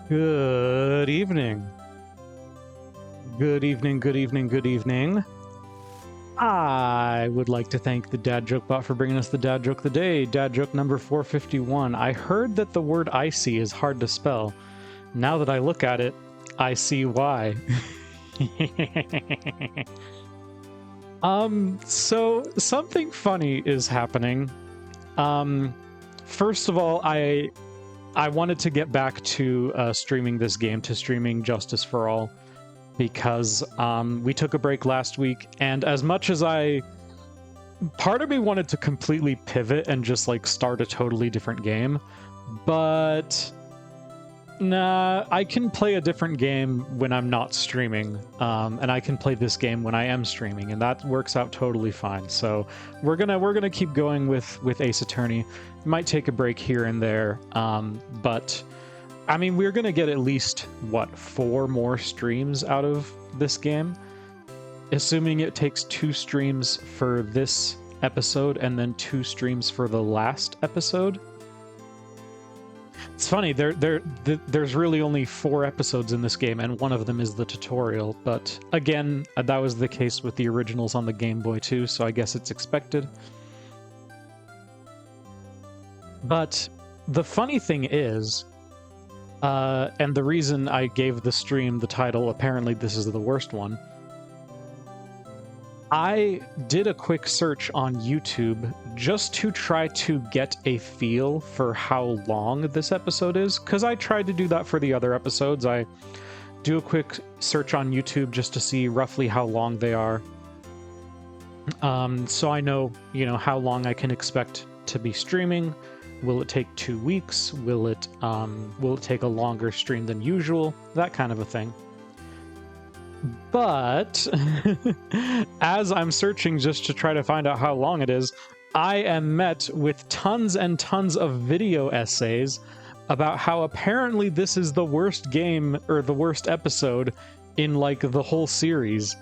Good evening. Good evening, good evening, good evening. I would like to thank the Dad Joke Bot for bringing us the Dad Joke of the Day. Dad Joke number 451. I heard that the word icy is hard to spell. Now that I look at it, I see why. So something funny is happening. First of all, I wanted to get back to streaming this game, to streaming Justice for All, because we took a break last week, and as much as part of me wanted to completely pivot and just like start a totally different game, but nah, I can play a different game when I'm not streaming, and I can play this game when I am streaming, and that works out totally fine. So we're gonna keep going with Ace Attorney. Might take a break here and there, but I mean, we're gonna get at least what, 4 more streams out of this game, assuming it takes 2 streams for this episode and then 2 streams for the last episode. It's funny, there's really only 4 episodes in this game, and one of them is the tutorial, but again, that was the case with the originals on the Game Boy too, so I guess it's expected. But the funny thing is, and the reason I gave the stream the title, apparently this is the worst one, I did a quick search on YouTube just to try to get a feel for how long this episode is, because I tried to do that for the other episodes. I do a quick search on YouTube just to see roughly how long they are, so I know, how long I can expect to be streaming. Will it take 2 weeks? Will it take a longer stream than usual? That kind of a thing. But as I'm searching just to try to find out how long it is, I am met with tons and tons of video essays about how apparently this is the worst game or the worst episode in like the whole series.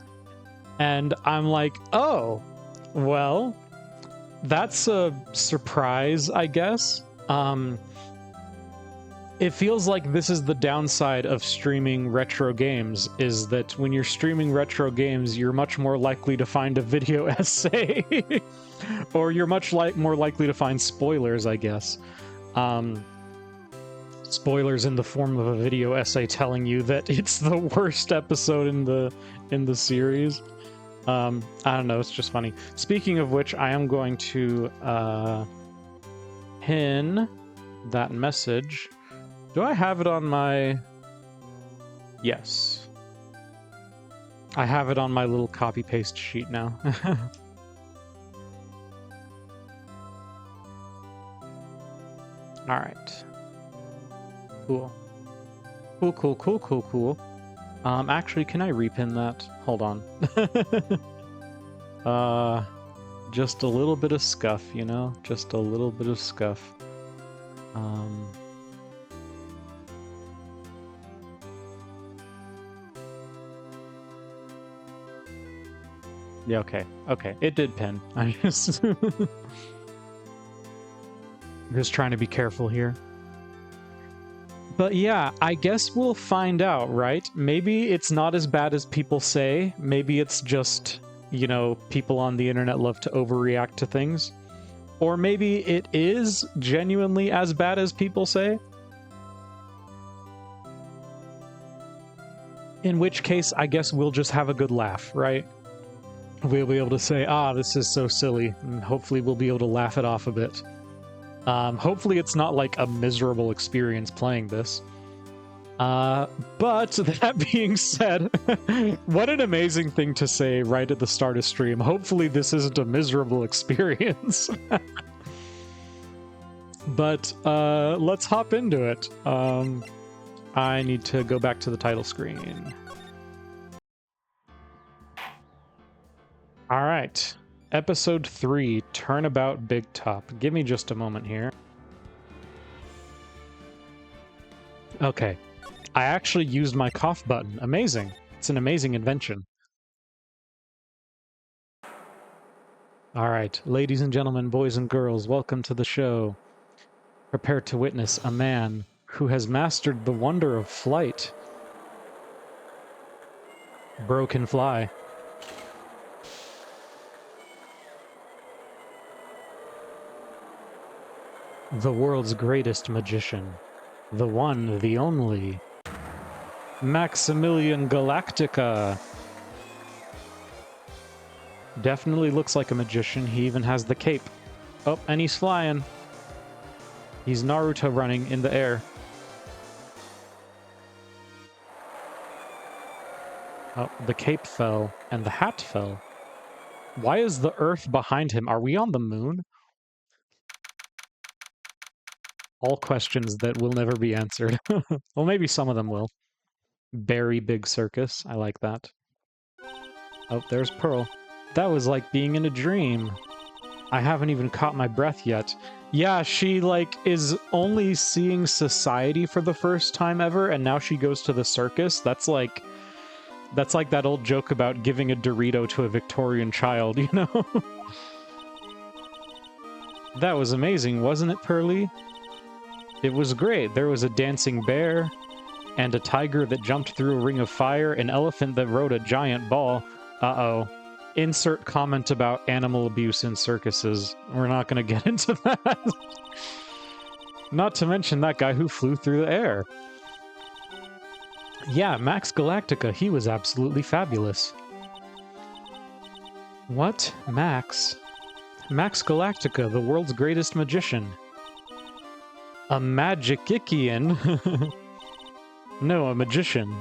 And I'm like, oh, well, that's a surprise, I guess. It feels like this is the downside of streaming retro games, is that when you're streaming retro games, you're much more likely to find a video essay, or you're much more likely to find spoilers, I guess. Spoilers in the form of a video essay telling you that it's the worst episode in the series. I don't know, it's just funny. Speaking of which, I am going to pin that message. Do I have it on my... Yes. I have it on my little copy-paste sheet now. Alright. Cool. Cool. Actually, can I repin that? Hold on. Just a little bit of scuff, Just a little bit of scuff. Yeah, okay. It did pin. I just... just trying to be careful here. But yeah, I guess we'll find out, right? Maybe it's not as bad as people say. Maybe it's just, people on the internet love to overreact to things. Or maybe it is genuinely as bad as people say. In which case, I guess we'll just have a good laugh, right? We'll be able to say, this is so silly, and hopefully we'll be able to laugh it off a bit. Hopefully it's not like a miserable experience playing this. But that being said, what an amazing thing to say right at the start of stream. Hopefully this isn't a miserable experience. But let's hop into it. I need to go back to the title screen. All right, episode 3, Turnabout Big Top. Give me just a moment here. Okay, I actually used my cough button. Amazing. It's an amazing invention. All right, ladies and gentlemen, boys and girls, welcome to the show. Prepare to witness a man who has mastered the wonder of flight. Bro can fly. The world's greatest magician. The one, the only. Maximilian Galactica. Definitely looks like a magician. He even has the cape. Oh, and he's flying. He's Naruto running in the air. Oh, the cape fell, and the hat fell. Why is the Earth behind him? Are we on the moon? All questions that will never be answered. Well, maybe some of them will. Very big circus. I like that. Oh, there's Pearl. That was like being in a dream. I haven't even caught my breath yet. Yeah, she, like, is only seeing society for the first time ever, and now she goes to the circus. That's like that old joke about giving a Dorito to a Victorian child, you know? That was amazing, wasn't it, Pearly? It was great. There was a dancing bear, and a tiger that jumped through a ring of fire, an elephant that rode a giant ball. Uh-oh. Insert comment about animal abuse in circuses. We're not going to get into that. Not to mention that guy who flew through the air. Yeah, Max Galactica, he was absolutely fabulous. What? Max? Max Galactica, the world's greatest magician. A Magicikian? No, a magician.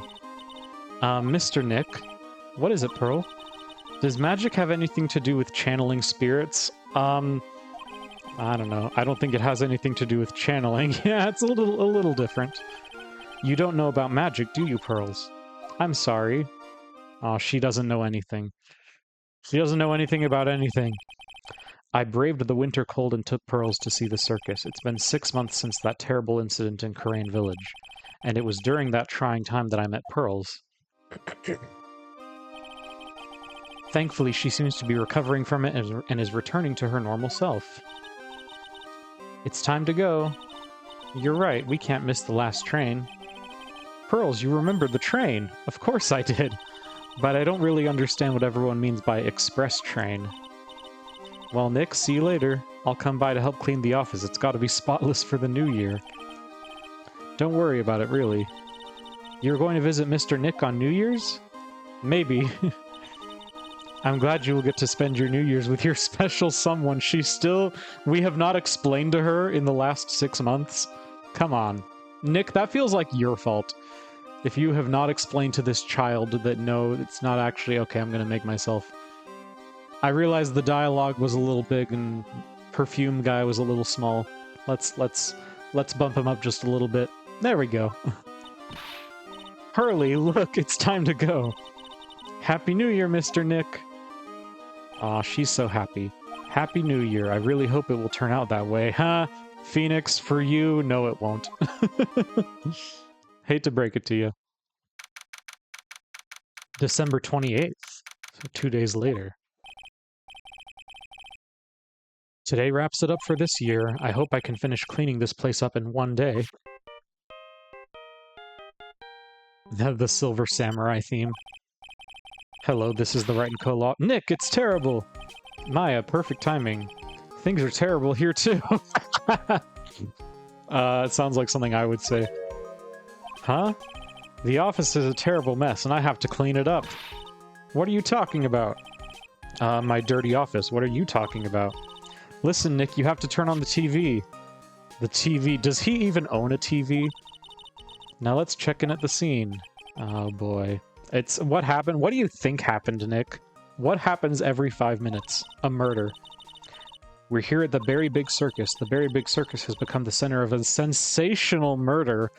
Mr. Nick. What is it, Pearl? Does magic have anything to do with channeling spirits? I don't know. I don't think it has anything to do with channeling. Yeah, it's a little different. You don't know about magic, do you, Pearls? I'm sorry. Oh, she doesn't know anything. She doesn't know anything about anything. I braved the winter cold and took Pearls to see the circus. It's been 6 months since that terrible incident in Karain Village, and it was during that trying time that I met Pearls. Thankfully, she seems to be recovering from it and is returning to her normal self. It's time to go. You're right, we can't miss the last train. Pearls, you remembered the train. Of course I did. But I don't really understand what everyone means by express train. Well, Nick, see you later. I'll come by to help clean the office. It's got to be spotless for the new year. Don't worry about it, really. You're going to visit Mr. Nick on New Year's? Maybe. I'm glad you will get to spend your New Year's with your special someone. We have not explained to her in the last 6 months. Come on. Nick, that feels like your fault. If you have not explained to this child that no, it's not actually okay, I'm gonna make myself. I realized the dialogue was a little big and perfume guy was a little small. Let's bump him up just a little bit. There we go. Hurley, look, it's time to go. Happy New Year, Mr. Nick. Aw, she's so happy. Happy New Year. I really hope it will turn out that way. Huh? Phoenix, for you, no it won't. Hate to break it to you. December 28th, so 2 days later. Today wraps it up for this year. I hope I can finish cleaning this place up in 1 day. The Silver Samurai theme. Hello, this is the Right & Co. Law. Nick, it's terrible! Maya, perfect timing. Things are terrible here, too. It sounds like something I would say. Huh? The office is a terrible mess, and I have to clean it up. What are you talking about? My dirty office. What are you talking about? Listen, Nick, you have to turn on the TV. The TV. Does he even own a TV? Now let's check in at the scene. Oh, boy. It's... What happened? What do you think happened, Nick? What happens every 5 minutes? A murder. We're here at the Berry Big Circus. The Berry Big Circus has become the center of a sensational murder.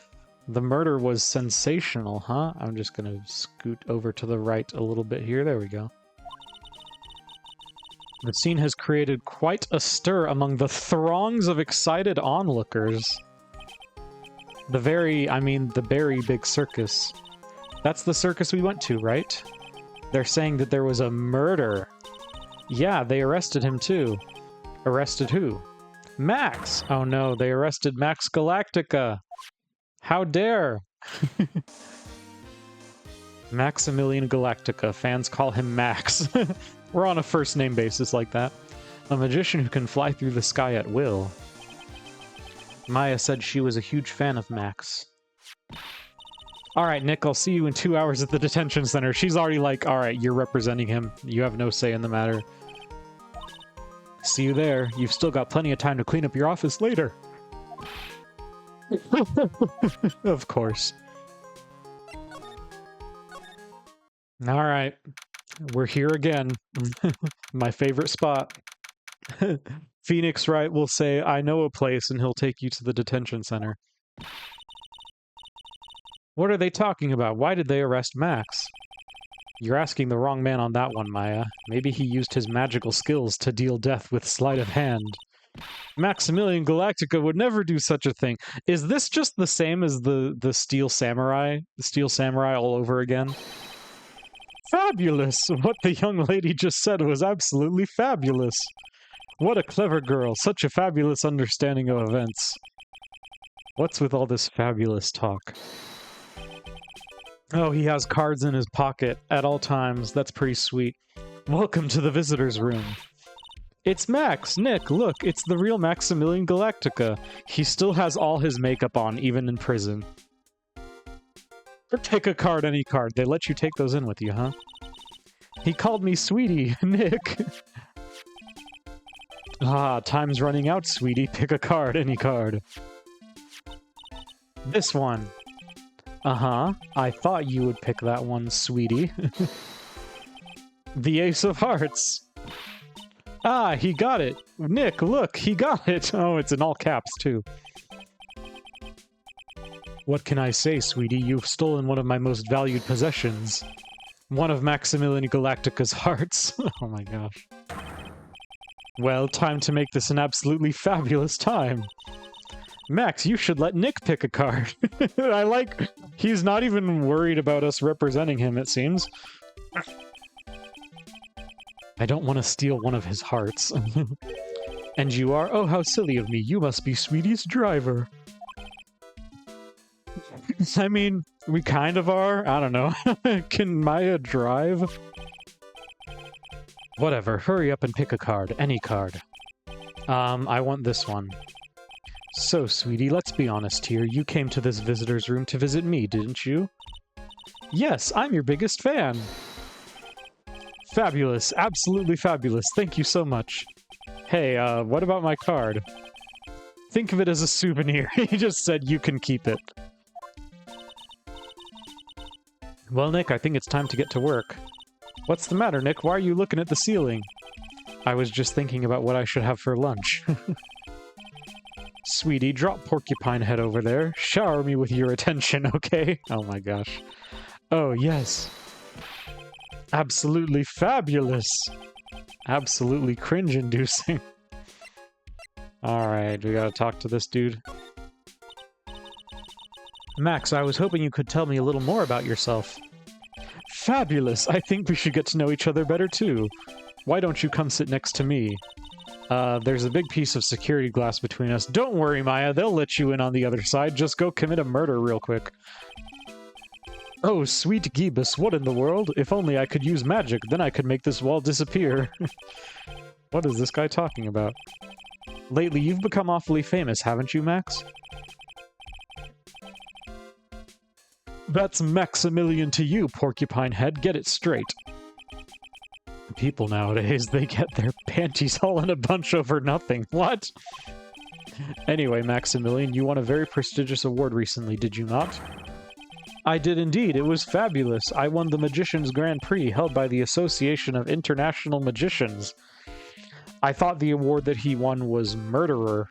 The murder was sensational, huh? I'm just gonna scoot over to the right a little bit here. There we go. The scene has created quite a stir among the throngs of excited onlookers. The Berry Big Circus. That's the circus we went to, right? They're saying that there was a murder. Yeah, they arrested him too. Arrested who? Max! Oh no, they arrested Max Galactica! How dare! Maximilian Galactica. Fans call him Max. We're on a first-name basis like that. A magician who can fly through the sky at will. Maya said she was a huge fan of Max. Alright, Nick, I'll see you in 2 hours at the detention center. She's already like, alright, you're representing him. You have no say in the matter. See you there. You've still got plenty of time to clean up your office later. Of course. Alright. We're here again. My favorite spot. Phoenix Wright will say, I know a place, and he'll take you to the detention center. What are they talking about? Why did they arrest Max? You're asking the wrong man on that one, Maya. Maybe he used his magical skills to deal death with sleight of hand. Maximilian Galactica would never do such a thing. Is this just the same as the Steel Samurai? The Steel Samurai all over again? Fabulous! What the young lady just said was absolutely fabulous. What a clever girl. Such a fabulous understanding of events. What's with all this fabulous talk? Oh, he has cards in his pocket at all times. That's pretty sweet. Welcome to the visitor's room. It's Max! Nick, look, it's the real Maximilian Galactica. He still has all his makeup on, even in prison. Pick a card, any card. They let you take those in with you, huh? He called me sweetie, Nick. Ah, time's running out, sweetie. Pick a card, any card. This one. Uh-huh. I thought you would pick that one, sweetie. The Ace of Hearts. Ah, he got it. Nick, look, he got it. Oh, it's in all caps, too. What can I say, sweetie? You've stolen one of my most valued possessions. One of Maximilian Galactica's hearts. Oh my gosh. Well, time to make this an absolutely fabulous time. Max, you should let Nick pick a card. I like... He's not even worried about us representing him, it seems. I don't want to steal one of his hearts. And you are? Oh, how silly of me. You must be Sweetie's driver. I mean, we kind of are. I don't know. Can Maya drive? Whatever. Hurry up and pick a card. Any card. I want this one. So, sweetie, let's be honest here. You came to this visitor's room to visit me, didn't you? Yes, I'm your biggest fan. Fabulous. Absolutely fabulous. Thank you so much. Hey, what about my card? Think of it as a souvenir. He just said you can keep it. Well, Nick, I think it's time to get to work. What's the matter, Nick? Why are you looking at the ceiling? I was just thinking about what I should have for lunch. Sweetie, drop Porcupine Head over there. Shower me with your attention, okay? Oh my gosh. Oh, yes. Absolutely fabulous. Absolutely cringe-inducing. Alright, we gotta talk to this dude. Max, I was hoping you could tell me a little more about yourself. Fabulous! I think we should get to know each other better, too. Why don't you come sit next to me? There's a big piece of security glass between us. Don't worry, Maya, they'll let you in on the other side. Just go commit a murder real quick. Oh, sweet Giebus, what in the world? If only I could use magic, then I could make this wall disappear. What is this guy talking about? Lately, you've become awfully famous, haven't you, Max? That's Maximilian to you, Porcupine Head. Get it straight. People nowadays, they get their panties all in a bunch over nothing. What? Anyway, Maximilian, you won a very prestigious award recently, did you not? I did indeed. It was fabulous. I won the Magician's Grand Prix, held by the Association of International Magicians. I thought the award that he won was Murderer.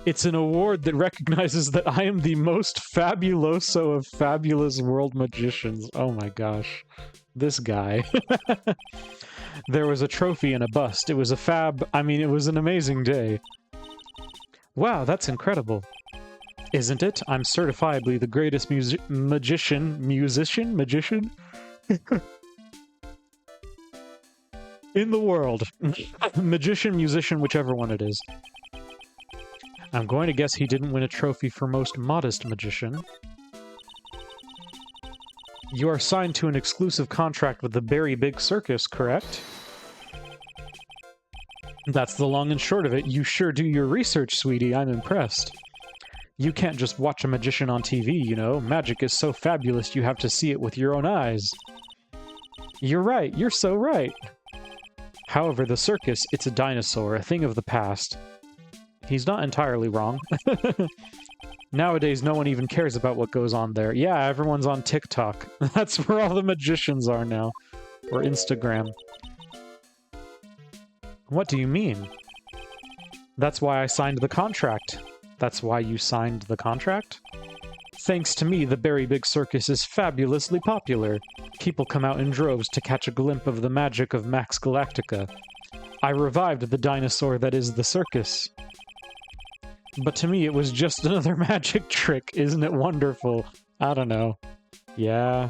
It's an award that recognizes that I am the most fabuloso of fabulous world magicians. Oh my gosh. This guy. There was a trophy and a bust. It was a it was an amazing day. Wow, that's incredible. Isn't it? I'm certifiably the greatest magician in the world. Magician, musician, whichever one it is. I'm going to guess he didn't win a trophy for most modest magician. You are signed to an exclusive contract with the Berry Big Circus, correct? That's the long and short of it. You sure do your research, sweetie. I'm impressed. You can't just watch a magician on TV, you know. Magic is so fabulous you have to see it with your own eyes. You're right. You're so right. However, the circus, it's a dinosaur, a thing of the past. He's not entirely wrong. Nowadays, no one even cares about what goes on there. Yeah, everyone's on TikTok. That's where all the magicians are now. Or Instagram. What do you mean? That's why I signed the contract. That's why you signed the contract? Thanks to me, the Berry Big Circus is fabulously popular. People come out in droves to catch a glimpse of the magic of Max Galactica. I revived the dinosaur that is the circus. But to me, it was just another magic trick. Isn't it wonderful? I don't know. Yeah.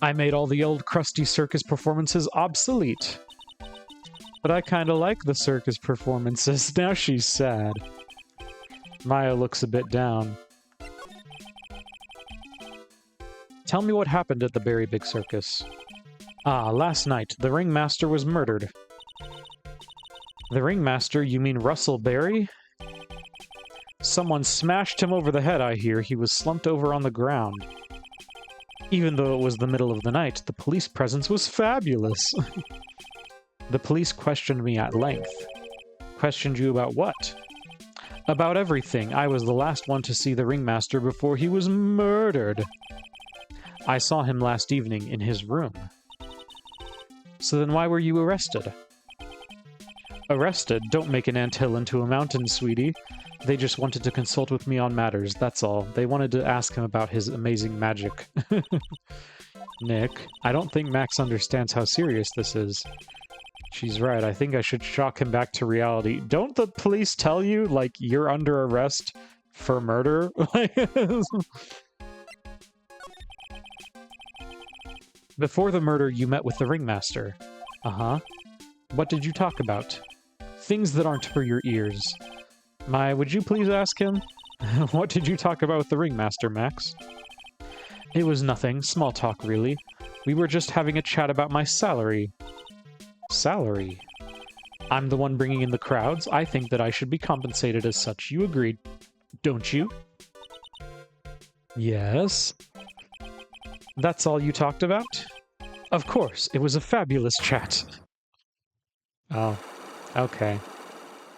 I made all the old crusty circus performances obsolete. But I kinda like the circus performances. Now she's sad. Maya looks a bit down. Tell me what happened at the Berry Big Circus. Ah, last night, the ringmaster was murdered. The ringmaster? You mean Russell Berry? Someone smashed him over the head, I hear. He was slumped over on the ground. Even though it was the middle of the night, the police presence was fabulous. The police questioned me at length. Questioned you about what? About everything. I was the last one to see the ringmaster before he was murdered. I saw him last evening in his room. So then why were you arrested? Arrested? Don't make an anthill into a mountain, sweetie. They just wanted to consult with me on matters, that's all. They wanted to ask him about his amazing magic. Nick, I don't think Max understands how serious this is. She's right, I think I should shock him back to reality. Don't the police tell you, like, you're under arrest for murder? Before the murder, you met with the ringmaster. Uh-huh. What did you talk about? Things that aren't for your ears. Maya, would you please ask him? What did you talk about with the ringmaster, Max? It was nothing. Small talk, really. We were just having a chat about my salary. Salary? I'm the one bringing in the crowds. I think that I should be compensated as such. You agreed, don't you? Yes. That's all you talked about? Of course. It was a fabulous chat. Oh. Okay.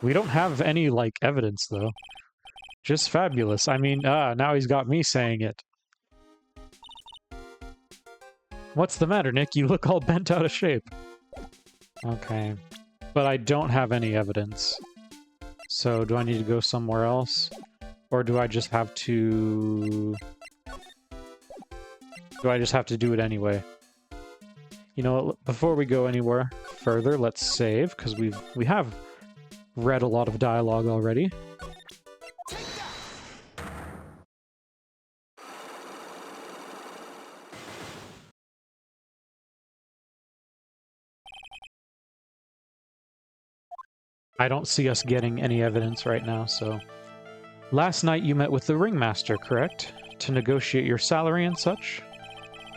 We don't have any, like, evidence, though. Just fabulous. I mean, now he's got me saying it. What's the matter, Nick? You look all bent out of shape. Okay. But I don't have any evidence. So, do I need to go somewhere else? Or do I just have to... Do I just have to do it anyway? You know what, before we go anywhere further, let's save, because we have read a lot of dialogue already. I don't see us getting any evidence right now, so... Last night you met with the ringmaster, correct? To negotiate your salary and such?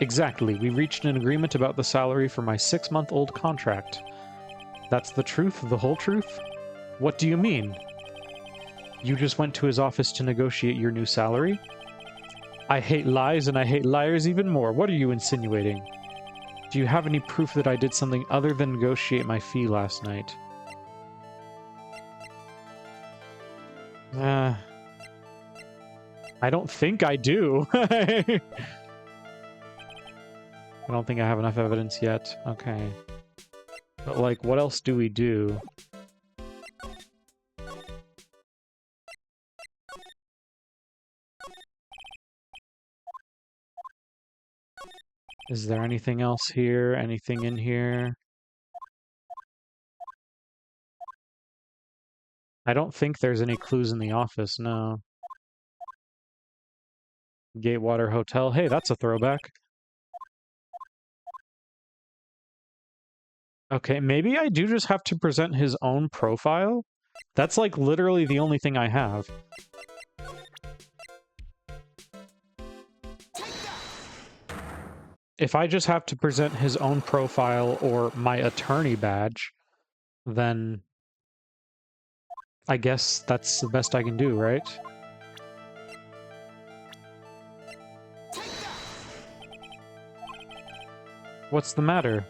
Exactly. We reached an agreement about the salary for my 6-month-old contract. That's the truth? The whole truth? What do you mean? You just went to his office to negotiate your new salary? I hate lies, and I hate liars even more. What are you insinuating? Do you have any proof that I did something other than negotiate my fee last night? I don't think I do. I don't think I have enough evidence yet. Okay. But, like, what else do we do? Is there anything else here? Anything in here? I don't think there's any clues in the office, no. Gatewater Hotel. Hey, that's a throwback. Okay, maybe I do just have to present his own profile? That's like literally the only thing I have. If I just have to present his own profile or my attorney badge, then I guess that's the best I can do, right? What's the matter?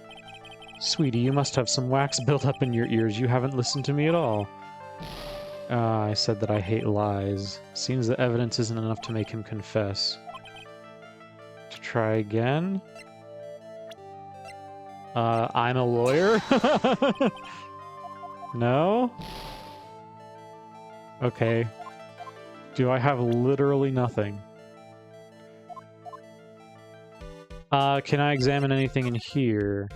Sweetie, you must have some wax built up in your ears. You haven't listened to me at all. I said that I hate lies. Seems the evidence isn't enough to make him confess. To try again? I'm a lawyer? No? Okay. Do I have literally nothing? Can I examine anything in here?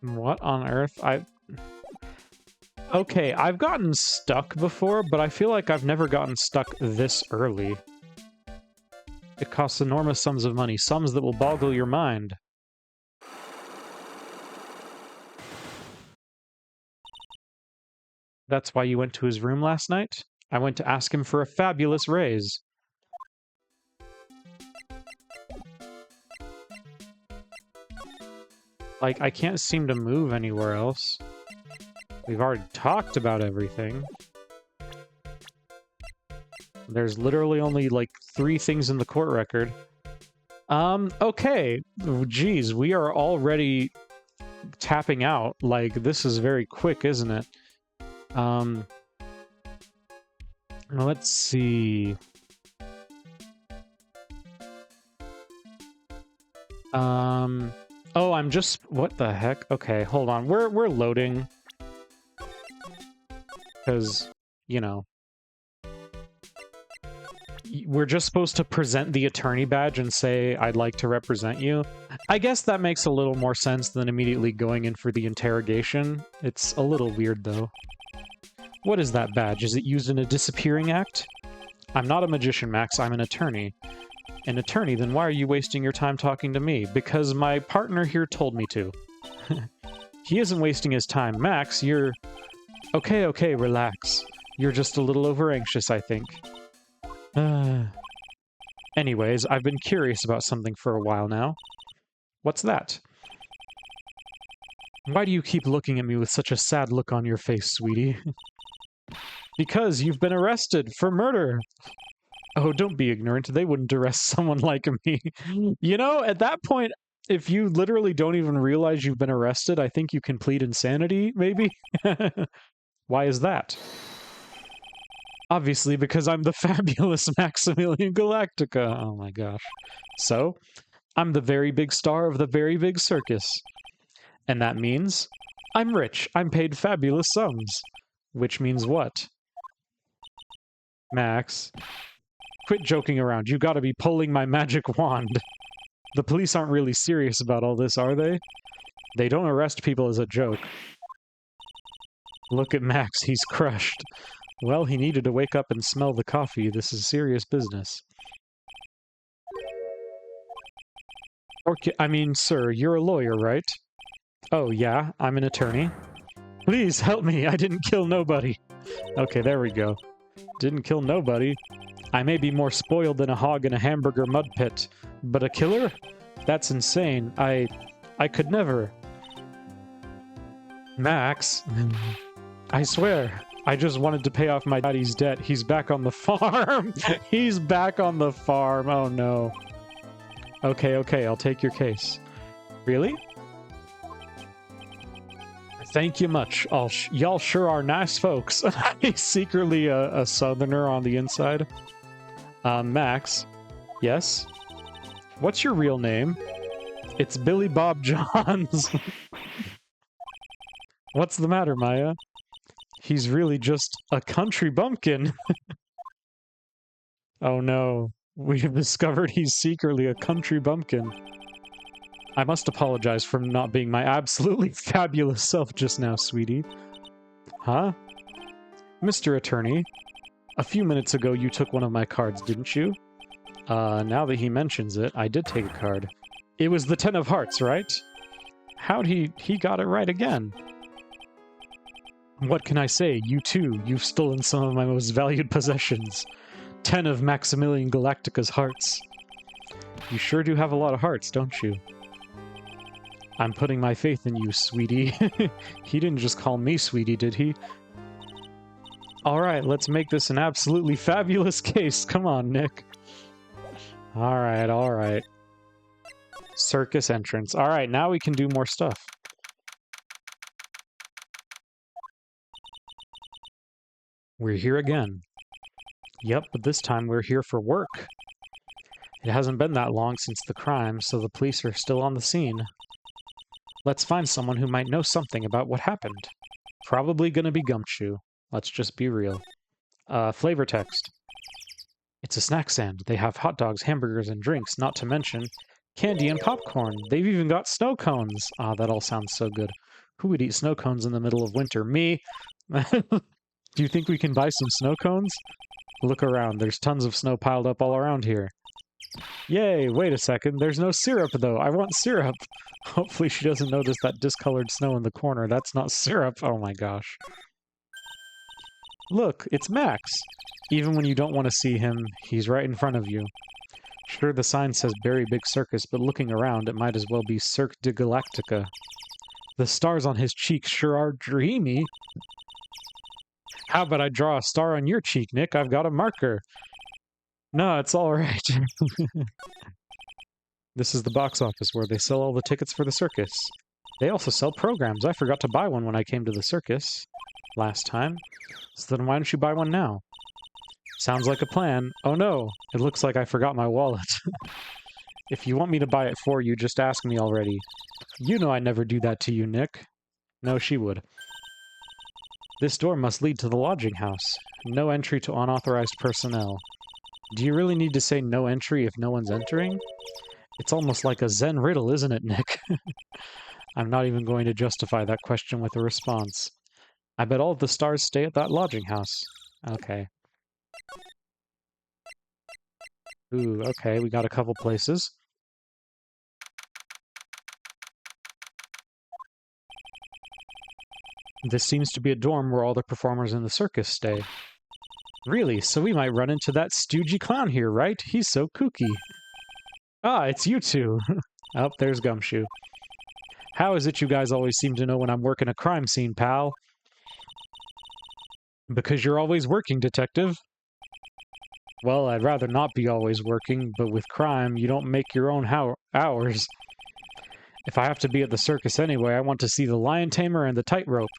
What on earth? Okay, I've gotten stuck before, but I feel like I've never gotten stuck this early. It costs enormous sums of money, sums that will boggle your mind. That's why you went to his room last night? I went to ask him for a fabulous raise. Like, I can't seem to move anywhere else. We've already talked about everything. There's literally only, like, 3 things in the court record. Okay. Geez, we are already tapping out. Like, this is very quick, isn't it? Let's see. Oh, I'm just... What the heck? Okay, hold on. We're loading. Because, you know... We're just supposed to present the attorney badge and say, I'd like to represent you. I guess that makes a little more sense than immediately going in for the interrogation. It's a little weird, though. What is that badge? Is it used in a disappearing act? I'm not a magician, Max. I'm an attorney. An attorney? Then why are you wasting your time talking to me? Because my partner here told me to. He isn't wasting his time. Max, you're... Okay, relax. You're just a little over-anxious, I think. Anyways, I've been curious about something for a while now. What's that? Why do you keep looking at me with such a sad look on your face, sweetie? Because you've been arrested for murder. Oh, don't be ignorant. They wouldn't arrest someone like me. You know, at that point, if you literally don't even realize you've been arrested, I think you can plead insanity, maybe? Why is that? Obviously, because I'm the fabulous Maximilian Galactica. Oh my gosh. So, I'm the very big star of the very big circus. And that means I'm rich. I'm paid fabulous sums. Which means what? Max, quit joking around. You gotta be pulling my magic wand. The police aren't really serious about all this, are they? They don't arrest people as a joke. Look at Max. He's crushed. Well, he needed to wake up and smell the coffee. This is serious business. I mean, sir, you're a lawyer, right? Oh, yeah, I'm an attorney. Please help me. I didn't kill nobody. Okay, there we go. Didn't kill nobody. I may be more spoiled than a hog in a hamburger mud pit, but a killer? That's insane. I could never. Max, I swear, I just wanted to pay off my daddy's debt. He's back on the farm. He's back on the farm. Oh, no. Okay, I'll take your case. Really? Thank you much. Y'all sure are nice folks. He's secretly a southerner on the inside. Max. Yes? What's your real name? It's Billy Bob Johns. What's the matter, Maya? He's really just a country bumpkin. Oh no. We have discovered he's secretly a country bumpkin. I must apologize for not being my absolutely fabulous self just now, sweetie. Huh? Mr. Attorney, A few minutes ago, you took one of my cards, didn't you? Now that he mentions it, I did take a card. It was the 10 of hearts, right? How'd he got it right again? What can I say? You too, you've stolen some of my most valued possessions. 10 of Maximilian Galactica's hearts. You sure do have a lot of hearts, don't you? I'm putting my faith in you, sweetie. He didn't just call me sweetie, did he? Alright, let's make this an absolutely fabulous case. Come on, Nick. Alright, alright. Circus entrance. Alright, now we can do more stuff. We're here again. Yep, but this time we're here for work. It hasn't been that long since the crime, so the police are still on the scene. Let's find someone who might know something about what happened. Probably gonna be Gumshoe. Let's just be real. Flavor text. It's a snack stand. They have hot dogs, hamburgers, and drinks, not to mention candy and popcorn. They've even got snow cones. Ah, that all sounds so good. Who would eat snow cones in the middle of winter? Me! Do you think we can buy some snow cones? Look around. There's tons of snow piled up all around here. Yay! Wait a second. There's no syrup, though. I want syrup. Hopefully she doesn't notice that discolored snow in the corner. That's not syrup. Oh my gosh. Look, it's Max. Even when you don't want to see him, he's right in front of you. Sure, the sign says Berry Big Circus, but looking around, it might as well be Cirque de Galactica. The stars on his cheeks sure are dreamy. How about I draw a star on your cheek, Nick? I've got a marker. No, it's all right. This is the box office where they sell all the tickets for the circus. They also sell programs. I forgot to buy one when I came to the circus last time. So then why don't you buy one now? Sounds like a plan. Oh no, it looks like I forgot my wallet. If you want me to buy it for you, just ask me already. You know I never do that to you, Nick. No, she would. This door must lead to the lodging house. No entry to unauthorized personnel. Do you really need to say no entry if no one's entering? It's almost like a Zen riddle, isn't it, Nick? I'm not even going to justify that question with a response. I bet all of the stars stay at that lodging house. Okay. Ooh, okay, we got a couple places. This seems to be a dorm where all the performers in the circus stay. Really? So we might run into that stoogey clown here, right? He's so kooky. Ah, it's you two. Oh, there's Gumshoe. How is it you guys always seem to know when I'm working a crime scene, pal? Because you're always working, detective. Well, I'd rather not be always working, but with crime, you don't make your own hours. If I have to be at the circus anyway, I want to see the lion tamer and the tightrope.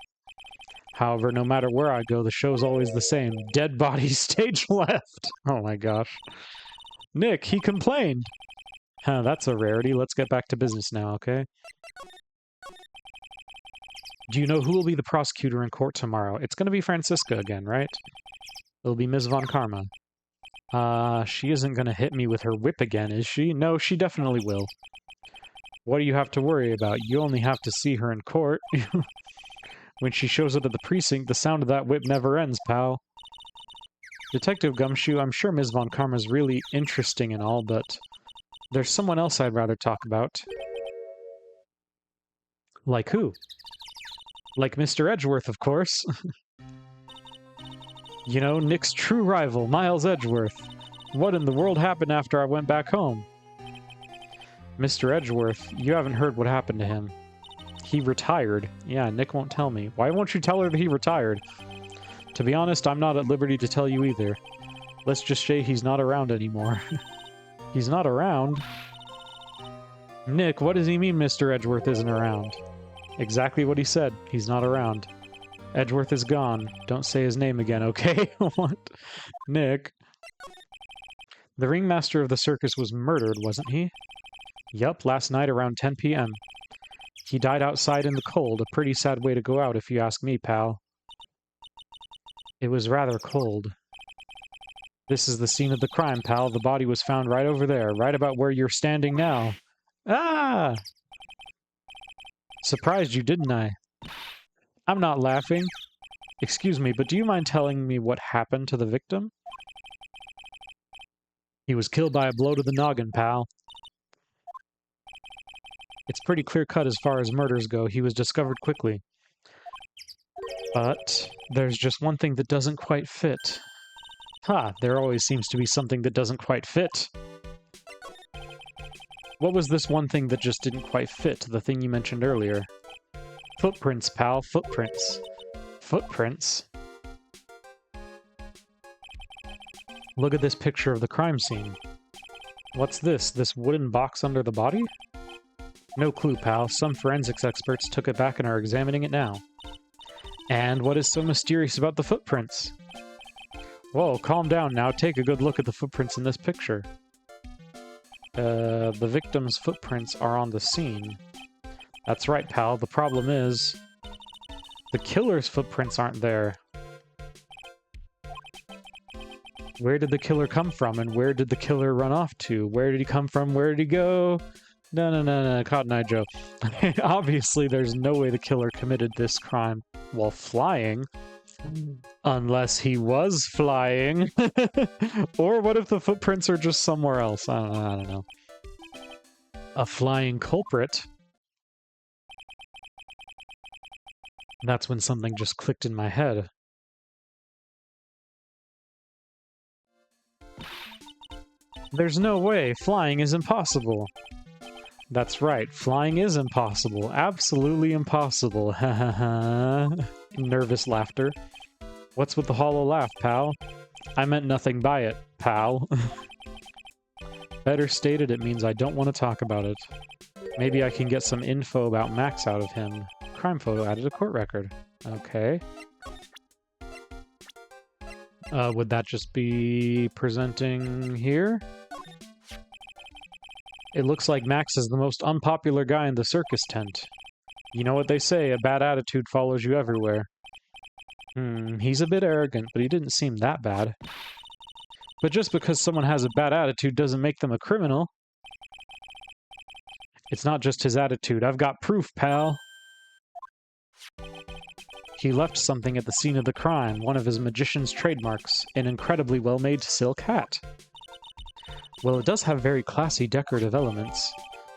However, no matter where I go, the show's always the same. Dead bodies, stage left. Oh my gosh. Nick, he complained. Huh, that's a rarity. Let's get back to business now, okay? Do you know who will be the prosecutor in court tomorrow? It's going to be Franziska again, right? It'll be Ms. Von Karma. She isn't going to hit me with her whip again, is she? No, she definitely will. What do you have to worry about? You only have to see her in court. When she shows up at the precinct, the sound of that whip never ends, pal. Detective Gumshoe, I'm sure Ms. Von Karma's really interesting and all, but there's someone else I'd rather talk about. Like who? Like Mr. Edgeworth, of course. You know, Nick's true rival, Miles Edgeworth. What in the world happened after I went back home? Mr. Edgeworth, you haven't heard what happened to him. He retired. Yeah, Nick won't tell me. Why won't you tell her that he retired? To be honest, I'm not at liberty to tell you either. Let's just say he's not around anymore. He's not around? Nick, what does he mean Mr. Edgeworth isn't around? Exactly what he said. He's not around. Edgeworth is gone. Don't say his name again, okay? What? Nick. The ringmaster of the circus was murdered, wasn't he? Yup, last night around 10 p.m. He died outside in the cold, a pretty sad way to go out if you ask me, pal. It was rather cold. This is the scene of the crime, pal. The body was found right over there, right about where you're standing now. Ah! Surprised you, didn't I? I'm not laughing. Excuse me, but do you mind telling me what happened to the victim? He was killed by a blow to the noggin, pal. It's pretty clear-cut as far as murders go. He was discovered quickly. But there's just one thing that doesn't quite fit. There always seems to be something that doesn't quite fit. What was this one thing that just didn't quite fit, the thing you mentioned earlier? Footprints, pal, footprints. Footprints? Look at this picture of the crime scene. What's this? This wooden box under the body? No clue, pal. Some forensics experts took it back and are examining it now. And what is so mysterious about the footprints? Whoa, calm down now. Take a good look at the footprints in this picture. The victim's footprints are on the scene. That's right, pal. The problem is, the killer's footprints aren't there. Where did the killer come from, and where did the killer run off to? Where did he come from? Where did he go? No, Cotton Eye Joe. Obviously, there's no way the killer committed this crime while flying. Unless he was flying. Or what if the footprints are just somewhere else? I don't know. A flying culprit? That's when something just clicked in my head. There's no way. Flying is impossible. That's right. Flying is impossible. Absolutely impossible. Ha ha ha. Nervous laughter. What's with the hollow laugh, pal? I meant nothing by it, pal. Better stated, it means I don't want to talk about it. Maybe I can get some info about Max out of him. Crime photo added to court record. Okay. Would that just be presenting here? It looks like Max is the most unpopular guy in the circus tent. You know what they say, a bad attitude follows you everywhere. He's a bit arrogant, but he didn't seem that bad. But just because someone has a bad attitude doesn't make them a criminal. It's not just his attitude. I've got proof, pal. He left something at the scene of the crime, one of his magician's trademarks, an incredibly well-made silk hat. Well, it does have very classy decorative elements.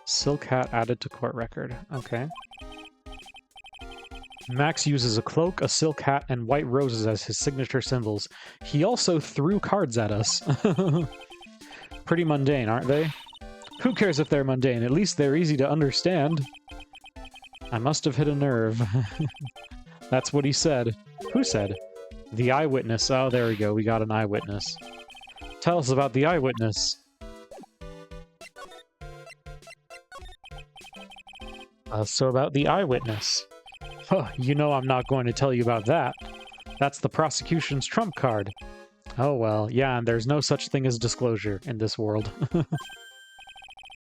Silk hat added to court record. Okay. Max uses a cloak, a silk hat, and white roses as his signature symbols. He also threw cards at us. Pretty mundane, aren't they? Who cares if they're mundane? At least they're easy to understand. I must have hit a nerve. That's what he said. Who said? The eyewitness. Oh, there we go. We got an eyewitness. Tell us about the eyewitness. So about the eyewitness. Huh, you know I'm not going to tell you about that. That's the prosecution's trump card. Oh well, yeah, and there's no such thing as disclosure in this world.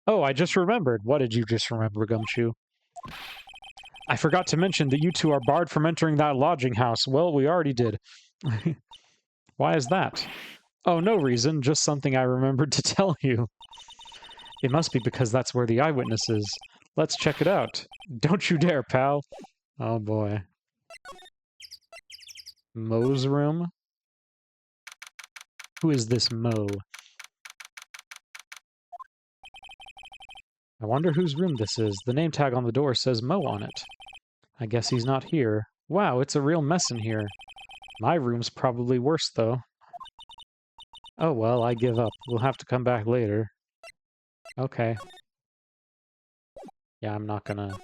Oh, I just remembered. What did you just remember, Gumshoe? I forgot to mention that you two are barred from entering that lodging house. Well, we already did. Why is that? Oh, no reason, just something I remembered to tell you. It must be because that's where the eyewitness is. Let's check it out. Don't you dare, pal. Oh boy. Mo's room? Who is this Mo? I wonder whose room this is. The name tag on the door says Mo on it. I guess he's not here. Wow, it's a real mess in here. My room's probably worse, though. Oh well, I give up. We'll have to come back later. Okay. Yeah, I'm not gonna...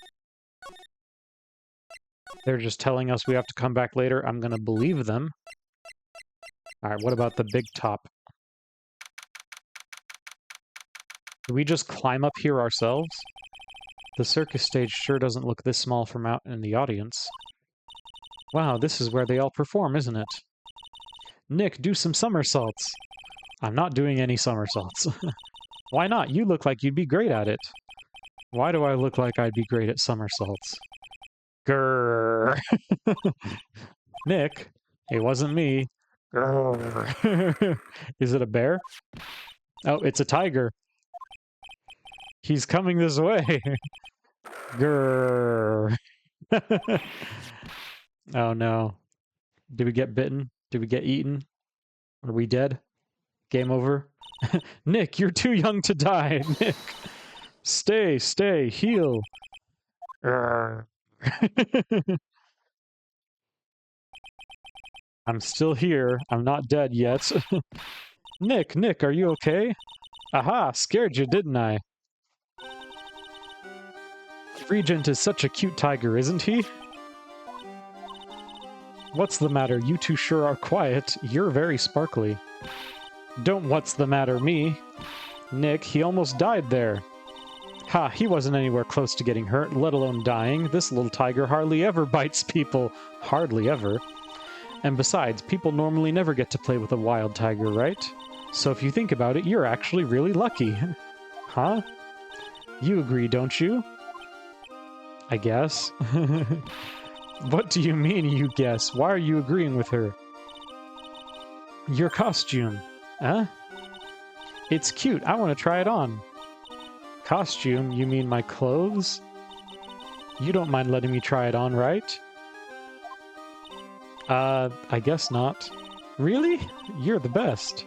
They're just telling us we have to come back later. I'm gonna believe them. Alright, what about the big top? Do we just climb up here ourselves? The circus stage sure doesn't look this small from out in the audience. Wow, this is where they all perform, isn't it? Nick, do some somersaults. I'm not doing any somersaults. Why not? You look like you'd be great at it. Why do I look like I'd be great at somersaults? Grrr. Nick, it wasn't me. Grrr. Is it a bear? Oh, it's a tiger. He's coming this way. Grrr. Oh no. Did we get bitten? Did we get eaten? Are we dead? Game over? Nick, you're too young to die, Nick. Stay, heal. I'm still here. I'm not dead yet. Nick, are you okay? Aha, scared you, didn't I? Regent is such a cute tiger, isn't he? What's the matter? You two sure are quiet. You're very sparkly. Don't what's the matter me. Nick, he almost died there. Ha, he wasn't anywhere close to getting hurt, let alone dying. This little tiger hardly ever bites people. Hardly ever. And besides, people normally never get to play with a wild tiger, right? So if you think about it, you're actually really lucky. Huh? You agree, don't you? I guess. What do you mean, you guess? Why are you agreeing with her? Your costume. Huh? It's cute. I want to try it on. Costume? You mean my clothes? You don't mind letting me try it on, right? I guess not. Really? You're the best.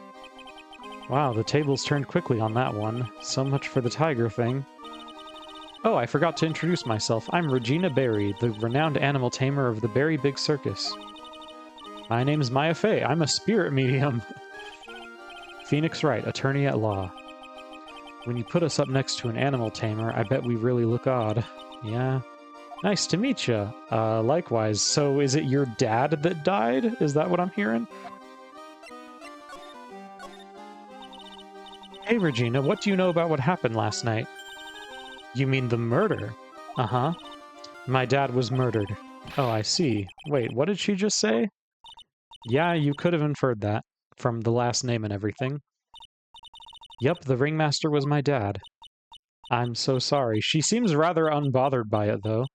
Wow, the tables turned quickly on that one. So much for the tiger thing. Oh, I forgot to introduce myself. I'm Regina Berry, the renowned animal tamer of the Berry Big Circus. My name's Maya Fey. I'm a spirit medium. Phoenix Wright, attorney at law. When you put us up next to an animal tamer, I bet we really look odd. Yeah. Nice to meet you. Likewise. So is it your dad that died? Is that what I'm hearing? Hey, Regina, what do you know about what happened last night? You mean the murder? Uh-huh. My dad was murdered. Oh, I see. Wait, what did she just say? Yeah, you could have inferred that, from the last name and everything. Yep, the ringmaster was my dad. I'm so sorry. She seems rather unbothered by it, though.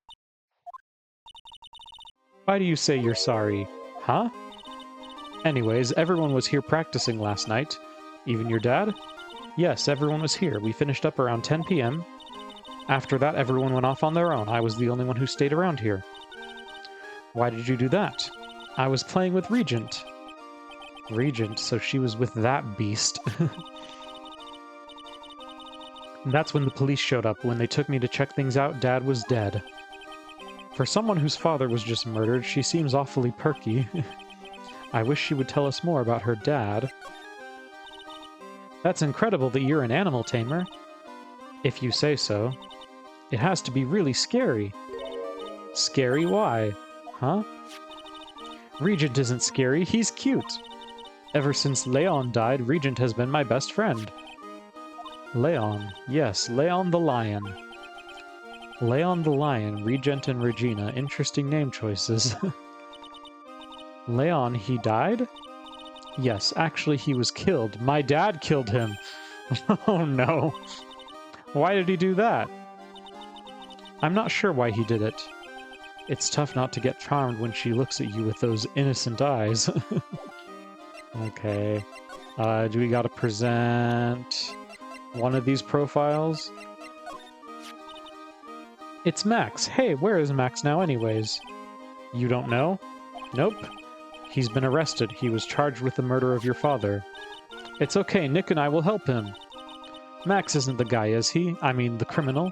Why do you say you're sorry? Huh? Anyways, everyone was here practicing last night. Even your dad? Yes, everyone was here. We finished up around 10 p.m. After that, everyone went off on their own. I was the only one who stayed around here. Why did you do that? I was playing with Regent. Regent, so she was with that beast. That's when the police showed up. When they took me to check things out, Dad was dead. For someone whose father was just murdered, she seems awfully perky. I wish she would tell us more about her dad. That's incredible that you're an animal tamer. If you say so. It has to be really scary. Scary? Why? Huh? Regent isn't scary, he's cute. Ever since Leon died, Regent has been my best friend. Leon. Yes, Leon the Lion. Leon the Lion, Regent and Regina. Interesting name choices. Leon, he died? Yes, actually he was killed. My dad killed him. Oh no. Why did he do that? I'm not sure why he did it. It's tough not to get charmed when she looks at you with those innocent eyes. Okay. Do we gotta present one of these profiles? It's Max. Hey, where is Max now anyways? You don't know? Nope. He's been arrested. He was charged with the murder of your father. It's okay, Nick and I will help him. Max isn't the guy, is he? I mean, the criminal?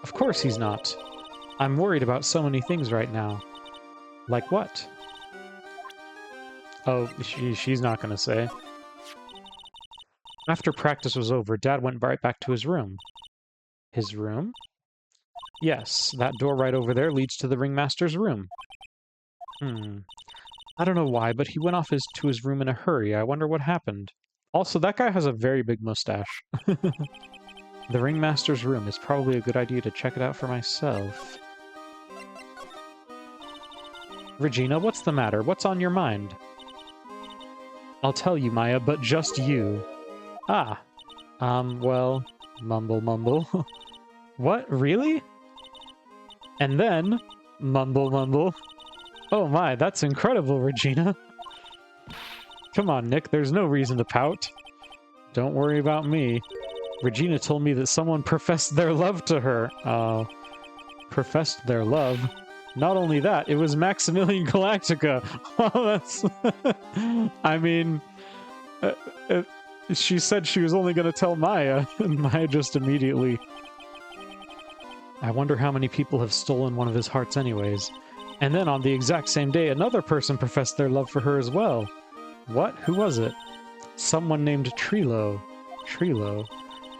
Of course he's not. I'm worried about so many things right now. Like what? Oh, she's not gonna say. After practice was over, Dad went right back to his room. His room? Yes, that door right over there leads to the ringmaster's room. I don't know why, but he went off to his room in a hurry. I wonder what happened. Also, that guy has a very big mustache. The ringmaster's room. Is probably a good idea to check it out for myself. Regina, what's the matter? What's on your mind? I'll tell you, Maya, but just you. Ah. Well, mumble mumble. What? Really? And then, mumble mumble. Oh my, that's incredible, Regina. Come on, Nick, there's no reason to pout. Don't worry about me. Regina told me that someone professed their love to her. Professed their love? Not only that, it was Maximilian Galactica. Well, that's... I mean... she said she was only going to tell Maya, and Maya just immediately... I wonder how many people have stolen one of his hearts anyways. And then on the exact same day, another person professed their love for her as well. What? Who was it? Someone named Trilo. Trilo.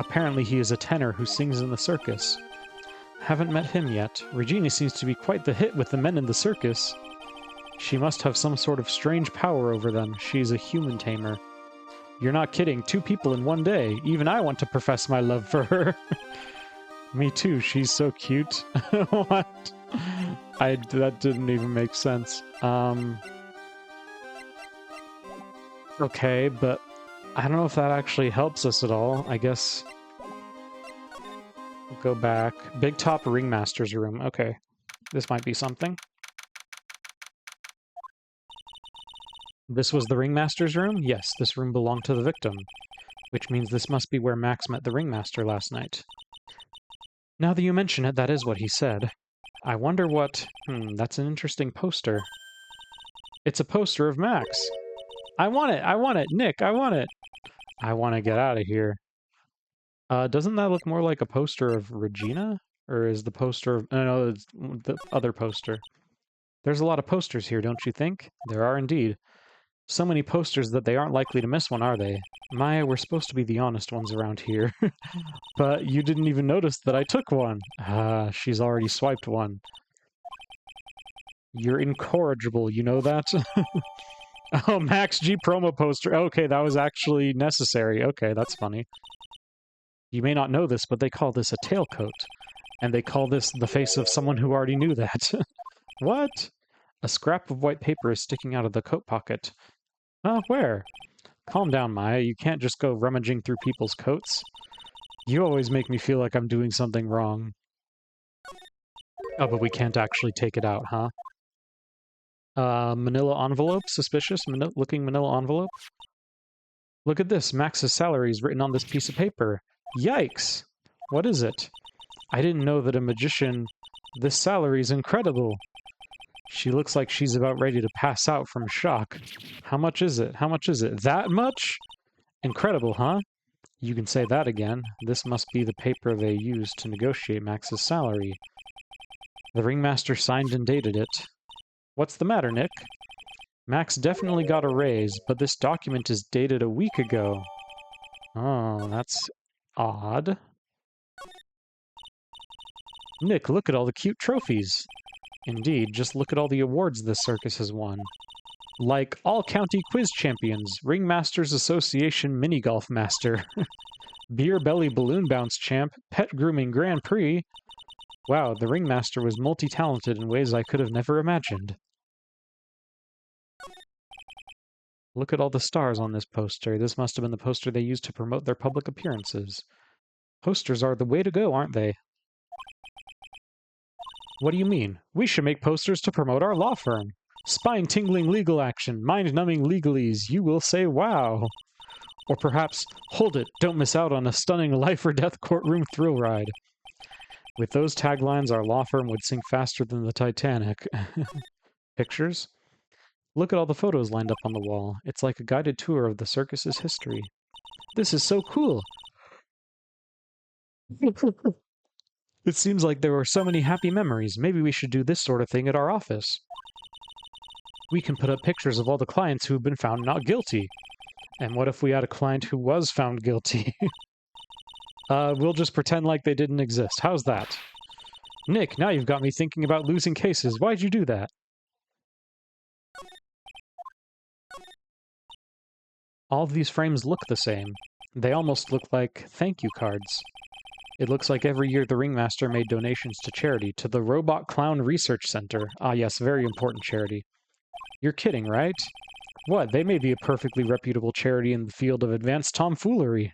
Apparently he is a tenor who sings in the circus. Haven't met him yet. Regina seems to be quite the hit with the men in the circus. She must have some sort of strange power over them. She's a human tamer. You're not kidding. 2 people in one day. Even I want to profess my love for her. Me too. She's so cute. What? That didn't even make sense. Okay, but I don't know if that actually helps us at all. I guess... We'll go back. Big Top Ringmaster's room. Okay. This might be something. This was the Ringmaster's room? Yes, this room belonged to the victim. Which means this must be where Max met the Ringmaster last night. Now that you mention it, that is what he said. I wonder what... that's an interesting poster. It's a poster of Max. I want it! I want it! Nick, I want it! I want to get out of here. Doesn't that look more like a poster of Regina? Or is the poster of... No, it's the other poster. There's a lot of posters here, don't you think? There are indeed. So many posters that they aren't likely to miss one, are they? Maya, we're supposed to be the honest ones around here. But you didn't even notice that I took one. Ah, she's already swiped one. You're incorrigible, you know that? Oh, Max G promo poster. Okay, that was actually necessary. Okay, that's funny. You may not know this, but they call this a tailcoat. And they call this the face of someone who already knew that. What? A scrap of white paper is sticking out of the coat pocket. Oh, where? Calm down, Maya. You can't just go rummaging through people's coats. You always make me feel like I'm doing something wrong. Oh, but we can't actually take it out, huh? Manila envelope? Suspicious looking manila envelope? Look at this. Max's salary is written on this piece of paper. Yikes! What is it? I didn't know that a magician... This salary's incredible. She looks like she's about ready to pass out from shock. How much is it? How much is it? That much? Incredible, huh? You can say that again. This must be the paper they used to negotiate Max's salary. The Ringmaster signed and dated it. What's the matter, Nick? Max definitely got a raise, but this document is dated a week ago. Oh, that's odd. Nick, look at all the cute trophies. Indeed, just look at all the awards this circus has won. Like All-County Quiz Champions, Ringmasters Association Mini Golf Master, Beer Belly Balloon Bounce Champ, Pet Grooming Grand Prix. Wow, the Ringmaster was multi-talented in ways I could have never imagined. Look at all the stars on this poster. This must have been the poster they used to promote their public appearances. Posters are the way to go, aren't they? What do you mean? We should make posters to promote our law firm. Spine-tingling legal action, mind-numbing legalese, you will say wow. Or perhaps, hold it, don't miss out on a stunning life-or-death courtroom thrill ride. With those taglines, our law firm would sink faster than the Titanic. Pictures? Look at all the photos lined up on the wall. It's like a guided tour of the circus's history. This is so cool! It seems like there were so many happy memories. Maybe we should do this sort of thing at our office. We can put up pictures of all the clients who have been found not guilty. And what if we had a client who was found guilty? We'll just pretend like they didn't exist. How's that? Nick, now you've got me thinking about losing cases. Why'd you do that? All of these frames look the same. They almost look like thank you cards. It looks like every year the Ringmaster made donations to charity, to the Robot Clown Research Center. Ah yes, very important charity. You're kidding, right? What, they may be a perfectly reputable charity in the field of advanced tomfoolery.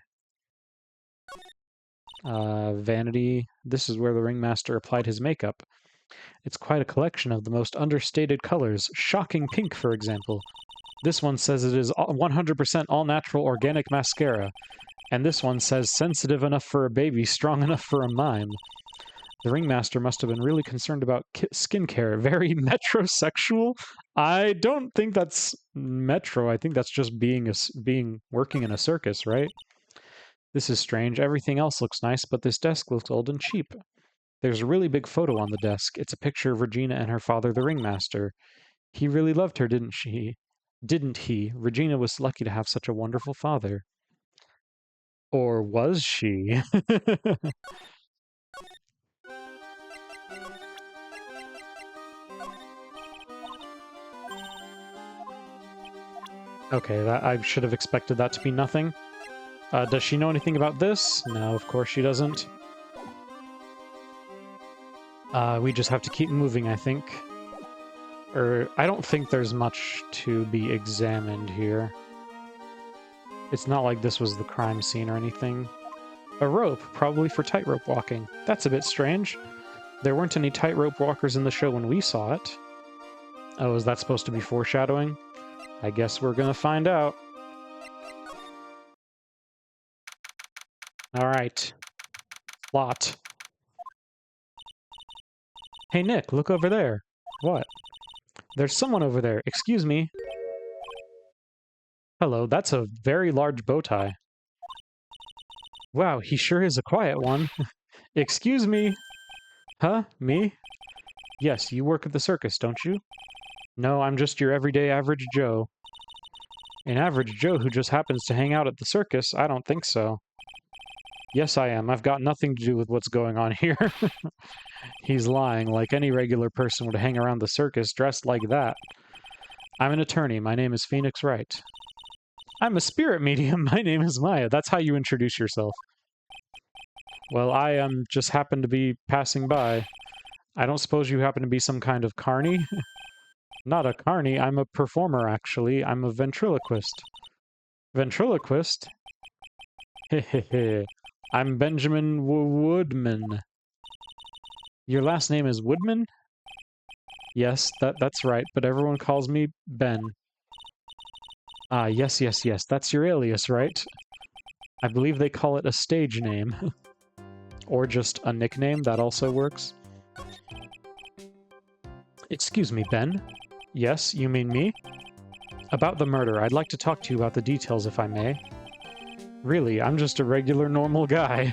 Vanity. This is where the Ringmaster applied his makeup. It's quite a collection of the most understated colors. Shocking pink, for example. This one says it is 100% all-natural organic mascara. And this one says sensitive enough for a baby, strong enough for a mime. The ringmaster must have been really concerned about skincare. Very metrosexual? I don't think that's metro. I think that's just being working in a circus, right? This is strange. Everything else looks nice, but this desk looks old and cheap. There's a really big photo on the desk. It's a picture of Regina and her father, the ringmaster. He really loved her, didn't she? Didn't he? Regina was lucky to have such a wonderful father. Or was she? Okay, I should have expected that to be nothing. Does she know anything about this? No, of course she doesn't. We just have to keep moving, I think. I don't think there's much to be examined here. It's not like this was the crime scene or anything. A rope, probably for tightrope walking. That's a bit strange. There weren't any tightrope walkers in the show when we saw it. Oh, is that supposed to be foreshadowing? I guess we're gonna find out. Alright. Lot. Hey Nick, look over there. What? There's someone over there. Excuse me. Hello, that's a very large bow tie. Wow, he sure is a quiet one. Excuse me. Huh? Me? Yes, you work at the circus, don't you? No, I'm just your everyday average Joe. An average Joe who just happens to hang out at the circus? I don't think so. Yes, I am. I've got nothing to do with what's going on here. He's lying, like any regular person would hang around the circus dressed like that. I'm an attorney. My name is Phoenix Wright. I'm a spirit medium. My name is Maya. That's how you introduce yourself. Well, I just happen to be passing by. I don't suppose you happen to be some kind of carny? Not a carny. I'm a performer, actually. I'm a ventriloquist. Ventriloquist? Hehehe. I'm Benjamin Woodman. Your last name is Woodman? Yes, that's right, but everyone calls me Ben. Ah, yes, that's your alias, right? I believe they call it a stage name. Or just a nickname, that also works. Excuse me, Ben? Yes, you mean me? About the murder, I'd like to talk to you about the details if I may. Really, I'm just a regular normal guy.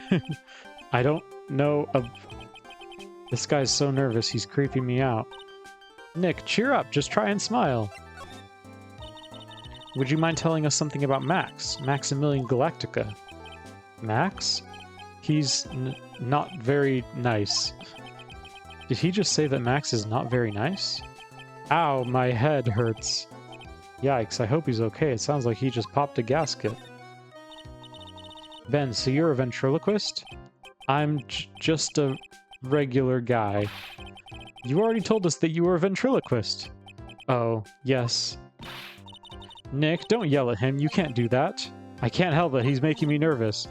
I don't know of... This guy's so nervous, he's creeping me out. Nick, cheer up, just try and smile. Would you mind telling us something about Max? Maximilian Galactica. Max? He's not very nice. Did he just say that Max is not very nice? Ow, my head hurts. Yikes, I hope he's okay. It sounds like he just popped a gasket. Ben, so you're a ventriloquist? I'm just a regular guy. You already told us that you were a ventriloquist. Oh, yes. Nick, don't yell at him. You can't do that. I can't help it. He's making me nervous.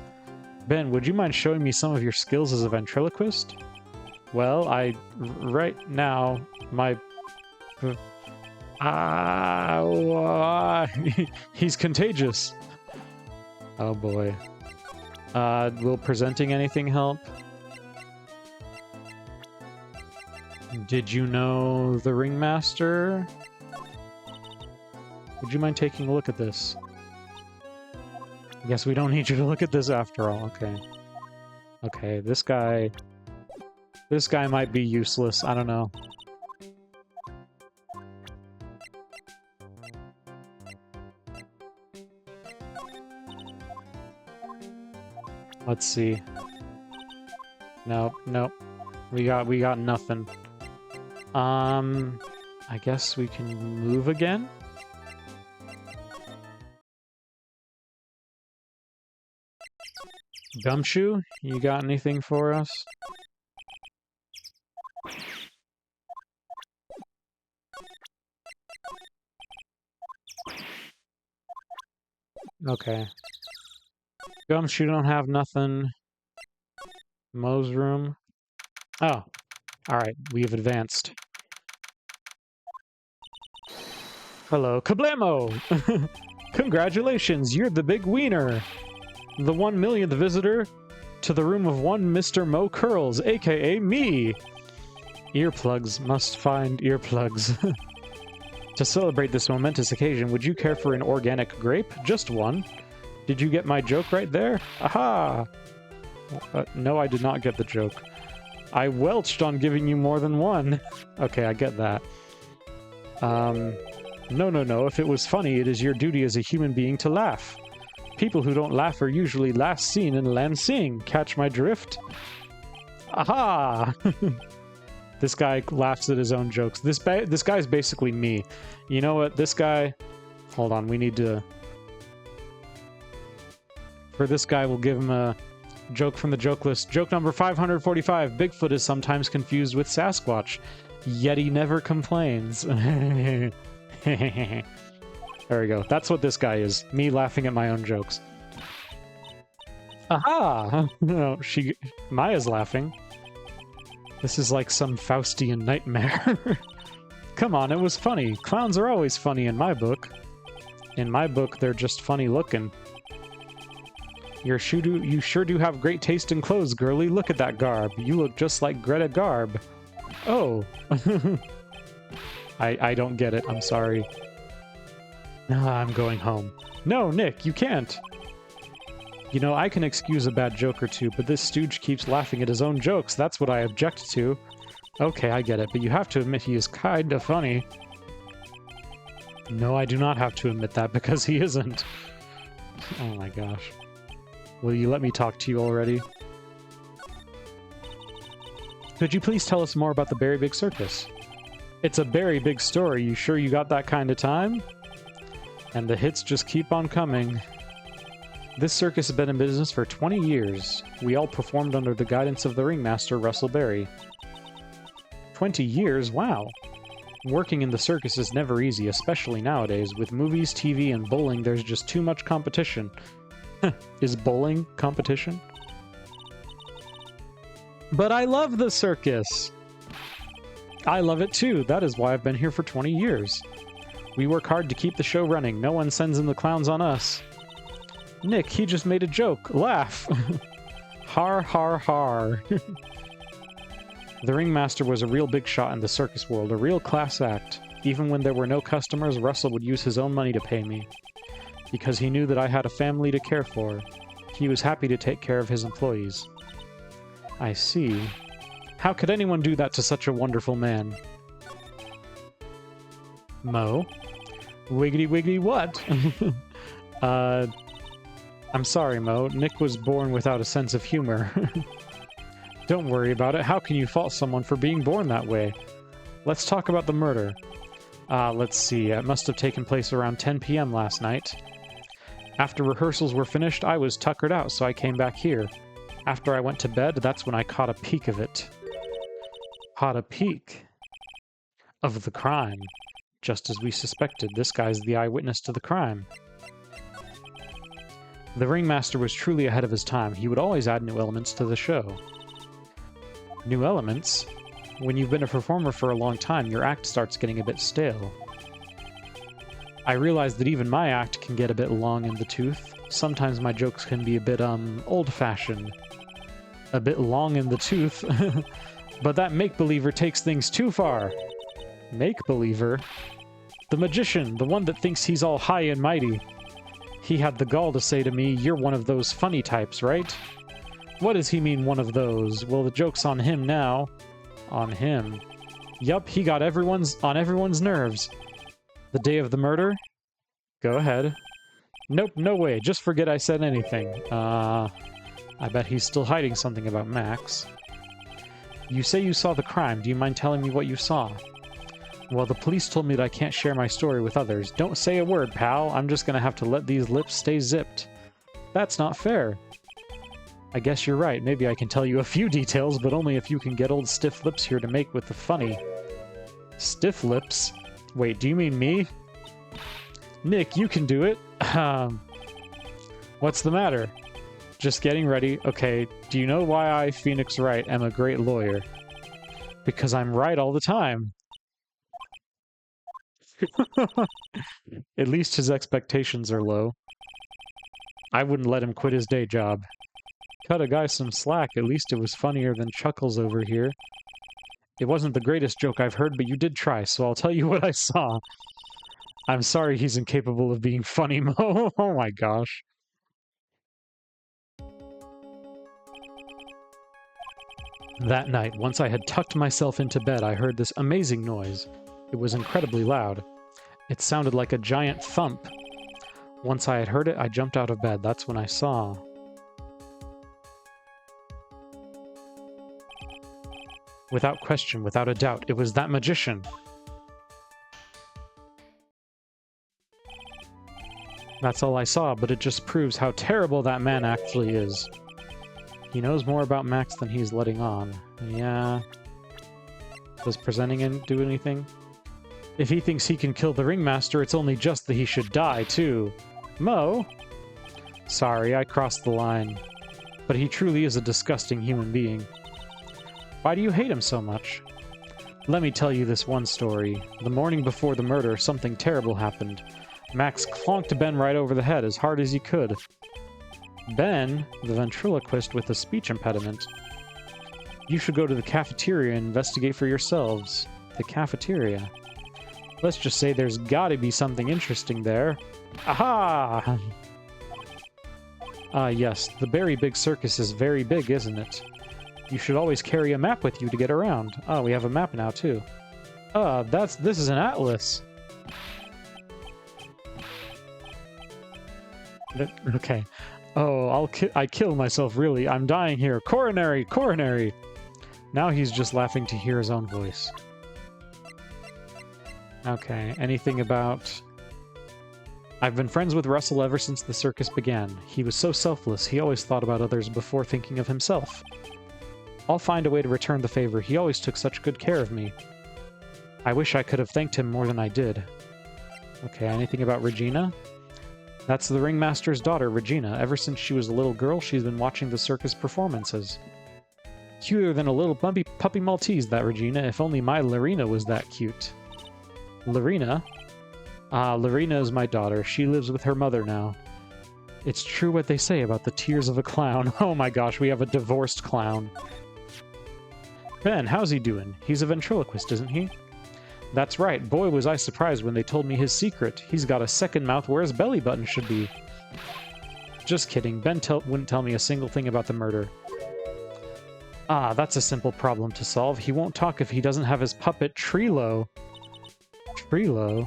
Ben, would you mind showing me some of your skills as a ventriloquist? Well, right now, my... he's contagious. Oh boy. Will presenting anything help? Did you know the ringmaster? Would you mind taking a look at this? I guess we don't need you to look at this after all. Okay. Okay, this guy might be useless. I don't know. Let's see. Nope. We got nothing. I guess we can move again? Gumshoe, you got anything for us? Okay. Gumshoe don't have nothing. Moe's room. Oh. Alright, we've advanced. Hello, Kablamo! Congratulations, you're the big wiener! The 1 millionth visitor To the room of one Mr. Mo Curls, aka me! Earplugs must find earplugs. To celebrate this momentous occasion, would you care for an organic grape? Just one. Did you get my joke right there? Aha! No, I did not get the joke. I welched on giving you more than one. Okay, I get that. No. If it was funny, it is your duty as a human being to laugh. People who don't laugh are usually last seen in Lansing. Catch my drift? Aha! This guy laughs at his own jokes. This guy's basically me. You know what? This guy... Hold on, we need to... For this guy, we'll give him a joke from the joke list. Joke number 545. Bigfoot is sometimes confused with Sasquatch, yet he never complains. There we go. That's what this guy is. Me laughing at my own jokes. Aha! No, Maya's laughing. This is like some Faustian nightmare. Come on, it was funny. Clowns are always funny in my book. In my book, they're just funny looking. You sure do have great taste in clothes, girly. Look at that garb. You look just like Greta Garb. Oh. I don't get it. I'm sorry. I'm going home. No, Nick, you can't. You know, I can excuse a bad joke or two, but this stooge keeps laughing at his own jokes. That's what I object to. Okay, I get it, but you have to admit he is kinda funny. No, I do not have to admit that, because he isn't. Oh my gosh. Will you let me talk to you already? Could you please tell us more about the Berry Big Circus? It's a very big story. You sure you got that kind of time? And the hits just keep on coming. This circus has been in business for 20 years. We all performed under the guidance of the ringmaster, Russell Berry. 20 years? Wow. Working in the circus is never easy, especially nowadays. With movies, TV, and bowling, there's just too much competition. Is bowling competition? But I love the circus! I love it too. That is why I've been here for 20 years. We work hard to keep the show running. No one sends in the clowns on us. Nick, he just made a joke. Laugh. Har, har, har. The ringmaster was a real big shot in the circus world, a real class act. Even when there were no customers, Russell would use his own money to pay me. Because he knew that I had a family to care for. He was happy to take care of his employees. I see. How could anyone do that to such a wonderful man? Mo? Wiggity wiggity what? I'm sorry, Mo. Nick was born without a sense of humor. Don't worry about it. How can you fault someone for being born that way? Let's talk about the murder. Let's see. It must have taken place around 10 p.m. last night. After rehearsals were finished, I was tuckered out, so I came back here. After I went to bed, that's when I caught a peek of it. Caught a peek of the crime. Just as we suspected, this guy's the eyewitness to the crime. The ringmaster was truly ahead of his time. He would always add new elements to the show. New elements? When you've been a performer for a long time, your act starts getting a bit stale. I realize that even my act can get a bit long in the tooth. Sometimes my jokes can be a bit, old-fashioned. A bit long in the tooth. But that make-believer takes things too far. Make-believer? The magician, the one that thinks he's all high and mighty. He had the gall to say to me, "You're one of those funny types, right?" What does he mean, one of those? Well, the joke's on him now. On him. Yup, he got on everyone's nerves. The day of the murder? Go ahead. Nope, no way. Just forget I said anything. I bet he's still hiding something about Max. You say you saw the crime. Do you mind telling me what you saw? Well, the police told me that I can't share my story with others. Don't say a word, pal. I'm just gonna have to let these lips stay zipped. That's not fair. I guess you're right. Maybe I can tell you a few details, but only if you can get old Stiff Lips here to make with the funny. Stiff Lips? Wait, do you mean me? Nick, you can do it. What's the matter? Just getting ready. Okay, do you know why I, Phoenix Wright, am a great lawyer? Because I'm right all the time. At least his expectations are low. I wouldn't let him quit his day job. Cut a guy some slack. At least it was funnier than Chuckles over here. It wasn't the greatest joke I've heard, but you did try, so I'll tell you what I saw. I'm sorry he's incapable of being funny, Mo. Oh my gosh. That night, once I had tucked myself into bed, I heard this amazing noise. It was incredibly loud. It sounded like a giant thump. Once I had heard it, I jumped out of bed. That's when I saw. Without question, without a doubt, it was that magician. That's all I saw, but it just proves how terrible that man actually is. He knows more about Max than he's letting on. Yeah. Does presenting him do anything? If he thinks he can kill the Ringmaster, it's only just that he should die, too. Mo? Sorry, I crossed the line. But he truly is a disgusting human being. Why do you hate him so much? Let me tell you this one story. The morning before the murder, something terrible happened. Max clonked Ben right over the head as hard as he could. Ben, the ventriloquist with a speech impediment. You should go to the cafeteria and investigate for yourselves. The cafeteria. Let's just say there's gotta be something interesting there. Aha! Ah, yes, the Berry Big Circus is very big, isn't it? You should always carry a map with you to get around. Ah, we have a map now, too. This is an atlas. Okay. Oh, I kill myself, really. I'm dying here. Coronary! Coronary! Now he's just laughing to hear his own voice. Okay, anything about... I've been friends with Russell ever since the circus began. He was so selfless, he always thought about others before thinking of himself. I'll find a way to return the favor. He always took such good care of me. I wish I could have thanked him more than I did. Okay, anything about Regina? That's the Ringmaster's daughter, Regina. Ever since she was a little girl, she's been watching the circus performances. Cuter than a little puppy Maltese, that Regina. If only my Larina was that cute. Larina? Ah, Larina is my daughter. She lives with her mother now. It's true what they say about the tears of a clown. Oh my gosh, we have a divorced clown. Ben, how's he doing? He's a ventriloquist, isn't he? That's right. Boy, was I surprised when they told me his secret. He's got a second mouth where his belly button should be. Just kidding. Ben wouldn't tell me a single thing about the murder. Ah, that's a simple problem to solve. He won't talk if he doesn't have his puppet, Trilo. Trilo?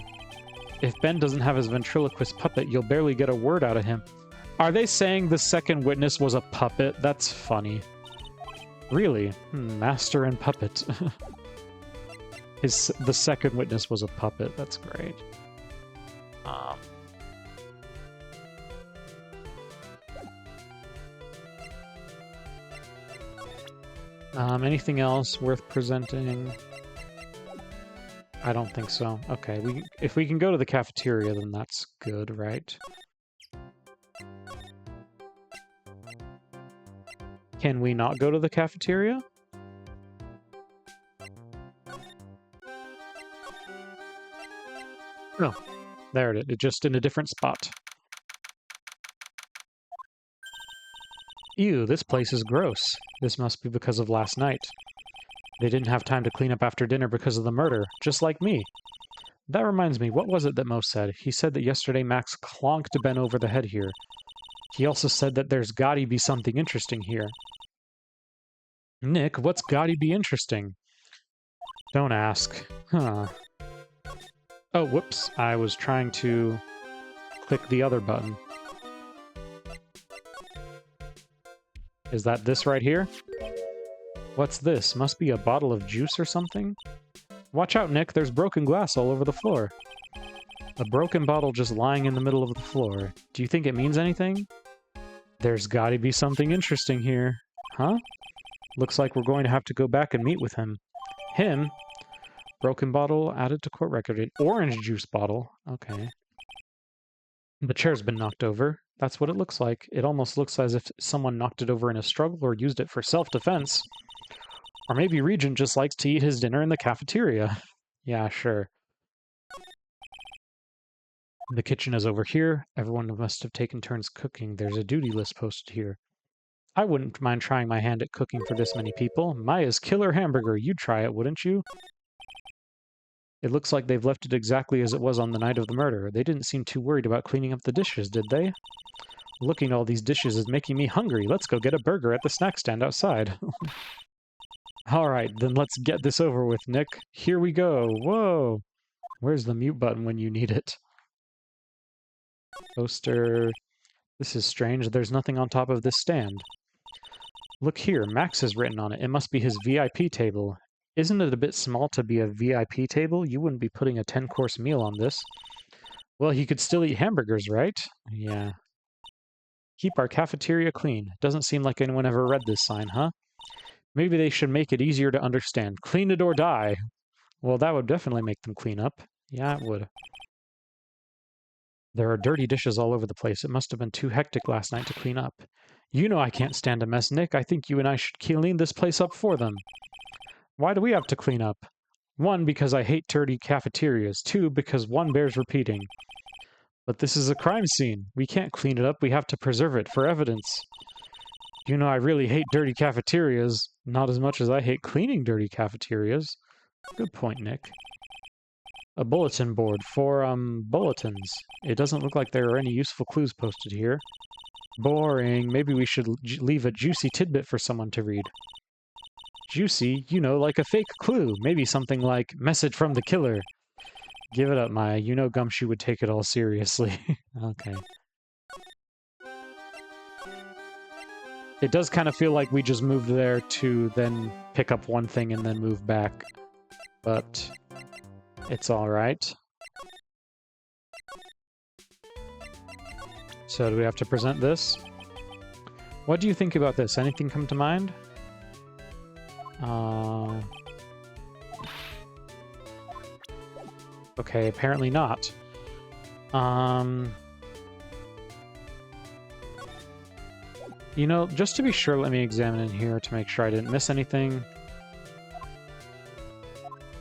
If Ben doesn't have his ventriloquist puppet, you'll barely get a word out of him. Are they saying the second witness was a puppet? That's funny. Really? Master and puppet. The second witness was a puppet. That's great. Anything else worth presenting? I don't think so. Okay, if we can go to the cafeteria, then that's good, right? Can we not go to the cafeteria? No. There it is. It's just in a different spot. Ew, this place is gross. This must be because of last night. They didn't have time to clean up after dinner because of the murder, just like me. That reminds me, what was it that Mo said? He said that yesterday Max clonked Ben over the head here. He also said that there's gotta be something interesting here. Nick, what's gotta be interesting? Don't ask. Huh. Oh, whoops. I was trying to click the other button. Is that this right here? What's this? Must be a bottle of juice or something? Watch out, Nick. There's broken glass all over the floor. A broken bottle just lying in the middle of the floor. Do you think it means anything? There's gotta be something interesting here. Huh? Looks like we're going to have to go back and meet with him. Him? Broken bottle added to court record. An orange juice bottle. Okay. The chair's been knocked over. That's what it looks like. It almost looks as if someone knocked it over in a struggle or used it for self-defense. Or maybe Regent just likes to eat his dinner in the cafeteria. Yeah, sure. The kitchen is over here. Everyone must have taken turns cooking. There's a duty list posted here. I wouldn't mind trying my hand at cooking for this many people. Maya's killer hamburger. You'd try it, wouldn't you? It looks like they've left it exactly as it was on the night of the murder. They didn't seem too worried about cleaning up the dishes, did they? Looking at all these dishes is making me hungry. Let's go get a burger at the snack stand outside. Alright, then let's get this over with, Nick. Here we go. Whoa! Where's the mute button when you need it? Poster. This is strange. There's nothing on top of this stand. Look here, Max is written on it. It must be his VIP table. Isn't it a bit small to be a VIP table? You wouldn't be putting a 10-course meal on this. Well, he could still eat hamburgers, right? Yeah. Keep our cafeteria clean. Doesn't seem like anyone ever read this sign, huh? Maybe they should make it easier to understand. Clean it or die. Well, that would definitely make them clean up. Yeah, it would. There are dirty dishes all over the place. It must have been too hectic last night to clean up. You know I can't stand a mess, Nick. I think you and I should clean this place up for them. Why do we have to clean up? 1, because I hate dirty cafeterias. 2, because 1 bears repeating. But this is a crime scene. We can't clean it up. We have to preserve it for evidence. You know I really hate dirty cafeterias. Not as much as I hate cleaning dirty cafeterias. Good point, Nick. A bulletin board for, bulletins. It doesn't look like there are any useful clues posted here. Boring. Maybe we should leave a juicy tidbit for someone to read. Juicy? You know, like a fake clue. Maybe something like, message from the killer. Give it up, Maya. You know Gumshoe would take it all seriously. Okay. It does kind of feel like we just moved there to then pick up one thing and then move back. But it's alright. So do we have to present this? What do you think about this? Anything come to mind? Okay, apparently not. You know, just to be sure, let me examine in here to make sure I didn't miss anything.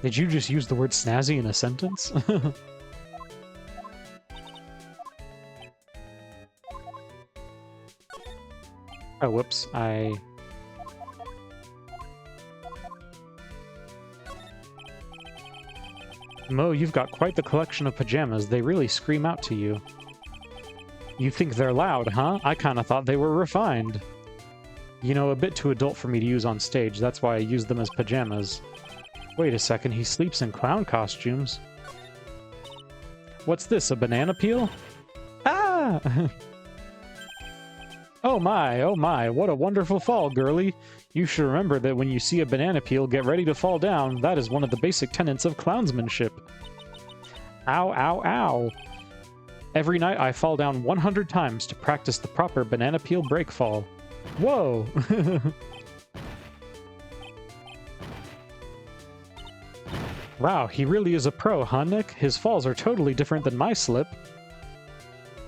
Did you just use the word snazzy in a sentence? Oh, whoops, Mo, you've got quite the collection of pajamas. They really scream out to you. You think they're loud, huh? I kinda thought they were refined. You know, a bit too adult for me to use on stage. That's why I use them as pajamas. Wait a second, he sleeps in clown costumes. What's this, a banana peel? Ah! Oh my, what a wonderful fall, girlie. You should remember that when you see a banana peel get ready to fall down, that is one of the basic tenets of clownsmanship. Ow, ow, ow. Every night I fall down 100 times to practice the proper banana peel break fall. Whoa! Wow, he really is a pro, huh, Nick? His falls are totally different than my slip.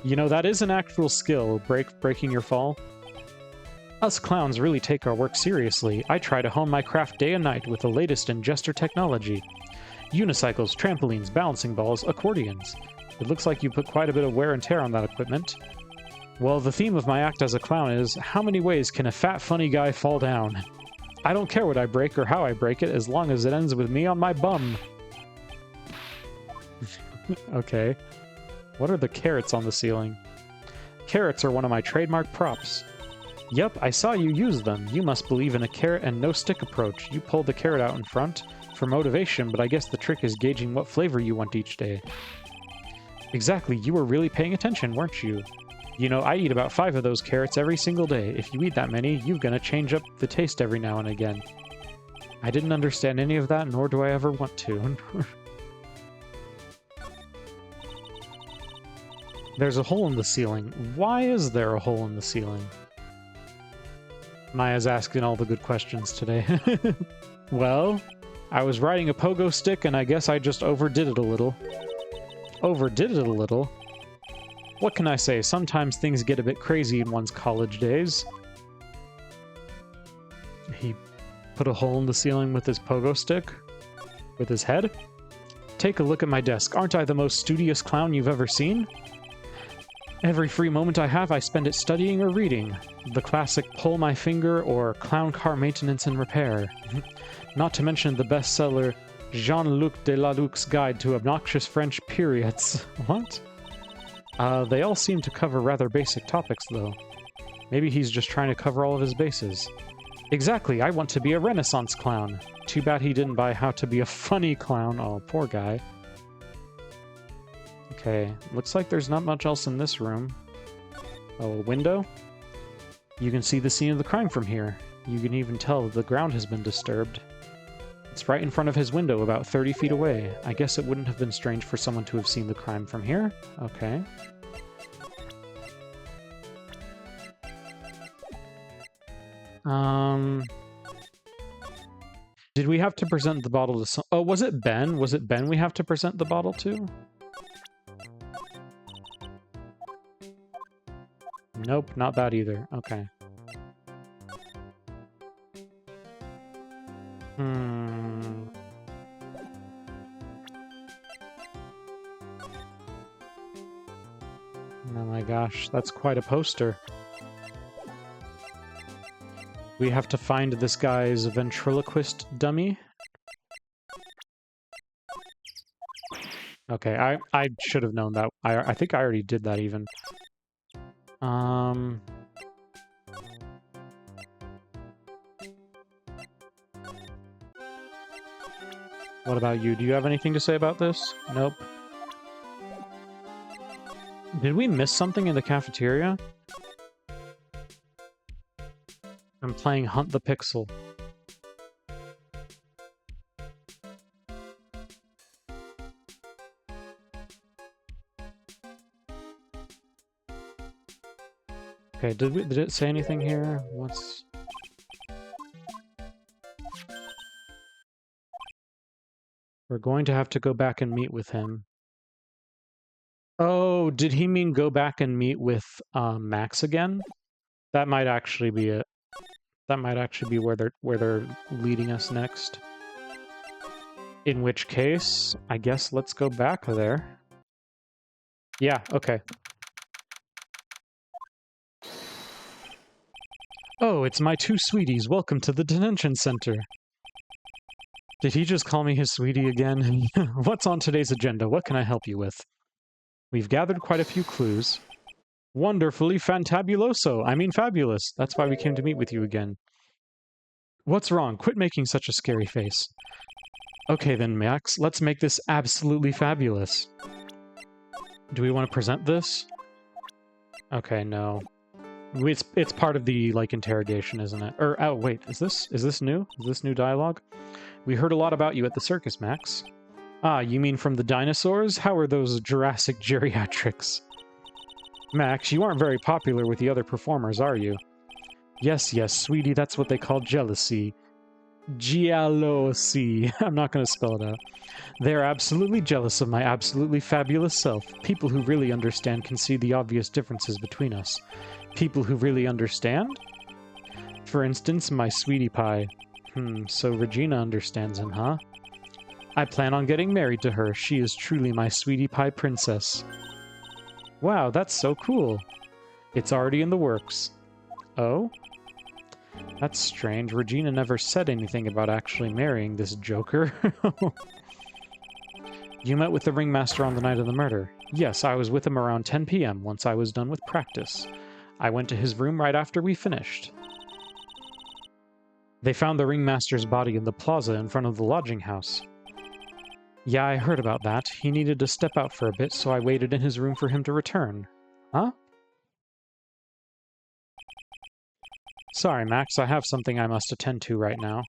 You know, that is an actual skill, breaking your fall. Us clowns really take our work seriously. I try to hone my craft day and night with the latest in jester technology. Unicycles, trampolines, balancing balls, accordions. It looks like you put quite a bit of wear and tear on that equipment. Well, the theme of my act as a clown is, how many ways can a fat, funny guy fall down? I don't care what I break or how I break it, as long as it ends with me on my bum. Okay. What are the carrots on the ceiling? Carrots are one of my trademark props. Yup, I saw you use them. You must believe in a carrot and no stick approach. You pulled the carrot out in front for motivation, but I guess the trick is gauging what flavor you want each day. Exactly, you were really paying attention, weren't you? You know, I eat about 5 of those carrots every single day. If you eat that many, you're gonna change up the taste every now and again. I didn't understand any of that, nor do I ever want to. There's a hole in the ceiling. Why is there a hole in the ceiling? Maya's asking all the good questions today. Well, I was riding a pogo stick and I guess I just overdid it a little. Overdid it a little? What can I say? Sometimes things get a bit crazy in one's college days. He put a hole in the ceiling with his pogo stick? With his head? Take a look at my desk. Aren't I the most studious clown you've ever seen? Every free moment I have, I spend it studying or reading. The classic Pull My Finger or Clown Car Maintenance and Repair. Not to mention the bestseller Jean-Luc Delaluc's Guide to Obnoxious French Periods. What? They all seem to cover rather basic topics, though. Maybe he's just trying to cover all of his bases. Exactly, I want to be a Renaissance clown. Too bad he didn't buy How to Be a Funny Clown. Oh, poor guy. Okay, looks like there's not much else in this room. Oh, a window? You can see the scene of the crime from here. You can even tell that the ground has been disturbed. It's right in front of his window, about 30 feet away. I guess it wouldn't have been strange for someone to have seen the crime from here. Okay. Did we have to present the bottle to some... Oh, was it Ben? Was it Ben we have to present the bottle to? Nope, not that either. Okay. Oh my gosh, that's quite a poster. We have to find this guy's ventriloquist dummy. Okay, I should have known that. I think I already did that even. What about you? Do you have anything to say about this? Nope. Did we miss something in the cafeteria? I'm playing Hunt the Pixel. Okay, did it say anything here? What's... We're going to have to go back and meet with him. Oh, did he mean go back and meet with Max again? That might actually be it. That might actually be where they're leading us next. In which case, I guess let's go back there. Yeah, okay. Oh, it's my two sweeties. Welcome to the detention center. Did he just call me his sweetie again? What's on today's agenda? What can I help you with? We've gathered quite a few clues. Wonderfully fantabuloso. I mean fabulous. That's why we came to meet with you again. What's wrong? Quit making such a scary face. Okay then, Max. Let's make this absolutely fabulous. Do we want to present this? Okay, no. It's part of the, like, interrogation, isn't it? Or, oh, wait, is this new? Is this new dialogue? We heard a lot about you at the circus, Max. Ah, you mean from the dinosaurs? How are those Jurassic geriatrics? Max, you aren't very popular with the other performers, are you? Yes, sweetie, that's what they call jealousy. Jealousy. I'm not going to spell it out. They're absolutely jealous of my absolutely fabulous self. People who really understand can see the obvious differences between us. People who really understand? For instance, my sweetie pie. So Regina understands him, huh? I plan on getting married to her. She is truly my sweetie pie princess. Wow, that's so cool. It's already in the works. Oh? That's strange. Regina never said anything about actually marrying this joker. You met with the ringmaster on the night of the murder. Yes, I was with him around 10 p.m. once I was done with practice. I went to his room right after we finished. They found the ringmaster's body in the plaza in front of the lodging house. Yeah, I heard about that. He needed to step out for a bit, so I waited in his room for him to return. Huh? Sorry, Max, I have something I must attend to right now.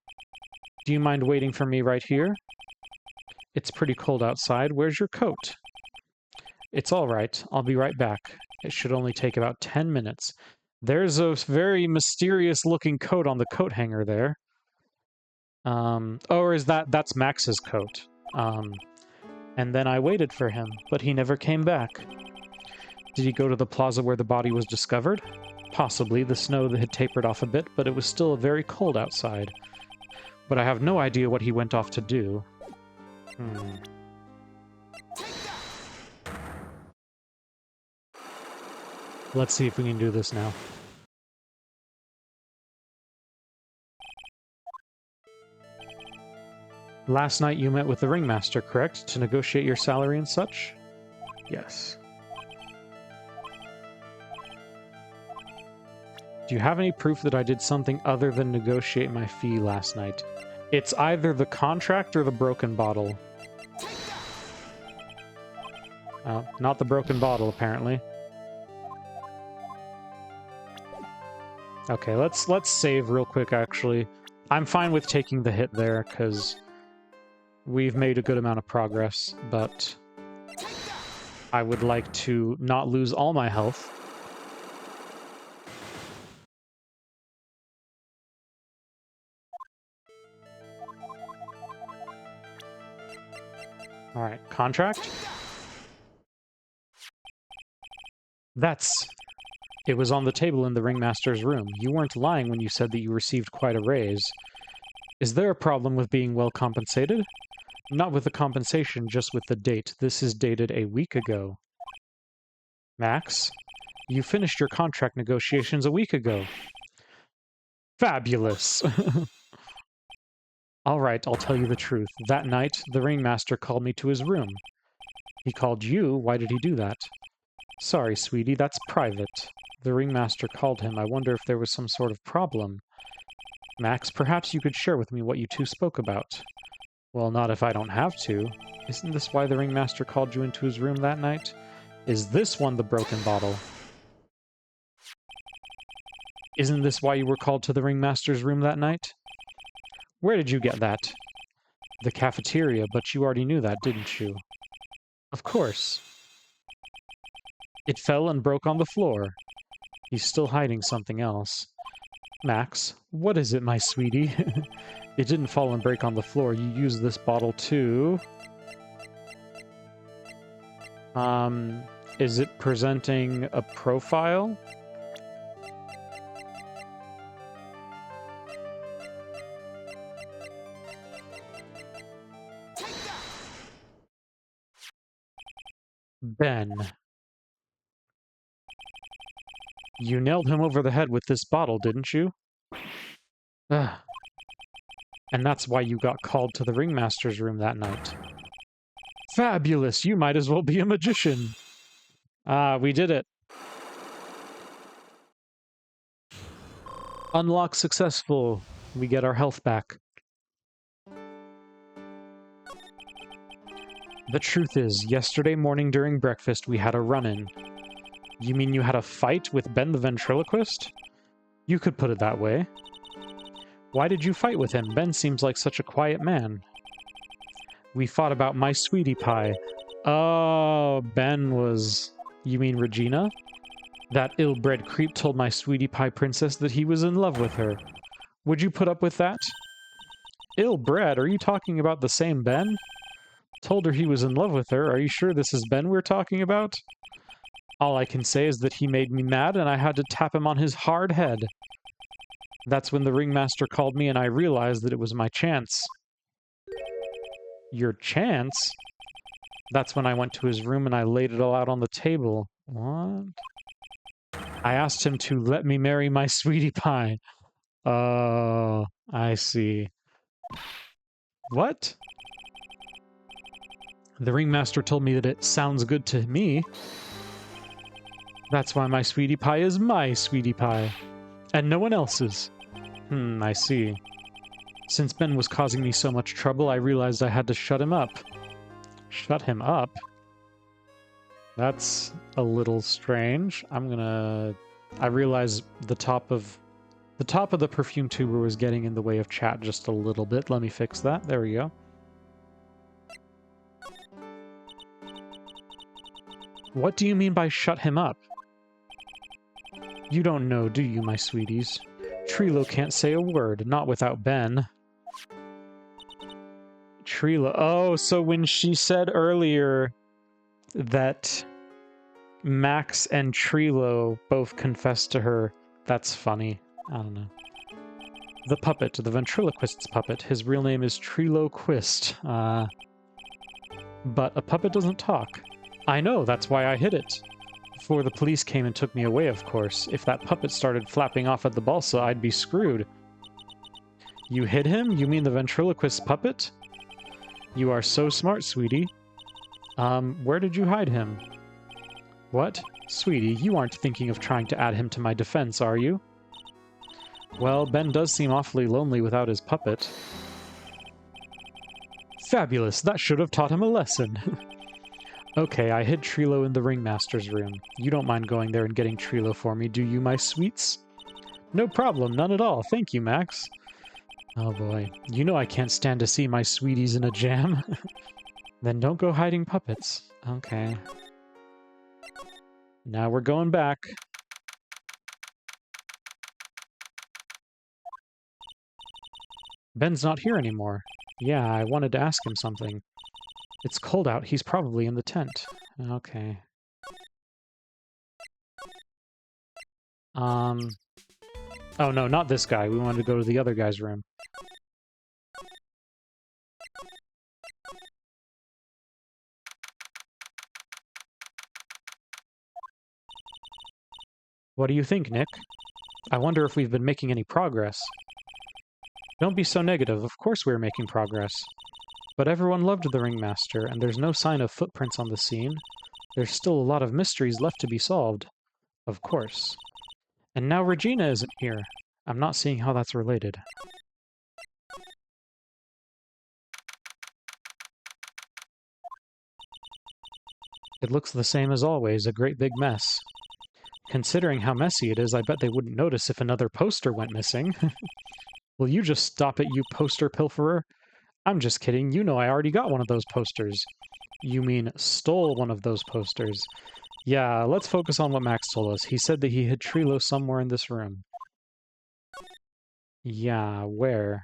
Do you mind waiting for me right here? It's pretty cold outside. Where's your coat? It's all right. I'll be right back. It should only take about 10 minutes. There's a very mysterious-looking coat on the coat hanger there. Or is that's Max's coat? And then I waited for him, but he never came back. Did he go to the plaza where the body was discovered? Possibly. The snow had tapered off a bit, but it was still very cold outside. But I have no idea what he went off to do. Let's see if we can do this now. Last night you met with the ringmaster, correct? To negotiate your salary and such? Yes. Do you have any proof that I did something other than negotiate my fee last night? It's either the contract or the broken bottle. Not the broken bottle, apparently. Okay, let's save real quick, actually. I'm fine with taking the hit there, because we've made a good amount of progress, but I would like to not lose all my health. Alright, contract? It was on the table in the ringmaster's room. You weren't lying when you said that you received quite a raise. Is there a problem with being well compensated? Not with the compensation, just with the date. This is dated a week ago. Max, you finished your contract negotiations a week ago. Fabulous! Alright, I'll tell you the truth. That night, the ringmaster called me to his room. He called you? Why did he do that? Sorry, sweetie, that's private. The ringmaster called him. I wonder if there was some sort of problem. Max, perhaps you could share with me what you two spoke about. Well, not if I don't have to. Isn't this why the ringmaster called you into his room that night? Is this one the broken bottle? Isn't this why you were called to the ringmaster's room that night? Where did you get that? The cafeteria, but you already knew that, didn't you? Of course. It fell and broke on the floor. He's still hiding something else. Max, what is it, my sweetie? It didn't fall and break on the floor. You used this bottle too. Is it presenting a profile? Ben. You nailed him over the head with this bottle, didn't you? Ugh. And that's why you got called to the ringmaster's room that night. Fabulous! You might as well be a magician! Ah, we did it. Unlock successful. We get our health back. The truth is, yesterday morning during breakfast we had a run-in. You mean you had a fight with Ben the ventriloquist? You could put it that way. Why did you fight with him? Ben seems like such a quiet man. We fought about my sweetie pie. Oh, Ben was... You mean Regina? That ill-bred creep told my sweetie pie princess that he was in love with her. Would you put up with that? Ill-bred? Are you talking about the same Ben? Told her he was in love with her. Are you sure this is Ben we're talking about? All I can say is that he made me mad and I had to tap him on his hard head. That's when the ringmaster called me and I realized that it was my chance. Your chance? That's when I went to his room and I laid it all out on the table. What? I asked him to let me marry my sweetie pie. Oh, I see. What? The ringmaster told me that it sounds good to me. That's why my sweetie pie is my sweetie pie. And no one else's. I see. Since Ben was causing me so much trouble, I realized I had to shut him up. Shut him up? That's a little strange. I realize the top of the perfume tuber was getting in the way of chat just a little bit. Let me fix that. There we go. What do you mean by shut him up? You don't know, do you, my sweeties? Trilo can't say a word, not without Ben. Trilo. Oh, so when she said earlier that Max and Trilo both confessed to her, that's funny. I don't know. The puppet, the ventriloquist's puppet. His real name is Trilo Quist. But a puppet doesn't talk. I know, that's why I hid it. before the police came and took me away, of course. If that puppet started flapping off at the balsa, I'd be screwed. You hid him? You mean the ventriloquist puppet? You are so smart, sweetie. Where did you hide him? What? Sweetie, you aren't thinking of trying to add him to my defense, are you? Well, Ben does seem awfully lonely without his puppet. Fabulous! That should have taught him a lesson. Okay, I hid Trilo in the ringmaster's room. You don't mind going there and getting Trilo for me, do you, my sweets? No problem, none at all. Thank you, Max. Oh boy, you know I can't stand to see my sweeties in a jam. Then don't go hiding puppets. Okay. Now we're going back. Ben's not here anymore. Yeah, I wanted to ask him something. It's cold out. He's probably in the tent. Okay. Oh no, not this guy. We wanted to go to the other guy's room. What do you think, Nick? I wonder if we've been making any progress. Don't be so negative. Of course we're making progress. But everyone loved the ringmaster, and there's no sign of footprints on the scene. There's still a lot of mysteries left to be solved. Of course. And now Regina isn't here. I'm not seeing how that's related. It looks the same as always, a great big mess. Considering how messy it is, I bet they wouldn't notice if another poster went missing. Will you just stop it, you poster pilferer? I'm just kidding. You know I already got one of those posters. You mean stole one of those posters. Yeah, let's focus on what Max told us. He said that he hid Trilo somewhere in this room. Yeah, where?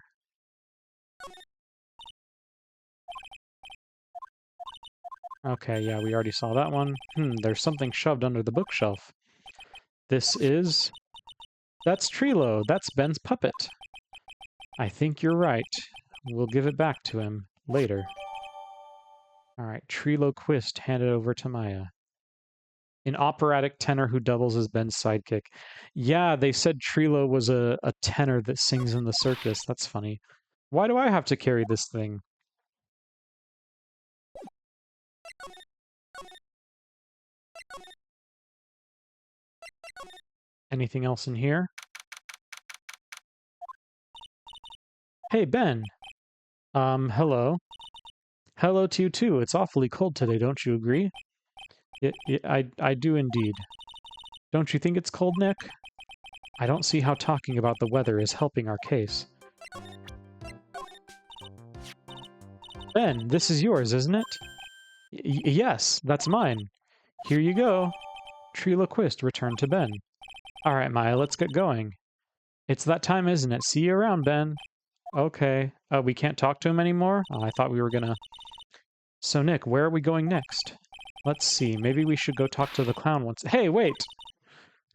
Okay, yeah, we already saw that one. There's something shoved under the bookshelf. This is... That's Trilo. That's Ben's puppet. I think you're right. We'll give it back to him later. Alright, Trilo Quist handed over to Maya. An operatic tenor who doubles as Ben's sidekick. Yeah, they said Trilo was a tenor that sings in the circus. That's funny. Why do I have to carry this thing? Anything else in here? Hey, Ben! Hello. Hello to you too. It's awfully cold today, don't you agree? I do indeed. Don't you think it's cold, Nick? I don't see how talking about the weather is helping our case. Ben, this is yours, isn't it? Yes, that's mine. Here you go. Trilo Quist returned to Ben. Alright, Maya, let's get going. It's that time, isn't it? See you around, Ben. Okay. We can't talk to him anymore? Oh, I thought we were gonna... So, Nick, where are we going next? Let's see. Maybe we should go talk to the clown once. Hey, wait!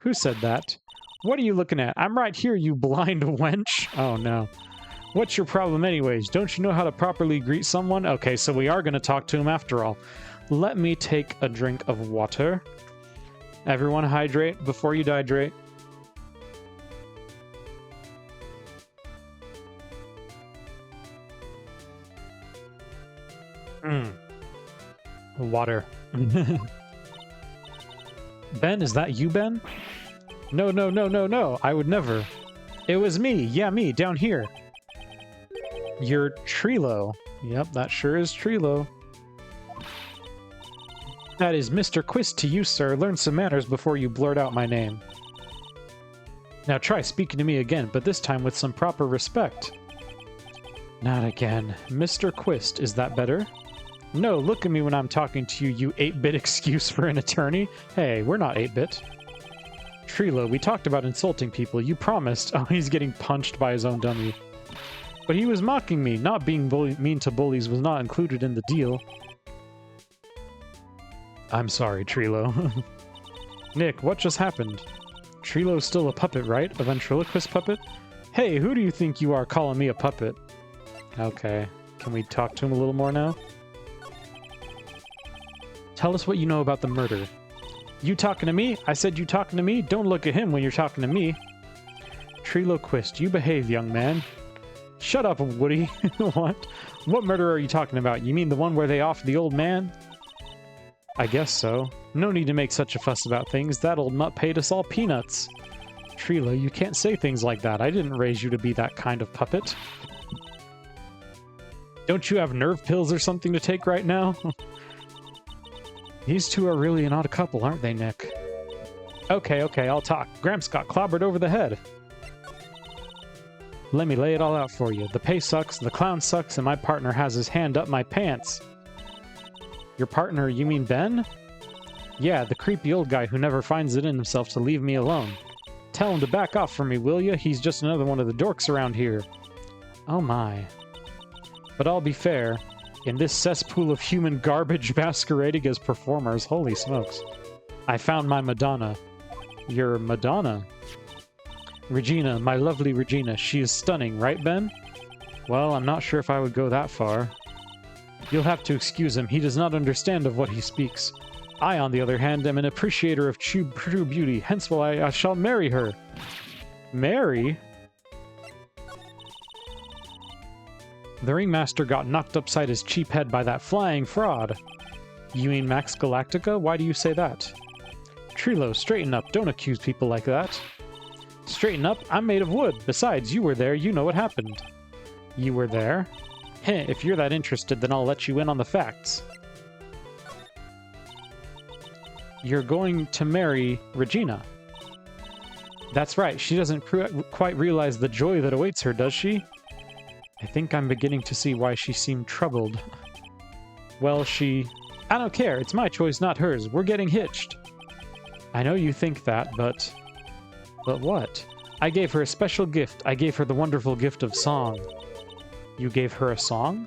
Who said that? What are you looking at? I'm right here, you blind wench! Oh, no. What's your problem anyways? Don't you know how to properly greet someone? Okay, so we are going to talk to him after all. Let me take a drink of water. Everyone hydrate before you dihydrate. Water. Ben, is that you, Ben? No, no, no, no, no. I would never. It was me. Yeah, me, down here. You're Trilo. Yep, that sure is Trilo. That is Mr. Quist to you, sir. Learn some manners before you blurt out my name. Now try speaking to me again, but this time with some proper respect. Not again. Mr. Quist, is that better? No, look at me when I'm talking to you, you 8-bit excuse for an attorney. Hey, we're not 8-bit. Trilo, we talked about insulting people. You promised. Oh, he's getting punched by his own dummy. But he was mocking me. Not being mean to bullies was not included in the deal. I'm sorry, Trilo. Nick, what just happened? Trilo's still a puppet, right? A ventriloquist puppet? Hey, who do you think you are calling me a puppet? Okay. Can we talk to him a little more now? Tell us what you know about the murder. You talking to me? I said you talking to me? Don't look at him when you're talking to me. Treeloquist, you behave, young man. Shut up, Woody. What? What murder are you talking about? You mean the one where they offed the old man? I guess so. No need to make such a fuss about things. That old mutt paid us all peanuts. Treelo, you can't say things like that. I didn't raise you to be that kind of puppet. Don't you have nerve pills or something to take right now? These two are really an odd couple, aren't they, Nick? Okay, I'll talk. Gramps got clobbered over the head. Let me lay it all out for you. The pay sucks, the clown sucks, and my partner has his hand up my pants. Your partner, you mean Ben? Yeah, the creepy old guy who never finds it in himself to leave me alone. Tell him to back off from me, will ya? He's just another one of the dorks around here. Oh my. But I'll be fair. In this cesspool of human garbage masquerading as performers, holy smokes. I found my Madonna. Your Madonna? Regina, my lovely Regina. She is stunning, right, Ben? Well, I'm not sure if I would go that far. You'll have to excuse him. He does not understand of what he speaks. I, on the other hand, am an appreciator of true beauty. Hence why I shall marry her. Marry? The ringmaster got knocked upside his cheap head by that flying fraud. You mean Max Galactica? Why do you say that? Treelo, straighten up. Don't accuse people like that. Straighten up? I'm made of wood. Besides, you were there. You know what happened. You were there? Heh, if you're that interested, then I'll let you in on the facts. You're going to marry Regina. That's right. She doesn't quite realize the joy that awaits her, does she? I think I'm beginning to see why she seemed troubled. Well, I don't care. It's my choice, not hers. We're getting hitched. I know you think that, but... But what? I gave her a special gift. I gave her the wonderful gift of song. You gave her a song?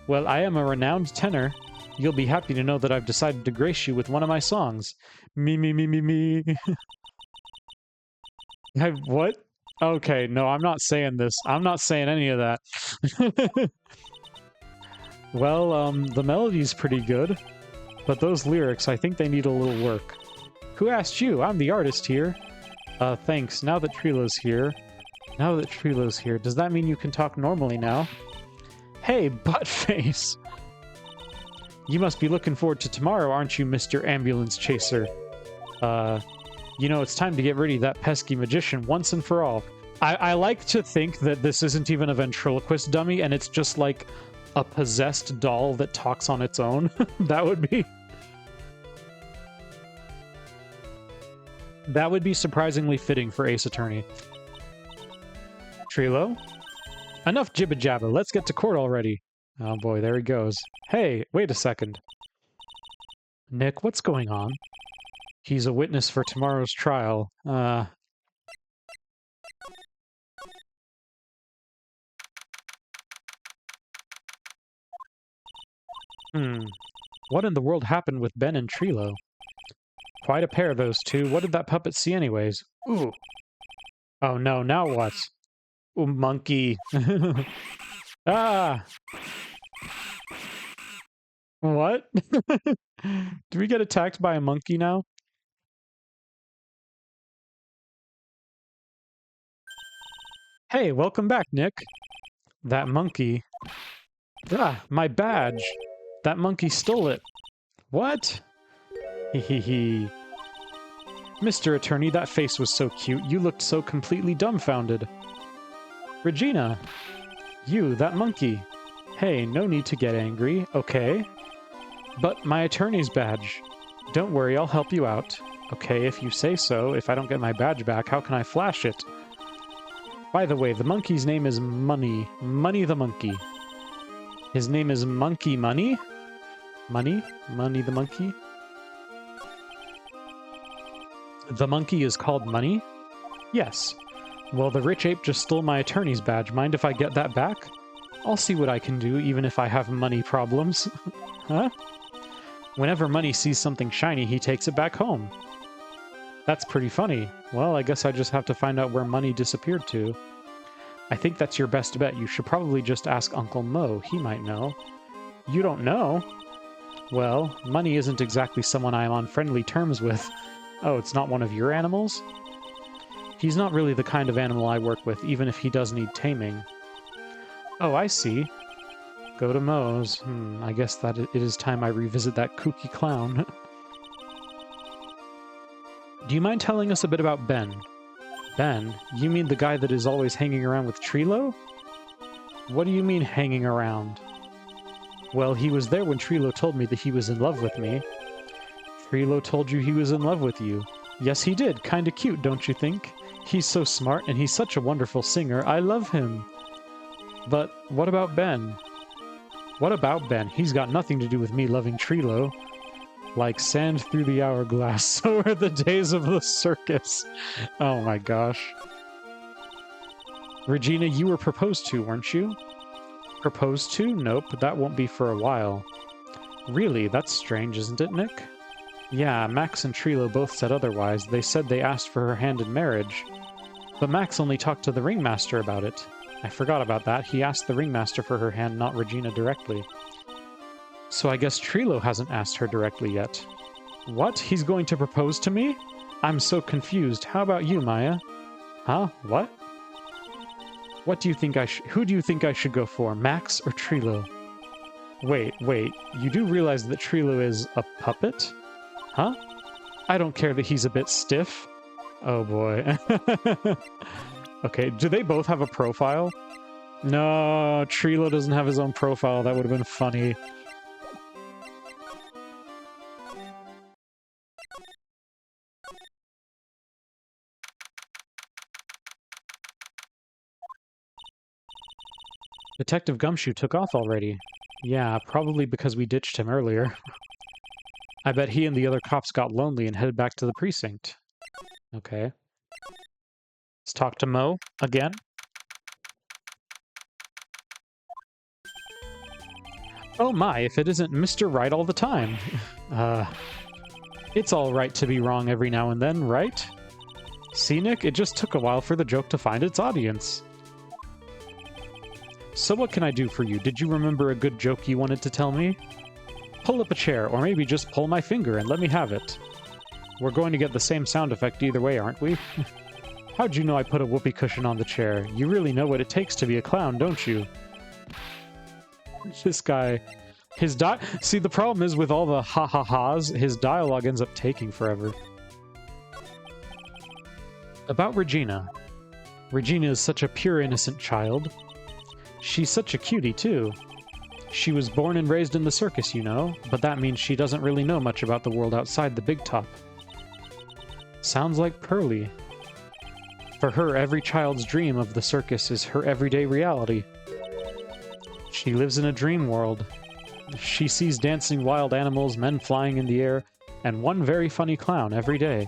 Well, I am a renowned tenor. You'll be happy to know that I've decided to grace you with one of my songs. Me, me, me, me, me. What? Okay, no, I'm not saying this. I'm not saying any of that. Well, the melody's pretty good, but those lyrics, I think they need a little work. Who asked you? I'm the artist here. Thanks. Now that Treelo's here. Does that mean you can talk normally now? Hey, buttface! You must be looking forward to tomorrow, aren't you, Mr. Ambulance Chaser? You know, it's time to get rid of that pesky magician once and for all. I like to think that this isn't even a ventriloquist dummy, and it's just like a possessed doll that talks on its own. That would be surprisingly fitting for Ace Attorney. Treelo? Enough jibba-jabba, let's get to court already. Oh boy, there he goes. Hey, wait a second. Nick, what's going on? He's a witness for tomorrow's trial. What in the world happened with Ben and Treelo? Quite a pair, those two. What did that puppet see anyways? Ooh. Oh no, now what? Ooh, monkey. Ah! What? Do we get attacked by a monkey now? Hey, welcome back, Nick. That monkey. Ah, my badge. That monkey stole it. What? Hehehe. Mr. Attorney, that face was so cute. You looked so completely dumbfounded. Regina. You, that monkey. Hey, no need to get angry, okay? But my attorney's badge. Don't worry, I'll help you out. Okay, if you say so. If I don't get my badge back, how can I flash it? By the way, the monkey's name is Money. Money the monkey. His name is Monkey Money? Money? Money the monkey? The monkey is called Money? Yes. Well, the rich ape just stole my attorney's badge. Mind if I get that back? I'll see what I can do, even if I have money problems. Huh? Whenever Money sees something shiny, he takes it back home. That's pretty funny. Well, I guess I just have to find out where Money disappeared to. I think that's your best bet. You should probably just ask Uncle Mo. He might know. You don't know? Well, Money isn't exactly someone I am on friendly terms with. Oh, it's not one of your animals? He's not really the kind of animal I work with, even if he does need taming. Oh, I see. Go to Moe's. I guess that it is time I revisit that kooky clown. Do you mind telling us a bit about Ben? Ben? You mean the guy that is always hanging around with Trilo? What do you mean, hanging around? Well, he was there when Trilo told me that he was in love with me. Trilo told you he was in love with you. Yes, he did. Kinda cute, don't you think? He's so smart, and he's such a wonderful singer. I love him. But what about Ben? What about Ben? He's got nothing to do with me loving Trilo. Like sand through the hourglass, so are the days of the circus. Oh my gosh. Regina, you were proposed to, weren't you? Proposed to? Nope, that won't be for a while. Really? That's strange, isn't it, Nick? Yeah, Max and Trilo both said otherwise. They said they asked for her hand in marriage. But Max only talked to the ringmaster about it. I forgot about that. He asked the ringmaster for her hand, not Regina directly. So I guess Trilo hasn't asked her directly yet. What? He's going to propose to me? I'm so confused. How about you, Maya? Huh? What? What do you think who do you think I should go for, Max or Trilo? Wait, you do realize that Trilo is a puppet? Huh? I don't care that he's a bit stiff. Oh boy. Okay, do they both have a profile? No, Trilo doesn't have his own profile. That would have been funny. Detective Gumshoe took off already. Yeah, probably because we ditched him earlier. I bet he and the other cops got lonely and headed back to the precinct. Okay. Let's talk to Moe again. Oh my, if it isn't Mr. Right all the time. It's all right to be wrong every now and then, right? See, Nick, it just took a while for the joke to find its audience. So what can I do for you? Did you remember a good joke you wanted to tell me? Pull up a chair, or maybe just pull my finger and let me have it. We're going to get the same sound effect either way, aren't we? How'd you know I put a whoopee cushion on the chair? You really know what it takes to be a clown, don't you? This guy... See, the problem is with all the ha-ha-has, his dialogue ends up taking forever. About Regina. Regina is such a pure, innocent child. She's such a cutie, too. She was born and raised in the circus, you know, but that means she doesn't really know much about the world outside the big top. Sounds like Pearly. For her, every child's dream of the circus is her everyday reality. She lives in a dream world. She sees dancing wild animals, men flying in the air, and one very funny clown every day.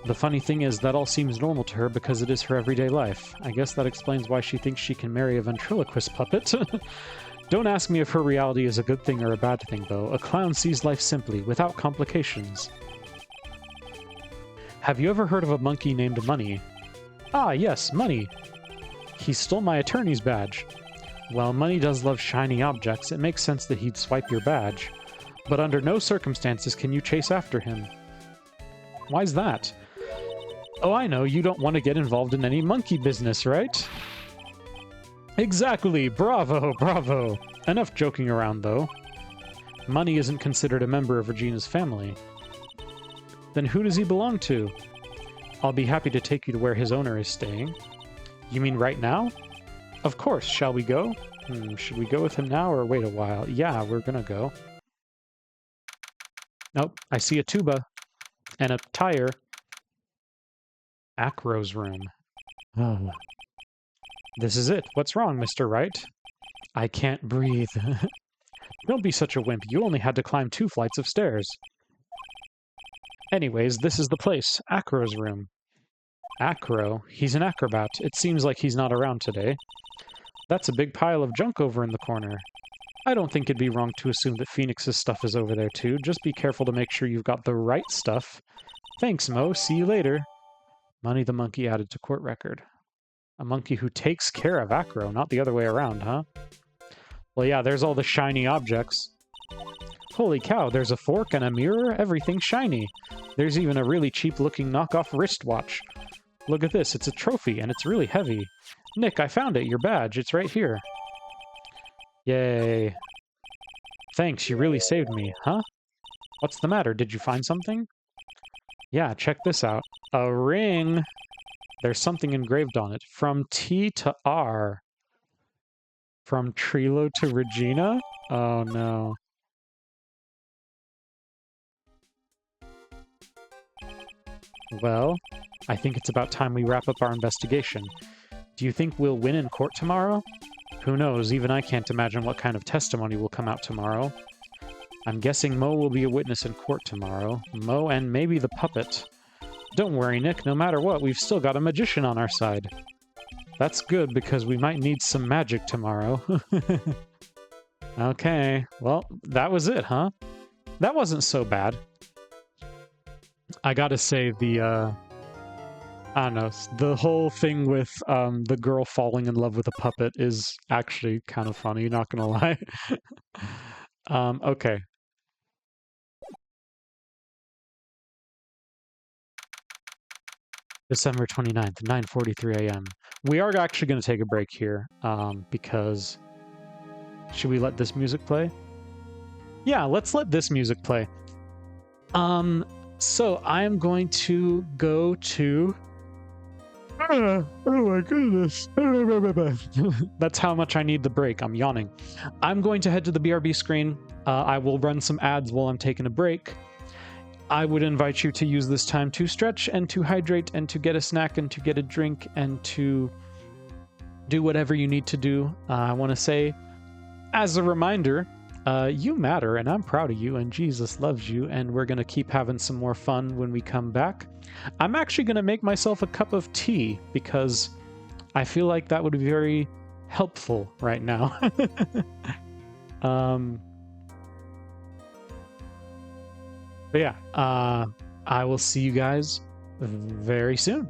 The funny thing is, that all seems normal to her because it is her everyday life. I guess that explains why she thinks she can marry a ventriloquist puppet. Don't ask me if her reality is a good thing or a bad thing, though. A clown sees life simply, without complications. Have you ever heard of a monkey named Money? Ah, yes, Money. He stole my attorney's badge. Well, Money does love shiny objects. It makes sense that he'd swipe your badge. But under no circumstances can you chase after him. Why's that? Oh, I know, you don't want to get involved in any monkey business, right? Exactly! Bravo, bravo! Enough joking around, though. Money isn't considered a member of Regina's family. Then who does he belong to? I'll be happy to take you to where his owner is staying. You mean right now? Of course, shall we go? Should we go with him now or wait a while? Yeah, we're gonna go. Nope, I see a tuba. And a tire. Acro's room. Oh. This is it. What's wrong, Mr. Wright? I can't breathe. Don't be such a wimp. You only had to climb 2 flights of stairs. Anyways, this is the place. Acro's room. Acro? He's an acrobat. It seems like he's not around today. That's a big pile of junk over in the corner. I don't think it'd be wrong to assume that Phoenix's stuff is over there too. Just be careful to make sure you've got the right stuff. Thanks, Moe. See you later. Money the monkey added to court record. A monkey who takes care of Acro, not the other way around, huh? Well, yeah, there's all the shiny objects. Holy cow, there's a fork and a mirror, everything's shiny. There's even a really cheap-looking knockoff wristwatch. Look at this, it's a trophy, and it's really heavy. Nick, I found it, your badge, it's right here. Yay. Thanks, you really saved me, huh? What's the matter, did you find something? Yeah, check this out. A ring! There's something engraved on it. From T to R. From Trilo to Regina? Oh no. Well, I think it's about time we wrap up our investigation. Do you think we'll win in court tomorrow? Who knows, even I can't imagine what kind of testimony will come out tomorrow. I'm guessing Mo will be a witness in court tomorrow. Mo and maybe the puppet. Don't worry, Nick, no matter what, we've still got a magician on our side. That's good, because we might need some magic tomorrow. Okay, well, that was it, huh? That wasn't so bad. I gotta say, I don't know, the whole thing with the girl falling in love with a puppet is actually kind of funny, not gonna lie. Okay. December 29th, 9:43 a.m. We are actually going to take a break here, because... Should we let this music play? Yeah, let's let this music play. So I am going to go to... Oh my goodness. That's how much I need the break. I'm yawning. I'm going to head to the BRB screen. I will run some ads while I'm taking a break. I would invite you to use this time to stretch and to hydrate and to get a snack and to get a drink and to do whatever you need to do. I want to say, as a reminder, you matter and I'm proud of you and Jesus loves you, and we're going to keep having some more fun when we come back. I'm actually going to make myself a cup of tea because I feel like that would be very helpful right now. But yeah, I will see you guys very soon.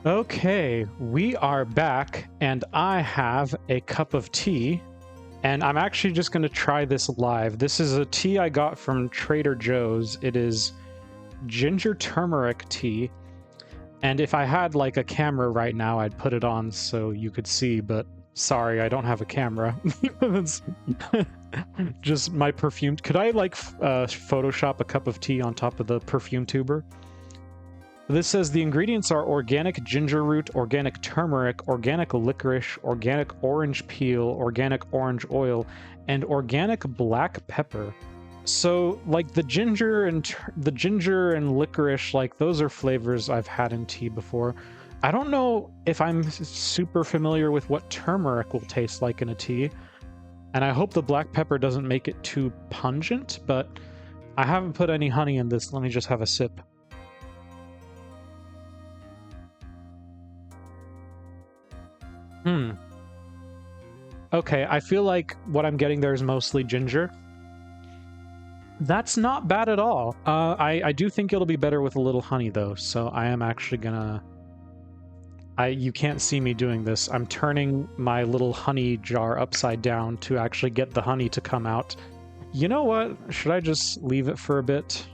Okay, we are back, and I have a cup of tea, and I'm actually just going to try this live. This is a tea I got from Trader Joe's. It is ginger turmeric tea, and if I had like a camera right now, I'd put it on so you could see, but sorry, I don't have a camera. It's just my perfume. Could I like Photoshop a cup of tea on top of the perfume tuber? This says the ingredients are organic ginger root, organic turmeric, organic licorice, organic orange peel, organic orange oil, and organic black pepper. So, like the ginger and licorice, like those are flavors I've had in tea before. I don't know if I'm super familiar with what turmeric will taste like in a tea, and I hope the black pepper doesn't make it too pungent, but I haven't put any honey in this. Let me just have a sip. Okay, I feel like what I'm getting there is mostly ginger. That's not bad at all. I do think it'll be better with a little honey, though, so I am actually gonna... You can't see me doing this. I'm turning my little honey jar upside down to actually get the honey to come out. You know what? Should I just leave it for a bit?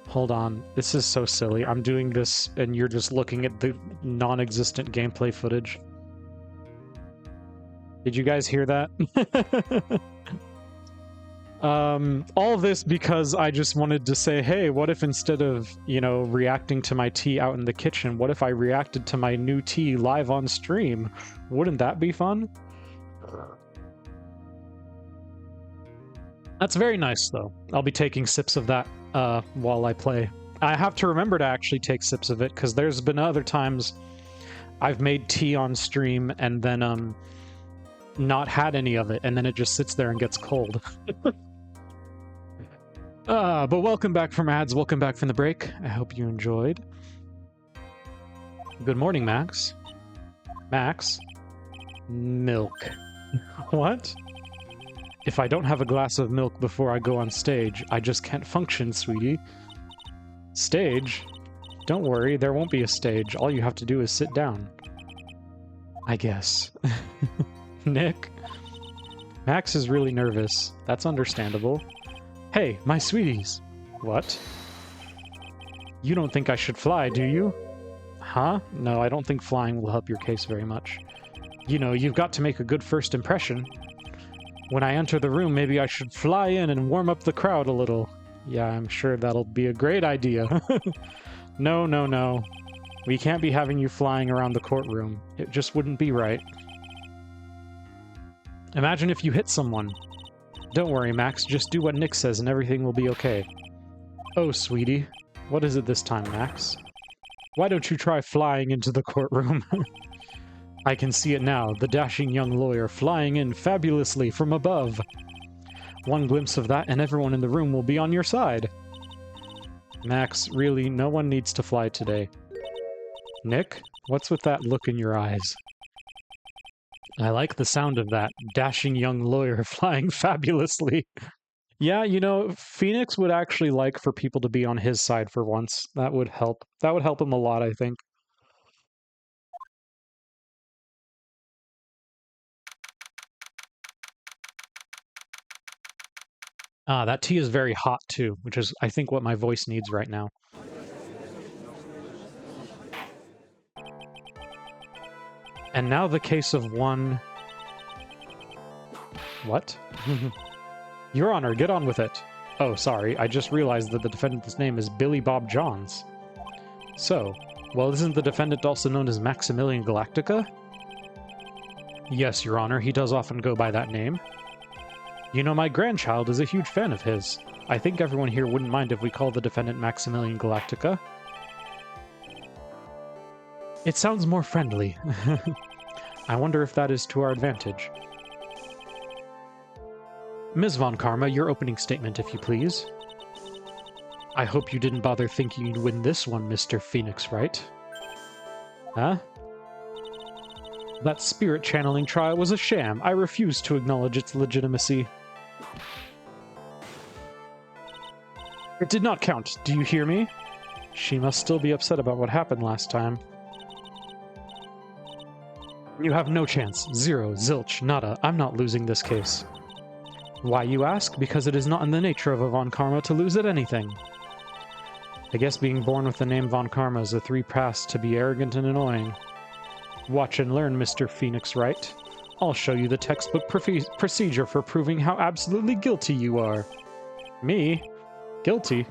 Hold on. This is so silly. I'm doing this, and you're just looking at the non-existent gameplay footage. Did you guys hear that? All this because I just wanted to say, hey, what if instead of, you know, reacting to my tea out in the kitchen, what if I reacted to my new tea live on stream? Wouldn't that be fun? That's very nice, though. I'll be taking sips of that while I play. I have to remember to actually take sips of it, because there's been other times I've made tea on stream and then not had any of it, and then it just sits there and gets cold. But welcome back from ads, welcome back from the break. I hope you enjoyed. Good morning, Max. Max? Milk. What? If I don't have a glass of milk before I go on stage, I just can't function, sweetie. Stage? Don't worry, there won't be a stage. All you have to do is sit down. I guess. Nick? Max is really nervous. That's understandable. Hey, my sweeties. What? You don't think I should fly, do you? Huh? No, I don't think flying will help your case very much. You know, you've got to make a good first impression. When I enter the room, maybe I should fly in and warm up the crowd a little. Yeah, I'm sure that'll be a great idea. No, no, no. We can't be having you flying around the courtroom. It just wouldn't be right. Imagine if you hit someone. Don't worry, Max. Just do what Nick says and everything will be okay. Oh, sweetie. What is it this time, Max? Why don't you try flying into the courtroom? I can see it now, the dashing young lawyer flying in fabulously from above. One glimpse of that and everyone in the room will be on your side. Max, really, no one needs to fly today. Nick, what's with that look in your eyes? I like the sound of that, dashing young lawyer flying fabulously. Yeah, you know, Phoenix would actually like for people to be on his side for once. That would help. That would help him a lot, I think. Ah, that tea is very hot too, which is, I think, what my voice needs right now. And now the case of one... What? Your Honor, get on with it. Oh, sorry, I just realized that the defendant's name is Billy Bob Johns. So, well, isn't the defendant also known as Maximilian Galactica? Yes, Your Honor, he does often go by that name. You know, my grandchild is a huge fan of his. I think everyone here wouldn't mind if we call the defendant Maximilian Galactica. It sounds more friendly. I wonder if that is to our advantage. Ms. Von Karma, your opening statement, if you please. I hope you didn't bother thinking you'd win this one, Mr. Phoenix, right? Huh? That spirit channeling trial was a sham. I refuse to acknowledge its legitimacy. It did not count. Do you hear me? She must still be upset about what happened last time. You have no chance. Zero, zilch, nada. I'm not losing this case. Why, you ask? Because it is not in the nature of a Von Karma to lose at anything. I guess being born with the name Von Karma is a free pass to be arrogant and annoying. Watch and learn, Mr. Phoenix Wright. I'll show you the textbook procedure for proving how absolutely guilty you are. Me? Guilty?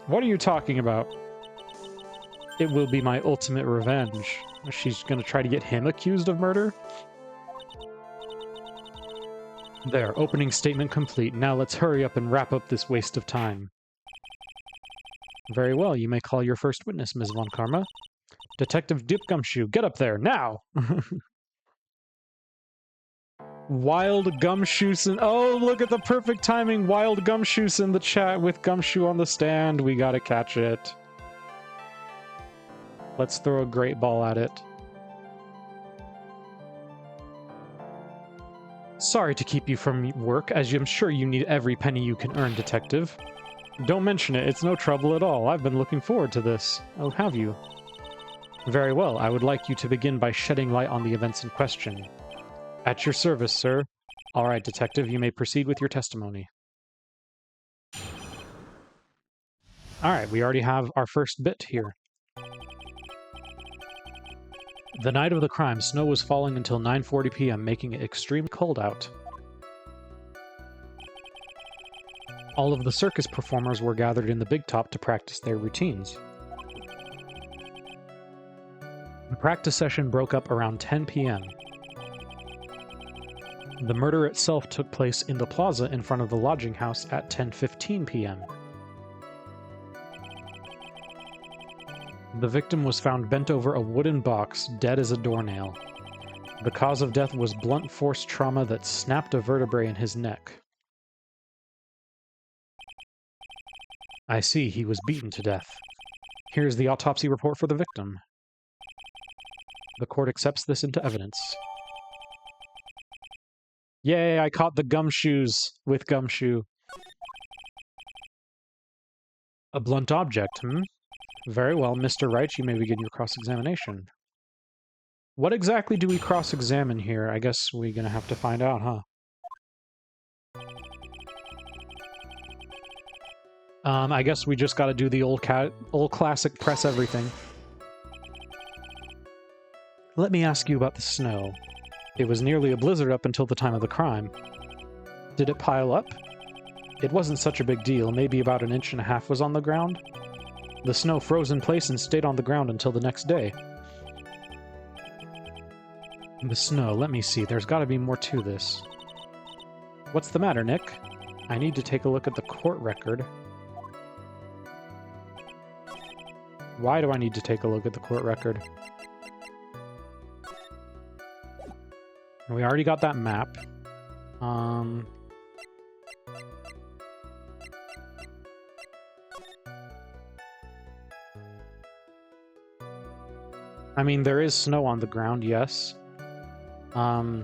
What are you talking about? It will be my ultimate revenge. She's gonna try to get him accused of murder? There, opening statement complete. Now let's hurry up and wrap up this waste of time. Very well, you may call your first witness, Ms. Von Karma. Detective Dip Gumshoe, get up there, now! Wild Gumshoes. Oh, look at the perfect timing! Wild Gumshoes in the chat with Gumshoe on the stand. We gotta catch it. Let's throw a great ball at it. Sorry to keep you from work, as I'm sure you need every penny you can earn, Detective. Don't mention it, it's no trouble at all. I've been looking forward to this. Oh, have you? Very well, I would like you to begin by shedding light on the events in question. At your service, sir. All right, Detective, you may proceed with your testimony. All right, we already have our first bit here. The night of the crime, snow was falling until 9:40 p.m., making it extremely cold out. All of the circus performers were gathered in the Big Top to practice their routines. The practice session broke up around 10 p.m. The murder itself took place in the plaza in front of the lodging house at 10:15 p.m. The victim was found bent over a wooden box, dead as a doornail. The cause of death was blunt force trauma that snapped a vertebrae in his neck. I see, he was beaten to death. Here's the autopsy report for the victim. The court accepts this into evidence. Yay, I caught the gumshoes with Gumshoe. A blunt object, hmm? Very well, Mr. Wright, you may begin your cross-examination. What exactly do we cross-examine here? I guess we're gonna have to find out, huh? I guess we just gotta do the old classic press everything. Let me ask you about the snow. It was nearly a blizzard up until the time of the crime. Did it pile up? It wasn't such a big deal, maybe about 1.5 inches was on the ground. The snow froze in place and stayed on the ground until the next day. The snow, let me see, there's gotta be more to this. What's the matter, Nick? I need to take a look at the court record. Why do I need to take a look at the court record? We already got that map. I mean, there is snow on the ground, yes. I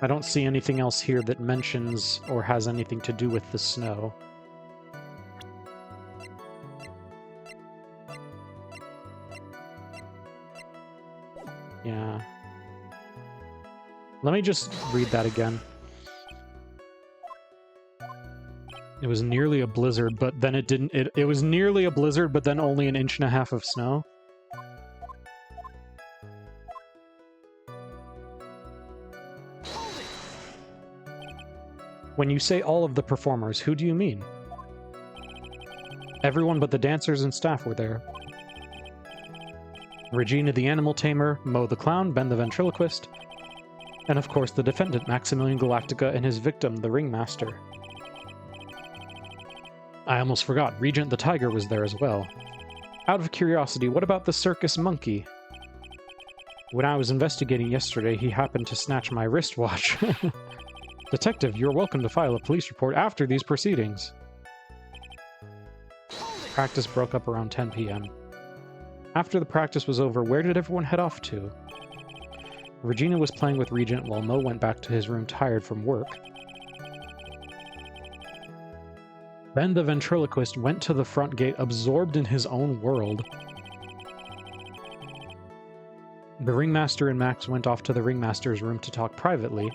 don't see anything else here that mentions or has anything to do with the snow. Yeah. Let me just read that again. It was nearly a blizzard, but then it didn't. It was nearly a blizzard, but then only 1.5 inches of snow. When you say all of the performers, who do you mean? Everyone but the dancers and staff were there. Regina the Animal Tamer, Mo the Clown, Ben the Ventriloquist, and of course the defendant, Maximilian Galactica, and his victim, the Ringmaster. I almost forgot, Regent the Tiger was there as well. Out of curiosity, what about the circus monkey? When I was investigating yesterday, he happened to snatch my wristwatch. Detective, you're welcome to file a police report after these proceedings. Practice broke up around 10 p.m. After the practice was over, where did everyone head off to? Regina was playing with Regent while Mo went back to his room tired from work. Ben the ventriloquist went to the front gate, absorbed in his own world. The ringmaster and Max went off to the ringmaster's room to talk privately.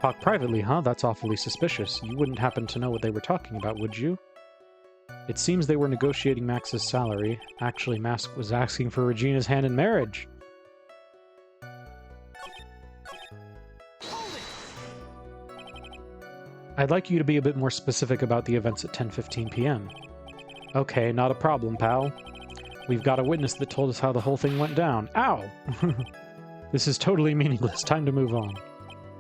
Talk privately, huh? That's awfully suspicious. You wouldn't happen to know what they were talking about, would you? It seems they were negotiating Max's salary. Actually, Max was asking for Regina's hand in marriage. I'd like you to be a bit more specific about the events at 10:15 p.m. Okay, not a problem, pal. We've got a witness that told us how the whole thing went down. Ow! This is totally meaningless. Time to move on.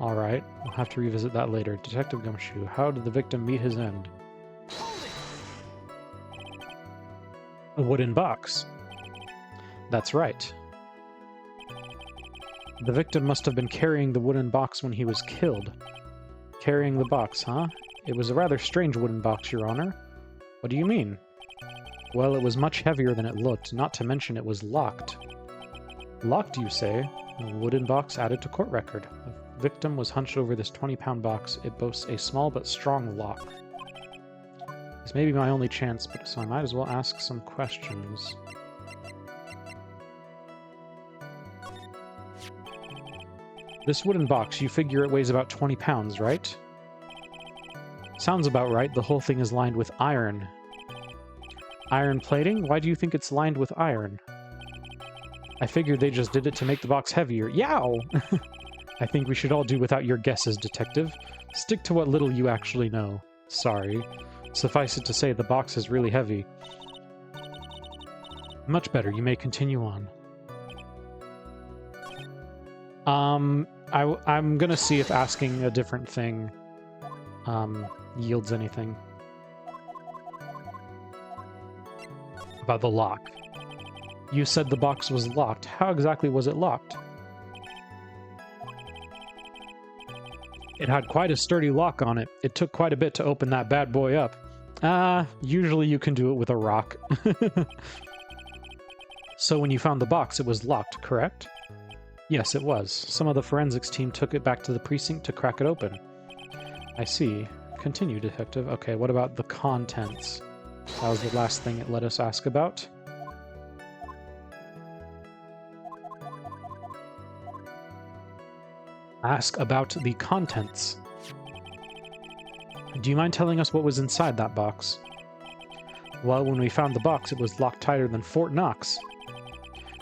Alright, we'll have to revisit that later. Detective Gumshoe, how did the victim meet his end? A wooden box. That's right. The victim must have been carrying the wooden box when he was killed. Carrying the box, huh? It was a rather strange wooden box, Your Honor. What do you mean? Well, it was much heavier than it looked, not to mention it was locked. Locked, you say? A wooden box added to court record. The victim was hunched over this 20-pound box. It boasts a small but strong lock. This may be my only chance, so I might as well ask some questions. This wooden box, you figure it weighs about 20 pounds, right? Sounds about right. The whole thing is lined with iron. Iron plating? Why do you think it's lined with iron? I figured they just did it to make the box heavier. Yow! I think we should all do without your guesses, Detective. Stick to what little you actually know. Sorry. Suffice it to say, the box is really heavy. Much better. You may continue on. I'm gonna see if asking a different thing, yields anything. About the lock. You said the box was locked. How exactly was it locked? It had quite a sturdy lock on it. It took quite a bit to open that bad boy up. Usually you can do it with a rock. So when you found the box, it was locked, correct? Yes, it was. Some of the forensics team took it back to the precinct to crack it open. I see. Continue, Detective. Okay, what about the contents? That was the last thing it let us ask about. Ask about the contents. Do you mind telling us what was inside that box? Well, when we found the box, it was locked tighter than Fort Knox.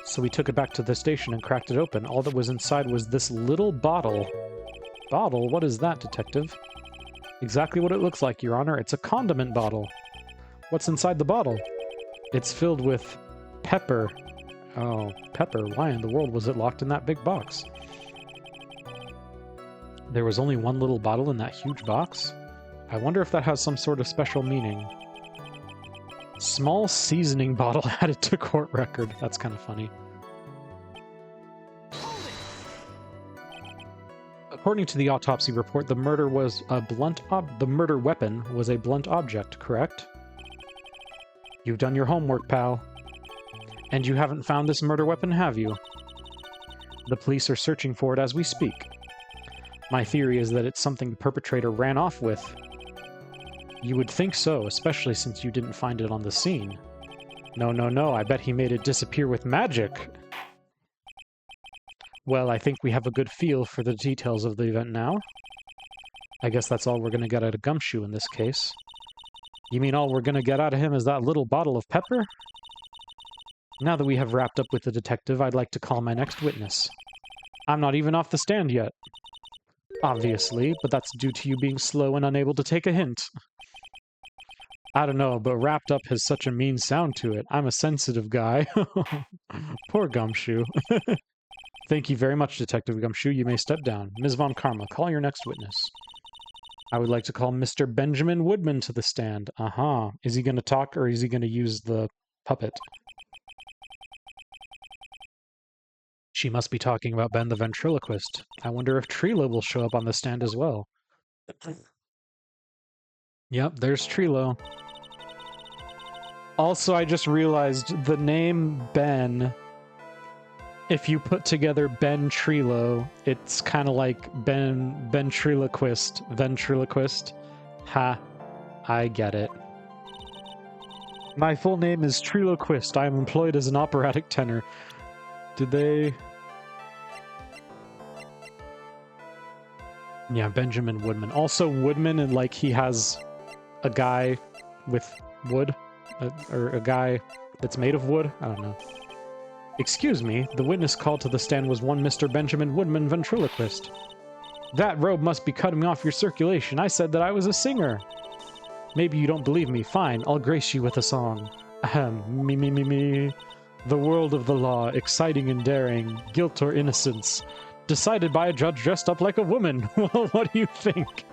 So we took it back to the station and cracked it open. All that was inside was this little bottle. Bottle? What is that, Detective? Exactly what it looks like, Your Honor. It's a condiment bottle. What's inside the bottle? It's filled with pepper. Oh, pepper. Why in the world was it locked in that big box? There was only one little bottle in that huge box? I wonder if that has some sort of special meaning. Small seasoning bottle added to court record. That's kind of funny. According to the autopsy report, the murder was a the murder weapon was a blunt object, correct? You've done your homework, pal. And you haven't found this murder weapon, have you? The police are searching for it as we speak. My theory is that it's something the perpetrator ran off with. You would think so, especially since you didn't find it on the scene. No, I bet he made it disappear with magic. Well, I think we have a good feel for the details of the event now. I guess that's all we're gonna get out of Gumshoe in this case. You mean all we're gonna get out of him is that little bottle of pepper? Now that we have wrapped up with the detective, I'd like to call my next witness. I'm not even off the stand yet. Obviously, but that's due to you being slow and unable to take a hint. I don't know, but wrapped up has such a mean sound to it. I'm a sensitive guy. Poor Gumshoe. Thank you very much, Detective Gumshoe. You may step down. Ms. Von Karma, call your next witness. I would like to call Mr. Benjamin Woodman to the stand. Aha. Is he going to talk or is he going to use the puppet? She must be talking about Ben the ventriloquist. I wonder if Trilo will show up on the stand as well. Yep, there's Trilo. Also, I just realized the name Ben, if you put together Ben Trilo, it's kind of like Ben ventriloquist. Ha. I get it. My full name is Trilo Quist. I am employed as an operatic tenor. Did they... Yeah, Benjamin Woodman. Also Woodman, and like he has a guy with wood, or a guy that's made of wood. I don't know. Excuse me, the witness called to the stand was one Mr. Benjamin Woodman ventriloquist. That robe must be cutting off your circulation. I said that I was a singer. Maybe you don't believe me. Fine, I'll grace you with a song. Ahem, me. The world of the law, exciting and daring, guilt or innocence. Decided by a judge dressed up like a woman. Well, what do you think?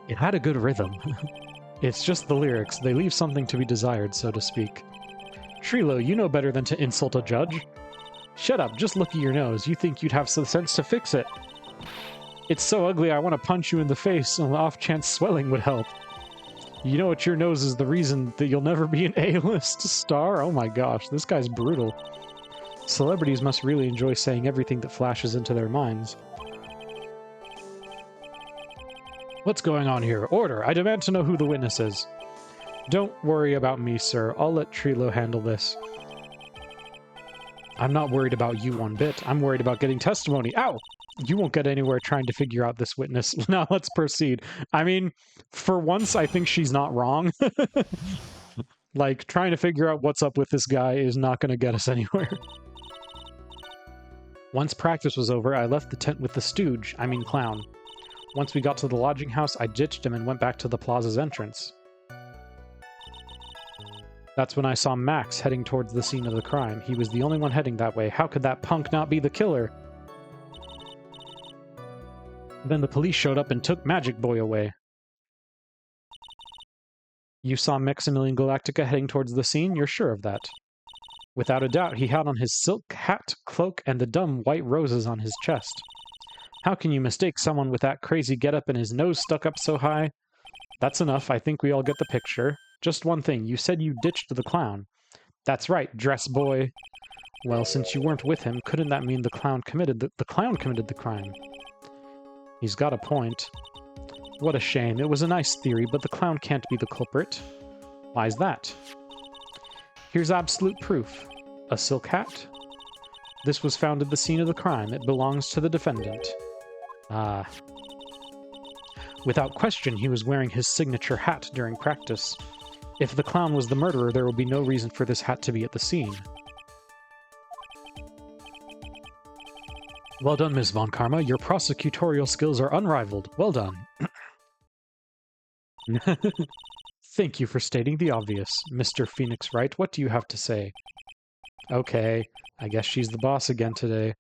It had a good rhythm. It's just the lyrics. They leave something to be desired, so to speak. Trilo, you know better than to insult a judge. Shut up, just look at your nose. You think you'd have some sense to fix it. It's so ugly I want to punch you in the face, and the off-chance swelling would help. You know what, your nose is the reason that you'll never be an A-list star? Oh my gosh, this guy's brutal. Celebrities must really enjoy saying everything that flashes into their minds. What's going on here? Order! I demand to know who the witness is. Don't worry about me, sir. I'll let Trilo handle this. I'm not worried about you one bit. I'm worried about getting testimony. Ow! You won't get anywhere trying to figure out this witness. Now let's proceed. I mean, for once, I think she's not wrong. Like, trying to figure out what's up with this guy is not going to get us anywhere. Once practice was over, I left the tent with the stooge, I mean clown. Once we got to the lodging house, I ditched him and went back to the plaza's entrance. That's when I saw Max heading towards the scene of the crime. He was the only one heading that way. How could that punk not be the killer? Then the police showed up and took Magic Boy away. You saw Maximilian Galactica heading towards the scene? You're sure of that? Without a doubt, he had on his silk hat, cloak, and the dumb white roses on his chest. How can you mistake someone with that crazy getup and his nose stuck up so high? That's enough. I think we all get the picture. Just one thing. You said you ditched the clown. That's right, dress boy. Well, since you weren't with him, couldn't that mean the clown committed the crime? He's got a point. What a shame. It was a nice theory, but the clown can't be the culprit. Why's that? Here's absolute proof. A silk hat? This was found at the scene of the crime. It belongs to the defendant. Ah. Without question, he was wearing his signature hat during practice. If the clown was the murderer, there would be no reason for this hat to be at the scene. Well done, Ms. Von Karma. Your prosecutorial skills are unrivaled. Well done. Thank you for stating the obvious. Mr. Phoenix Wright, what do you have to say? Okay, I guess she's the boss again today.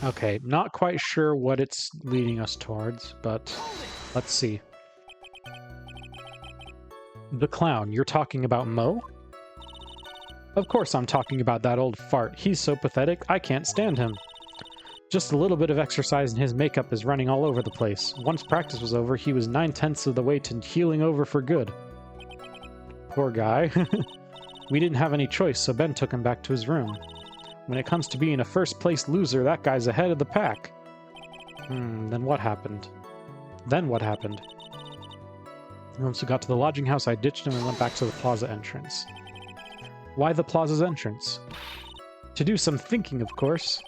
Okay, not quite sure what it's leading us towards, but let's see. The clown, you're talking about Mo? Of course I'm talking about that old fart. He's so pathetic, I can't stand him. Just a little bit of exercise and his makeup is running all over the place. Once practice was over, he was 9/10 of the way to healing over for good. Poor guy. We didn't have any choice, so Ben took him back to his room. When it comes to being a first-place loser, that guy's ahead of the pack. Then what happened? Once we got to the lodging house, I ditched him and went back to the plaza entrance. Why the plaza's entrance? To do some thinking, of course.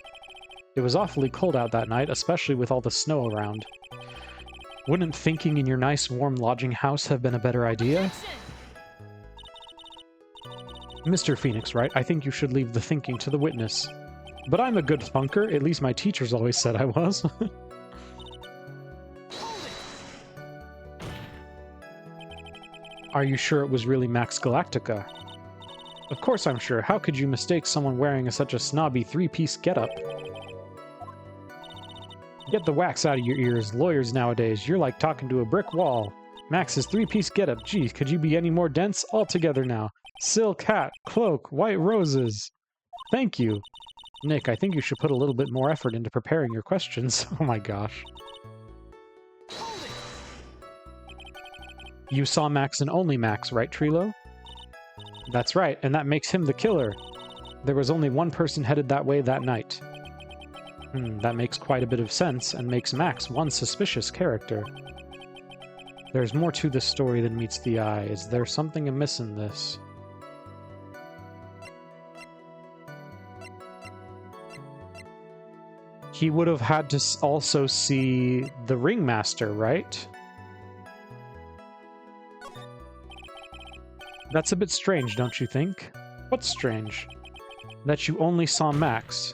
It was awfully cold out that night, especially with all the snow around. Wouldn't thinking in your nice, warm lodging house have been a better idea? Mr. Phoenix, right? I think you should leave the thinking to the witness. But I'm a good thunker, at least my teachers always said I was. Are you sure it was really Max Galactica? Of course I'm sure. How could you mistake someone wearing such a snobby three-piece getup? Get the wax out of your ears. Lawyers nowadays, you're like talking to a brick wall. Max's three-piece getup. Geez, could you be any more dense? All together now. Silk hat, cloak, white roses. Thank you. Nick, I think you should put a little bit more effort into preparing your questions. Oh my gosh. You saw Max and only Max, right, Trilo? That's right, and that makes him the killer. There was only one person headed that way that night. That makes quite a bit of sense, and makes Max one suspicious character. There's more to this story than meets the eye. Is there something amiss in this? He would have had to also see the Ringmaster, right? That's a bit strange, don't you think? What's strange? That you only saw Max.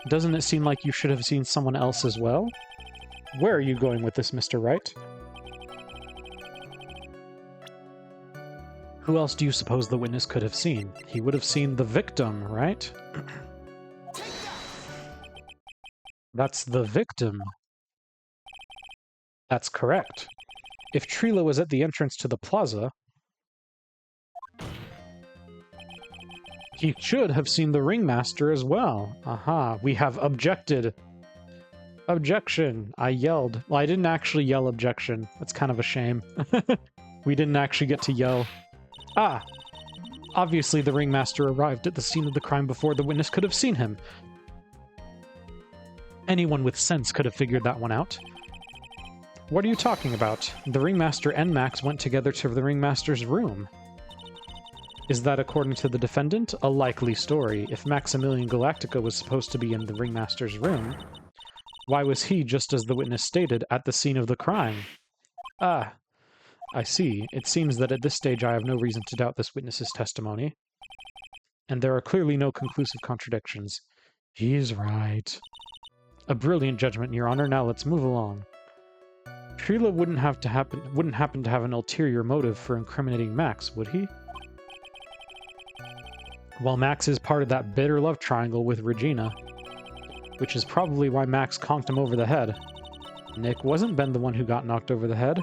Doesn't it seem like you should have seen someone else as well? Where are you going with this, Mr. Wright? Who else do you suppose the witness could have seen? He would have seen the victim, right? That's the victim. That's correct. If Trila was at the entrance to the plaza, he should have seen the Ringmaster as well. Aha, we have objected. Objection, I yelled. Well, I didn't actually yell objection. That's kind of a shame. We didn't actually get to yell. Ah! Obviously the Ringmaster arrived at the scene of the crime before the witness could have seen him. Anyone with sense could have figured that one out. What are you talking about? The Ringmaster and Max went together to the Ringmaster's room. Is that, according to the defendant, a likely story? If Maximilian Galactica was supposed to be in the Ringmaster's room, why was he, just as the witness stated, at the scene of the crime? Ah, I see. It seems that at this stage I have no reason to doubt this witness's testimony. And there are clearly no conclusive contradictions. He's right. A brilliant judgment, Your Honor. Now let's move along. Trila wouldn't happen to have an ulterior motive for incriminating Max, would he? Well, Max is part of that bitter love triangle with Regina, which is probably why Max conked him over the head. Nick, wasn't Ben the one who got knocked over the head?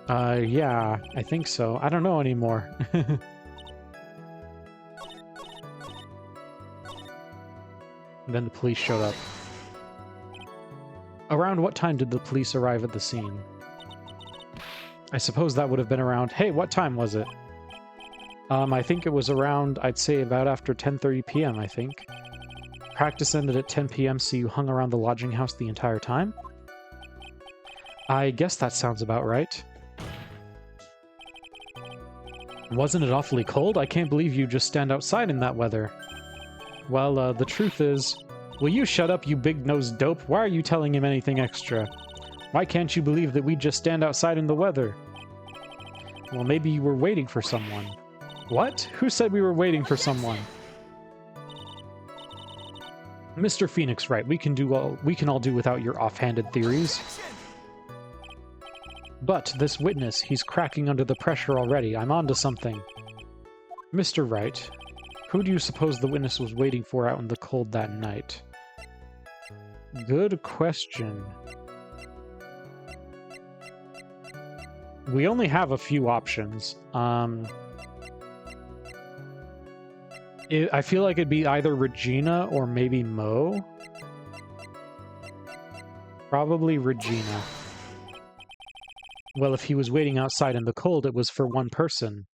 Yeah, I think so. I don't know anymore. Then the police showed up. Around what time did the police arrive at the scene? I suppose that would have been around... Hey, what time was it? I think it was around, I'd say about after 10:30 p.m., I think. Practice ended at 10 p.m., so you hung around the lodging house the entire time? I guess that sounds about right. Wasn't it awfully cold? I can't believe you just stand outside in that weather. Well, the truth is... Will you shut up, you big-nosed dope? Why are you telling him anything extra? Why can't you believe that we just stand outside in the weather? Well, maybe you were waiting for someone. What? Who said we were waiting for someone? Mr. Phoenix, right. We can all do without your offhanded theories. But this witness, he's cracking under the pressure already. I'm onto something. Mr. Wright, who do you suppose the witness was waiting for out in the cold that night? Good question. We only have a few options. I feel like it'd be either Regina or maybe Mo. Probably Regina. Well, if he was waiting outside in the cold, it was for one person.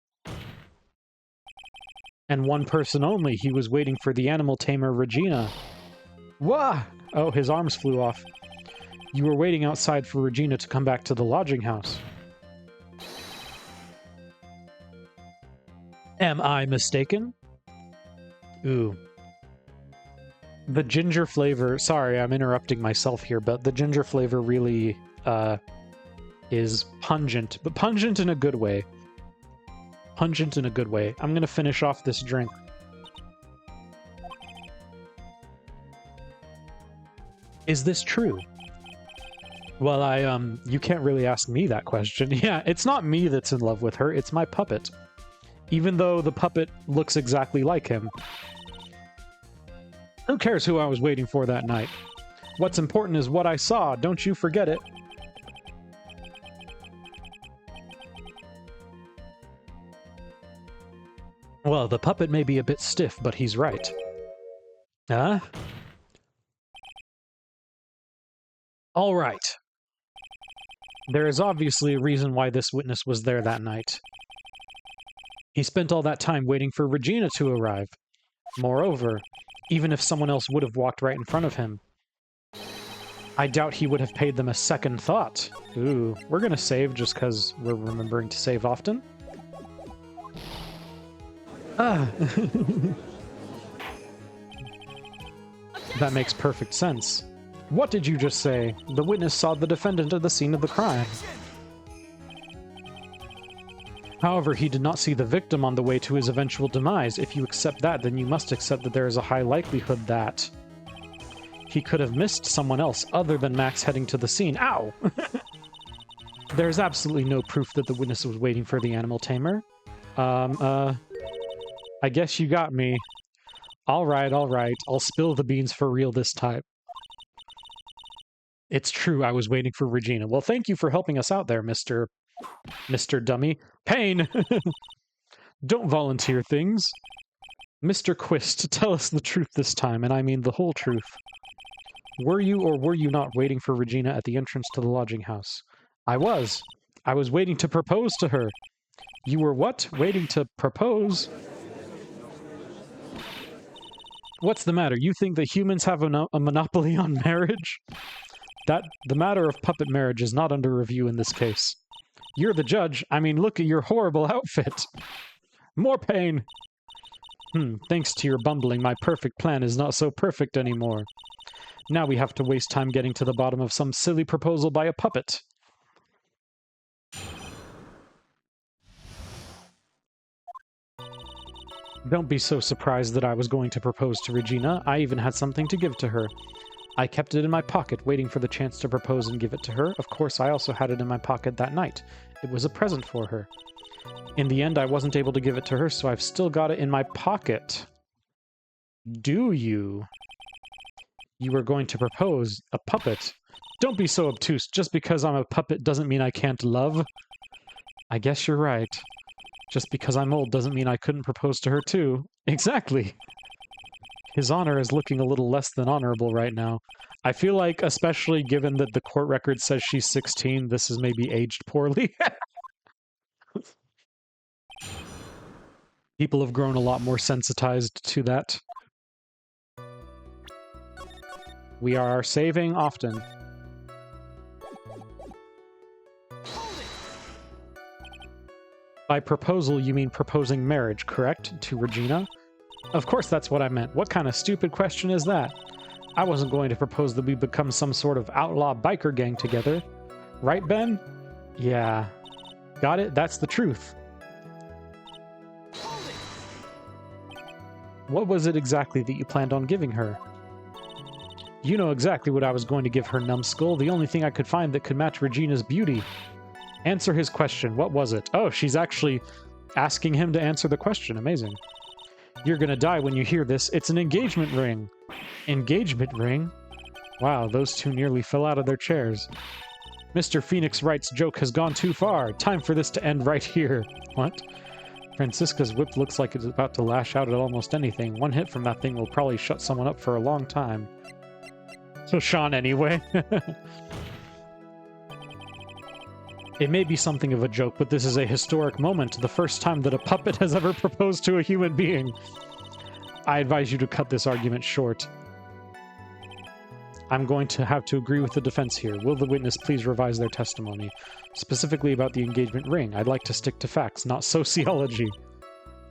And one person only. He was waiting for the animal tamer, Regina. Wah! Oh, his arms flew off. You were waiting outside for Regina to come back to the lodging house. Am I mistaken? Ooh. The ginger flavor... Sorry, I'm interrupting myself here, but the ginger flavor really, is pungent. But pungent in a good way. Pungent in a good way. I'm gonna finish off this drink. Is this true? Well, you can't really ask me that question. Yeah, it's not me that's in love with her, it's my puppet. Even though the puppet looks exactly like him. Who cares who I was waiting for that night? What's important is what I saw, don't you forget it. Well, the puppet may be a bit stiff, but he's right. Huh? All right. There is obviously a reason why this witness was there that night. He spent all that time waiting for Regina to arrive. Moreover, even if someone else would have walked right in front of him. I doubt he would have paid them a second thought. Ooh, we're gonna save just because we're remembering to save often. Ah. That makes perfect sense. What did you just say? The witness saw the defendant at the scene of the crime. However, he did not see the victim on the way to his eventual demise. If you accept that, then you must accept that there is a high likelihood that he could have missed someone else other than Max heading to the scene. Ow! There's absolutely no proof that the witness was waiting for the animal tamer. I guess you got me. All right. I'll spill the beans for real this time. It's true, I was waiting for Regina. Well, thank you for helping us out there, Mr. Dummy. Pain! Don't volunteer things. Mr. Quist, tell us the truth this time, and I mean the whole truth. Were you or were you not waiting for Regina at the entrance to the lodging house? I was. I was waiting to propose to her. You were what? Waiting to propose? What's the matter? You think that humans have a monopoly on marriage? The matter of puppet marriage is not under review in this case. You're the judge. I mean, look at your horrible outfit. More pain. Thanks to your bumbling, my perfect plan is not so perfect anymore. Now we have to waste time getting to the bottom of some silly proposal by a puppet. Don't be so surprised that I was going to propose to Regina. I even had something to give to her. I kept it in my pocket, waiting for the chance to propose and give it to her. Of course, I also had it in my pocket that night. It was a present for her. In the end, I wasn't able to give it to her, so I've still got it in my pocket. Do you? You were going to propose a puppet. Don't be so obtuse. Just because I'm a puppet doesn't mean I can't love. I guess you're right. Just because I'm old doesn't mean I couldn't propose to her too. Exactly. His honor is looking a little less than honorable right now. I feel like, especially given that the court record says she's 16, this is maybe aged poorly. People have grown a lot more sensitized to that. We are saving often. By proposal, you mean proposing marriage, correct? To Regina? Of course that's what I meant. What kind of stupid question is that? I wasn't going to propose that we become some sort of outlaw biker gang together. Right, Ben? Yeah. Got it? That's the truth. What was it exactly that you planned on giving her? You know exactly what I was going to give her, numbskull. The only thing I could find that could match Regina's beauty. Answer his question. What was it? Oh, she's actually asking him to answer the question. Amazing. You're gonna die when you hear this. It's an engagement ring. Engagement ring? Wow, those two nearly fell out of their chairs. Mr. Phoenix Wright's joke has gone too far. Time for this to end right here. What? Francisca's whip looks like it's about to lash out at almost anything. One hit from that thing will probably shut someone up for a long time. So Sean, anyway. It may be something of a joke, but this is a historic moment, the first time that a puppet has ever proposed to a human being. I advise you to cut this argument short. I'm going to have to agree with the defense here. Will the witness please revise their testimony? Specifically about the engagement ring. I'd like to stick to facts, not sociology.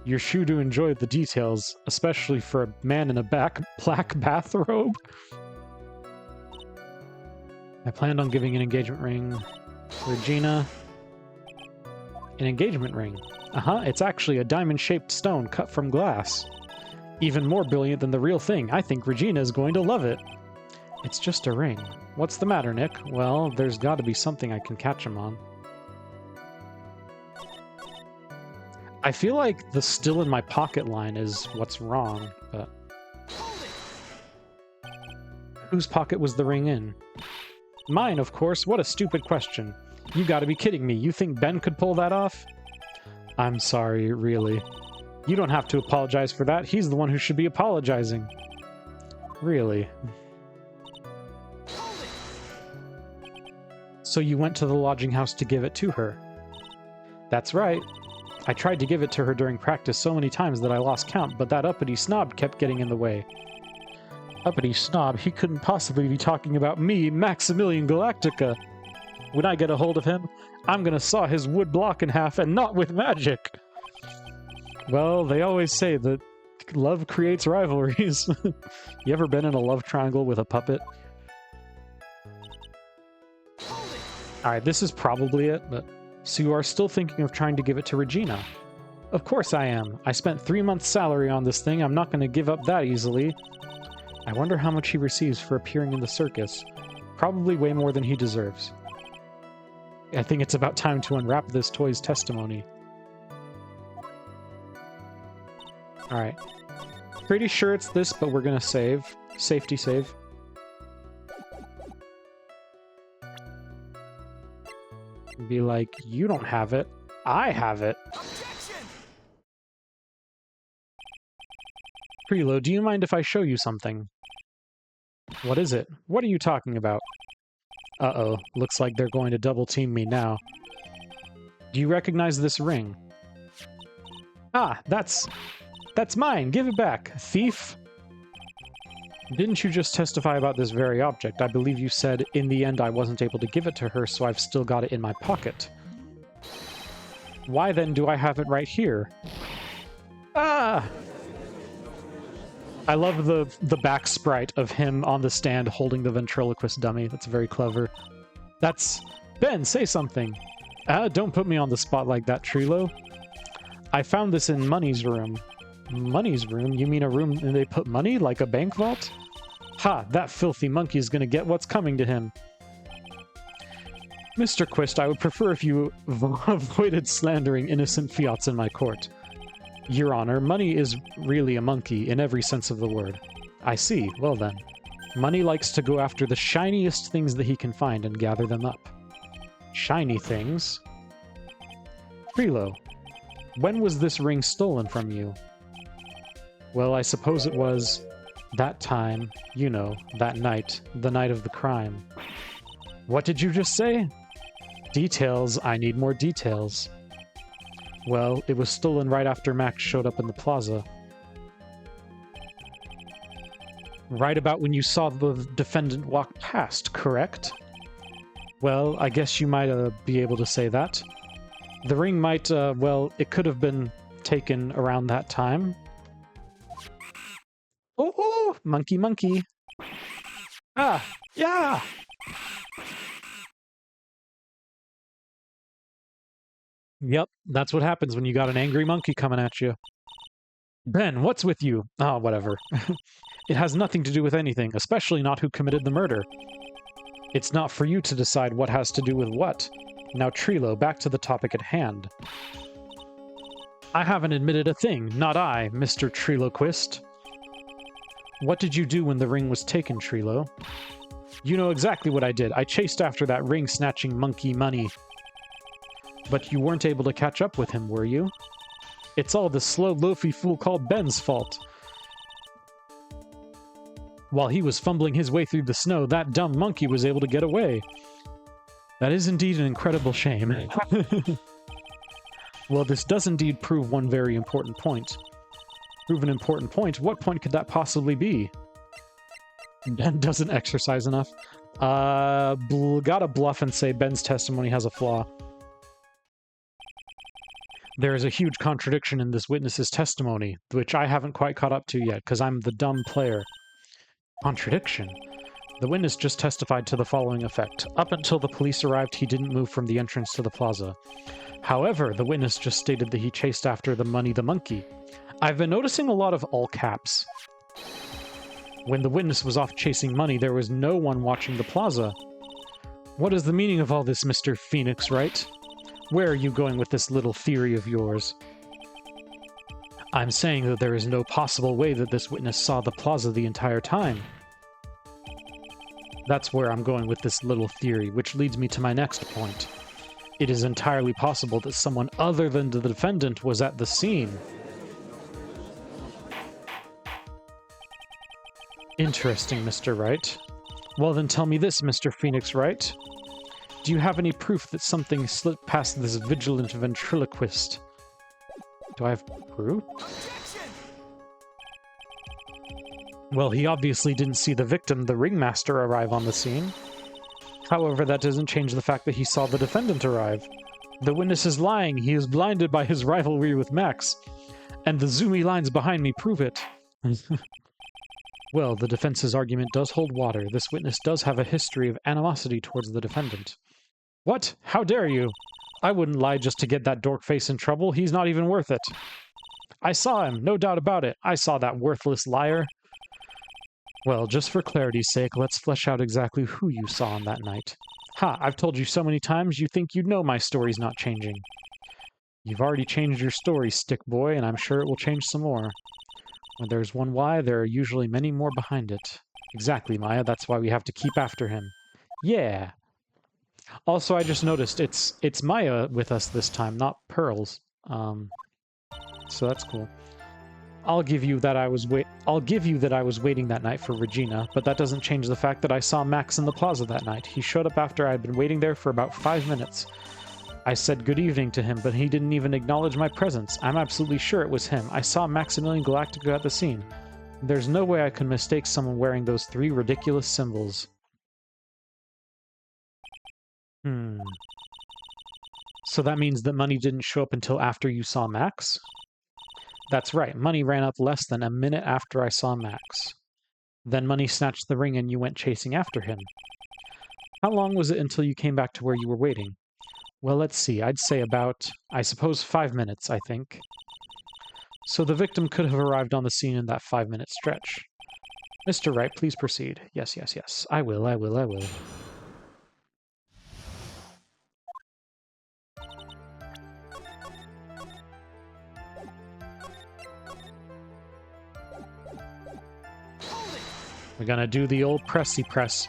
You're sure to enjoy the details, especially for a man in a black bathrobe. I planned on giving an engagement ring... Regina. An engagement ring. It's actually a diamond-shaped stone cut from glass. Even more brilliant than the real thing. I think Regina is going to love it. It's just a ring. What's the matter, Nick? Well, there's got to be something I can catch him on. I feel like the still in my pocket line is what's wrong, but... Whose pocket was the ring in? Mine, of course. What a stupid question. You gotta be kidding me. You think Ben could pull that off? I'm sorry, really. You don't have to apologize for that. He's the one who should be apologizing. Really. So you went to the lodging house to give it to her? That's right. I tried to give it to her during practice so many times that I lost count, but that uppity snob kept getting in the way. Uppity snob, he couldn't possibly be talking about me, Maximilian Galactica. When I get a hold of him, I'm gonna saw his wood block in half, and not with magic. Well, they always say that love creates rivalries. You ever been in a love triangle with a puppet? Alright, this is probably it, but... So you are still thinking of trying to give it to Regina? Of course I am. I spent 3 months' salary on this thing. I'm not going to give up that easily. I wonder how much he receives for appearing in the circus. Probably way more than he deserves. I think it's about time to unwrap this toy's testimony. Alright. Pretty sure it's this, but we're gonna save. Safety save. Be like, you don't have it. I have it. Preload, do you mind if I show you something? What is it? What are you talking about? Uh-oh. Looks like they're going to double-team me now. Do you recognize this ring? Ah, that's mine! Give it back, thief! Didn't you just testify about this very object? I believe you said, in the end I wasn't able to give it to her, so I've still got it in my pocket. Why then do I have it right here? Ah! I love the back sprite of him on the stand holding the ventriloquist dummy. That's very clever. That's... Ben, say something! Don't put me on the spot like that, Trilo. I found this in Money's room. Money's room? You mean a room and they put money? Like a bank vault? Ha! That filthy monkey's gonna get what's coming to him. Mr. Quist, I would prefer if you avoided slandering innocent fiats in my court. Your Honor, Money is really a monkey in every sense of the word. I see. Well then. Money likes to go after the shiniest things that he can find and gather them up. Shiny things? Frilo, when was this ring stolen from you? Well, I suppose it was that time, you know, that night, the night of the crime. What did you just say? Details, I need more details. Well, it was stolen right after Max showed up in the plaza. Right about when you saw the defendant walk past, correct? Well, I guess you might be able to say that. The ring might, well, it could have been taken around that time. Oh, monkey, monkey. Ah, yeah! Yep, that's what happens when you got an angry monkey coming at you. Ben, what's with you? Ah, whatever. It has nothing to do with anything, especially not who committed the murder. It's not for you to decide what has to do with what. Now, Trilo, back to the topic at hand. I haven't admitted a thing, not I, Mr. Triloquist. What did you do when the ring was taken, Trilo? You know exactly what I did. I chased after that ring-snatching monkey Money. But you weren't able to catch up with him, were you? It's all the slow, loafy fool called Ben's fault. While he was fumbling his way through the snow, that dumb monkey was able to get away. That is indeed an incredible shame. Well, this does indeed prove one very important point. Prove an important point? What point could that possibly be? Ben doesn't exercise enough. Gotta bluff and say Ben's testimony has a flaw. There is a huge contradiction in this witness's testimony, which I haven't quite caught up to yet, because I'm the dumb player. Contradiction? The witness just testified to the following effect. Up until the police arrived, he didn't move from the entrance to the plaza. However, the witness just stated that he chased after the Money the monkey. I've been noticing a lot of all caps. When the witness was off chasing Money, there was no one watching the plaza. What is the meaning of all this, Mr. Phoenix Wright? Where are you going with this little theory of yours? I'm saying that there is no possible way that this witness saw the plaza the entire time. That's where I'm going with this little theory, which leads me to my next point. It is entirely possible that someone other than the defendant was at the scene. Interesting, Mr. Wright. Well then tell me this, Mr. Phoenix Wright. Do you have any proof that something slipped past this vigilant ventriloquist? Do I have proof? Well, he obviously didn't see the victim, the ringmaster, arrive on the scene. However, that doesn't change the fact that he saw the defendant arrive. The witness is lying. He is blinded by his rivalry with Max. And the zoomy lines behind me prove it. Well, the defense's argument does hold water. This witness does have a history of animosity towards the defendant. What? How dare you? I wouldn't lie just to get that dork face in trouble. He's not even worth it. I saw him, no doubt about it. I saw that worthless liar. Well, just for clarity's sake, let's flesh out exactly who you saw on that night. Ha, I've told you so many times, you think you know my story's not changing. You've already changed your story, stick boy, and I'm sure it will change some more. When there's one why, there are usually many more behind it. Exactly, Maya, that's why we have to keep after him. Yeah. Also, I just noticed it's Maya with us this time, not Pearls. So that's cool. I'll give you that I was waiting that night for Regina, but that doesn't change the fact that I saw Max in the plaza that night. He showed up after I had been waiting there for about 5 minutes. I said good evening to him, but he didn't even acknowledge my presence. I'm absolutely sure it was him. I saw Maximilian Galactica at the scene. There's no way I could mistake someone wearing those 3 ridiculous symbols. So that means that money didn't show up until after you saw Max? That's right, money ran up less than a minute after I saw Max. Then money snatched the ring and you went chasing after him. How long was it until you came back to where you were waiting? Well, let's see, I'd say about, I suppose 5 minutes, I think. So the victim could have arrived on the scene in that 5-minute stretch. Mr. Wright, please proceed. Yes. I will. We're gonna do the old pressy press.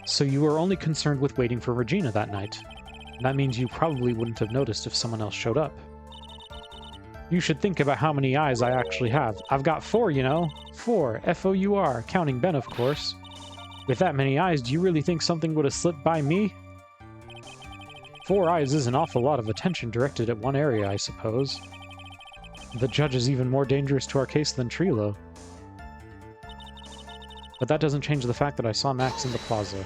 So you were only concerned with waiting for Regina that night. That means you probably wouldn't have noticed if someone else showed up. You should think about how many eyes I actually have. I've got 4, you know. 4, F-O-U-R, counting Ben, of course. With that many eyes, do you really think something would have slipped by me? 4 eyes is an awful lot of attention directed at one area, I suppose. The judge is even more dangerous to our case than Trilo. But that doesn't change the fact that I saw Max in the plaza.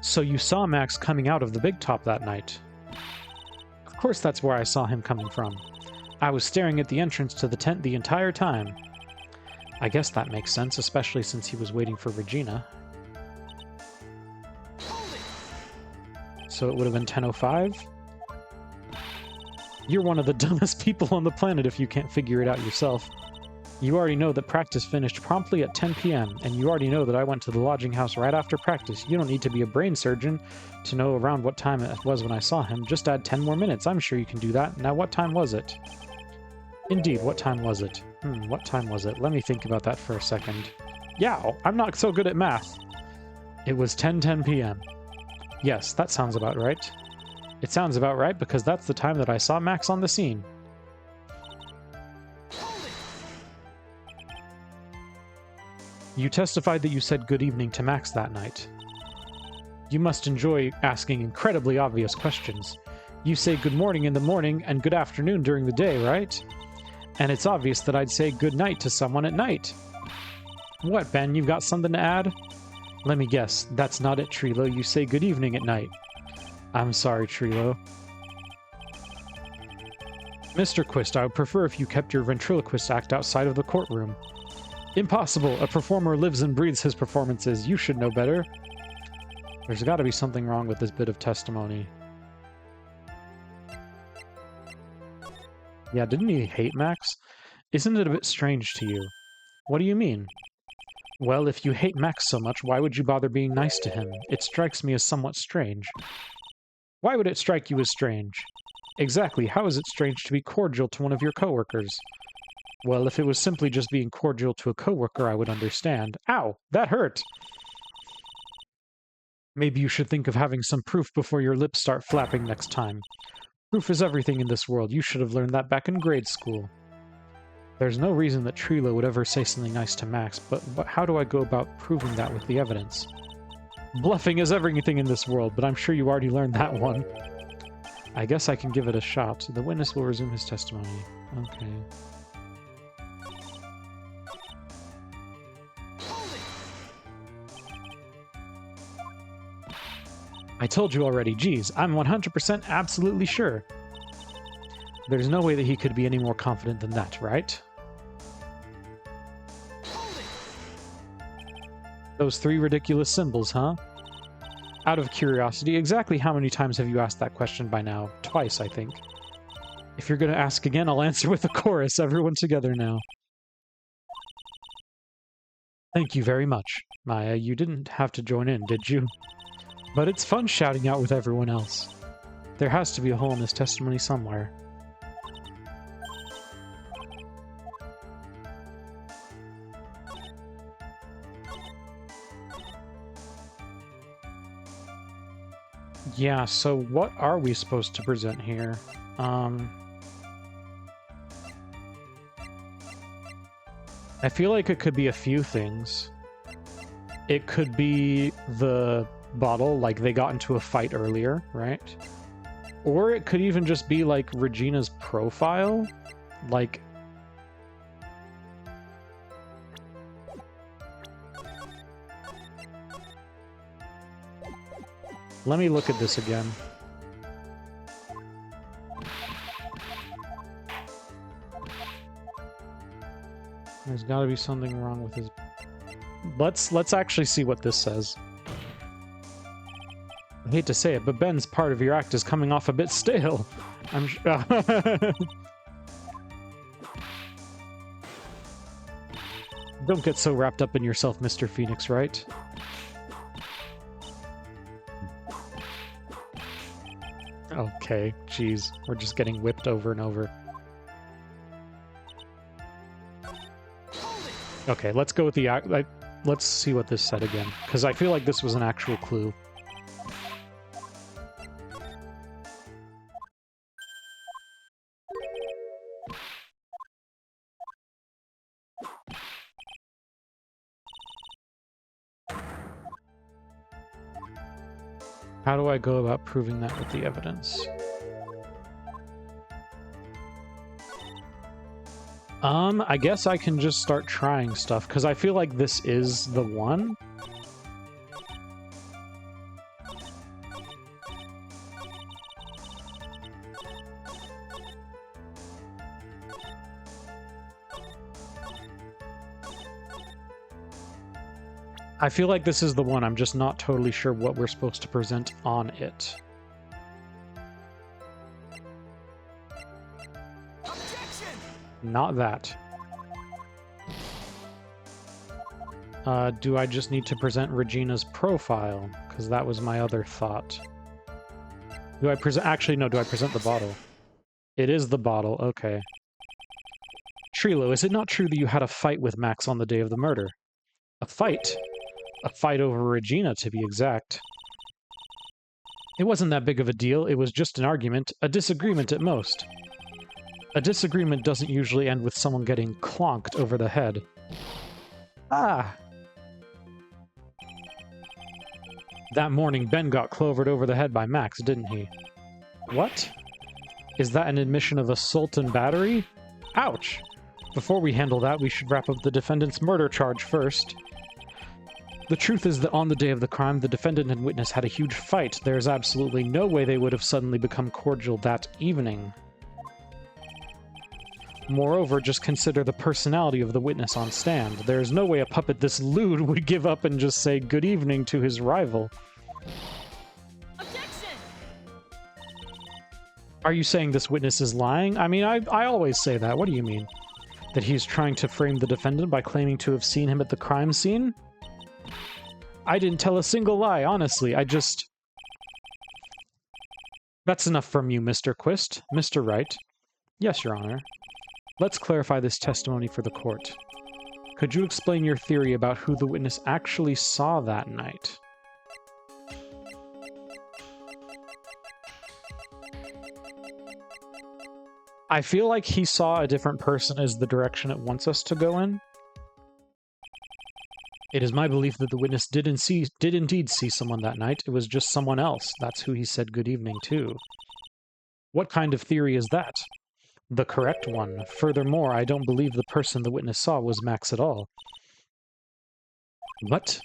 So you saw Max coming out of the Big Top that night. Of course that's where I saw him coming from. I was staring at the entrance to the tent the entire time. I guess that makes sense, especially since he was waiting for Regina. So it would have been 10:05? You're one of the dumbest people on the planet if you can't figure it out yourself. You already know that practice finished promptly at 10 p.m., and you already know that I went to the lodging house right after practice. You don't need to be a brain surgeon to know around what time it was when I saw him. Just add 10 more minutes. I'm sure you can do that. Now, what time was it? Indeed, what time was it? What time was it? Let me think about that for a second. Yeah, I'm not so good at math. It was 10:10 p.m. Yes, that sounds about right. It sounds about right because that's the time that I saw Max on the scene. You testified that you said good evening to Max that night. You must enjoy asking incredibly obvious questions. You say good morning in the morning and good afternoon during the day, right? And it's obvious that I'd say good night to someone at night. What, Ben, you've got something to add? Let me guess, that's not it, Trilo. You say good evening at night. I'm sorry, Trilo. Mr. Quist, I would prefer if you kept your ventriloquist act outside of the courtroom. Impossible! A performer lives and breathes his performances. You should know better. There's got to be something wrong with this bit of testimony. Yeah, didn't he hate Max? Isn't it a bit strange to you? What do you mean? Well, if you hate Max so much, why would you bother being nice to him? It strikes me as somewhat strange. Why would it strike you as strange? Exactly, how is it strange to be cordial to one of your coworkers? Well, if it was simply just being cordial to a coworker, I would understand. Ow! That hurt! Maybe you should think of having some proof before your lips start flapping next time. Proof is everything in this world. You should have learned that back in grade school. There's no reason that Trilo would ever say something nice to Max, but how do I go about proving that with the evidence? Bluffing is everything in this world, but I'm sure you already learned that one. I guess I can give it a shot. The witness will resume his testimony. Okay. I told you already, geez, I'm 100% absolutely sure. There's no way that he could be any more confident than that, right? Those 3 ridiculous symbols, huh? Out of curiosity, exactly how many times have you asked that question by now? Twice, I think. If you're going to ask again, I'll answer with a chorus. Everyone together now. Thank you very much. Maya, you didn't have to join in, did you? But it's fun shouting out with everyone else. There has to be a hole in this testimony somewhere. Yeah, so what are we supposed to present here? I feel like it could be a few things. It could be the bottle, like they got into a fight earlier, right? Or it could even just be like Regina's profile, like... Let me look at this again. There's got to be something wrong with his... Let's actually see what this says. I hate to say it, but Ben's part of your act is coming off a bit stale. I'm Don't get so wrapped up in yourself, Mr. Phoenix, right? Okay, jeez. We're just getting whipped over and over. Okay, let's go with the... let's see what this said again, because I feel like this was an actual clue. How do I go about proving that with the evidence? I guess I can just start trying stuff, because I feel like this is the one. I feel like this is the one. I'm just not totally sure what we're supposed to present on it. Not that. Do I just need to present Regina's profile? Because that was my other thought. Do I present... Actually, no. Do I present the bottle? It is the bottle. Okay. Trilo, is it not true that you had a fight with Max on the day of the murder? A fight? A fight over Regina, to be exact. It wasn't that big of a deal. It was just an argument. A disagreement at most. A disagreement doesn't usually end with someone getting clonked over the head. Ah! That morning, Ben got clovered over the head by Max, didn't he? What? Is that an admission of assault and battery? Ouch! Before we handle that, we should wrap up the defendant's murder charge first. The truth is that on the day of the crime, the defendant and witness had a huge fight. There is absolutely no way they would have suddenly become cordial that evening. Moreover, just consider the personality of the witness on stand. There is no way a puppet this lewd would give up and just say good evening to his rival. Objection! Are you saying this witness is lying? I mean, I always say that. What do you mean? That he's trying to frame the defendant by claiming to have seen him at the crime scene? I didn't tell a single lie, honestly. I just... That's enough from you, Mr. Quist. Mr. Wright. Yes, Your Honor. Let's clarify this testimony for the court. Could you explain your theory about who the witness actually saw that night? I feel like he saw a different person as the direction it wants us to go in. It is my belief that the witness did indeed see someone that night. It was just someone else. That's who he said good evening to. What kind of theory is that? The correct one. Furthermore, I don't believe the person the witness saw was Max at all. What?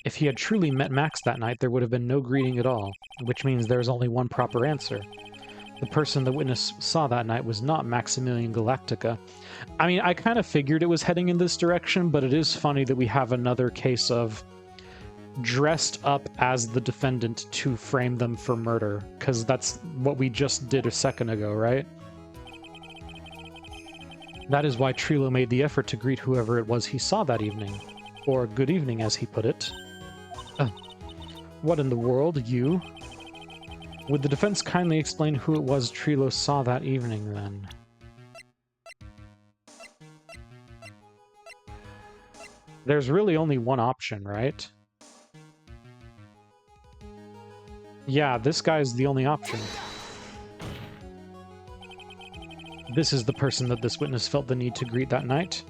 If he had truly met Max that night, there would have been no greeting at all, which means there's only one proper answer. The person the witness saw that night was not Maximilian Galactica. I mean, I kind of figured it was heading in this direction, but it is funny that we have another case of dressed up as the defendant to frame them for murder, because that's what we just did a second ago, right? That is why Trilo made the effort to greet whoever it was he saw that evening. Or good evening, as he put it. What in the world, you? Would the defense kindly explain who it was Trilo saw that evening, then? There's really only one option, right? Yeah, this guy's the only option. This is the person that this witness felt the need to greet that night.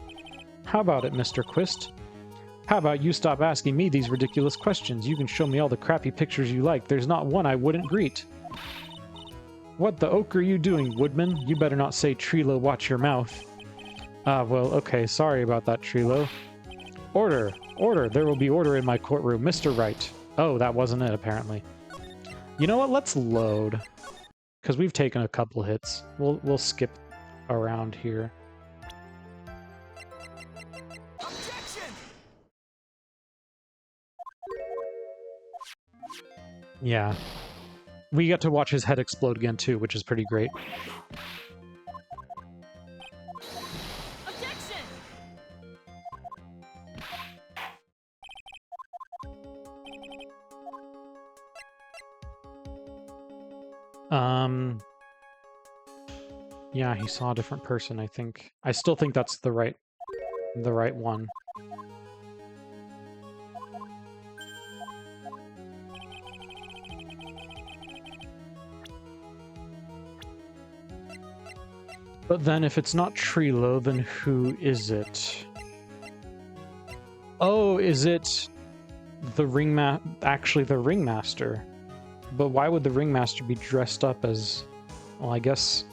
How about it, Mr. Quist? How about you stop asking me these ridiculous questions? You can show me all the crappy pictures you like. There's not one I wouldn't greet. What the oak are you doing, Woodman? You better not say Trilo, watch your mouth. Well, okay, sorry about that, Trilo. Order! Order! There will be order in my courtroom. Mr. Wright. Oh, that wasn't it, apparently. You know what? Let's load. Because we've taken a couple hits. We'll skip around here. Yeah. We get to watch his head explode again, too, which is pretty great. Objection! Yeah, he saw a different person, I think. I still think that's the right one. But then if it's not Trilo, then who is it? Oh, is it the actually the Ringmaster? But why would the Ringmaster be dressed up as... Well, I guess...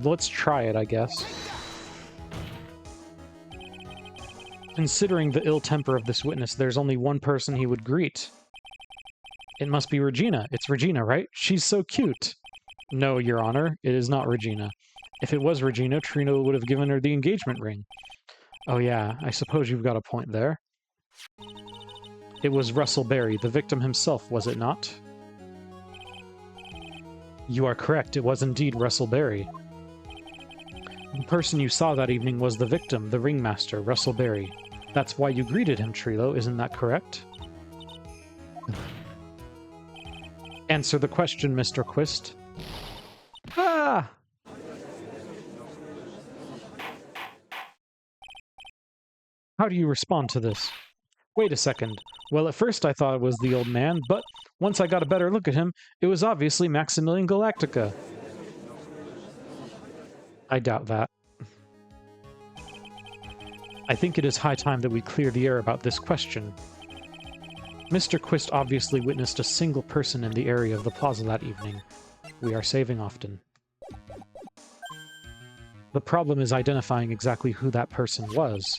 Let's try it, I guess. Considering the ill temper of this witness, there's only one person he would greet. It must be Regina. It's Regina, right? She's so cute. No, Your Honor, it is not Regina. If it was Regina, Trilo would have given her the engagement ring. Oh yeah, I suppose you've got a point there. It was Russell Berry, the victim himself, was it not? You are correct, it was indeed Russell Berry. The person you saw that evening was the victim, the ringmaster, Russell Berry. That's why you greeted him, Trilo, isn't that correct? Answer the question, Mr. Quist. Ah! How do you respond to this? Wait a second. Well, at first I thought it was the old man, but once I got a better look at him, it was obviously Maximilian Galactica. I doubt that. I think it is high time that we clear the air about this question. Mr. Quist obviously witnessed a single person in the area of the plaza that evening. We are saving often. The problem is identifying exactly who that person was.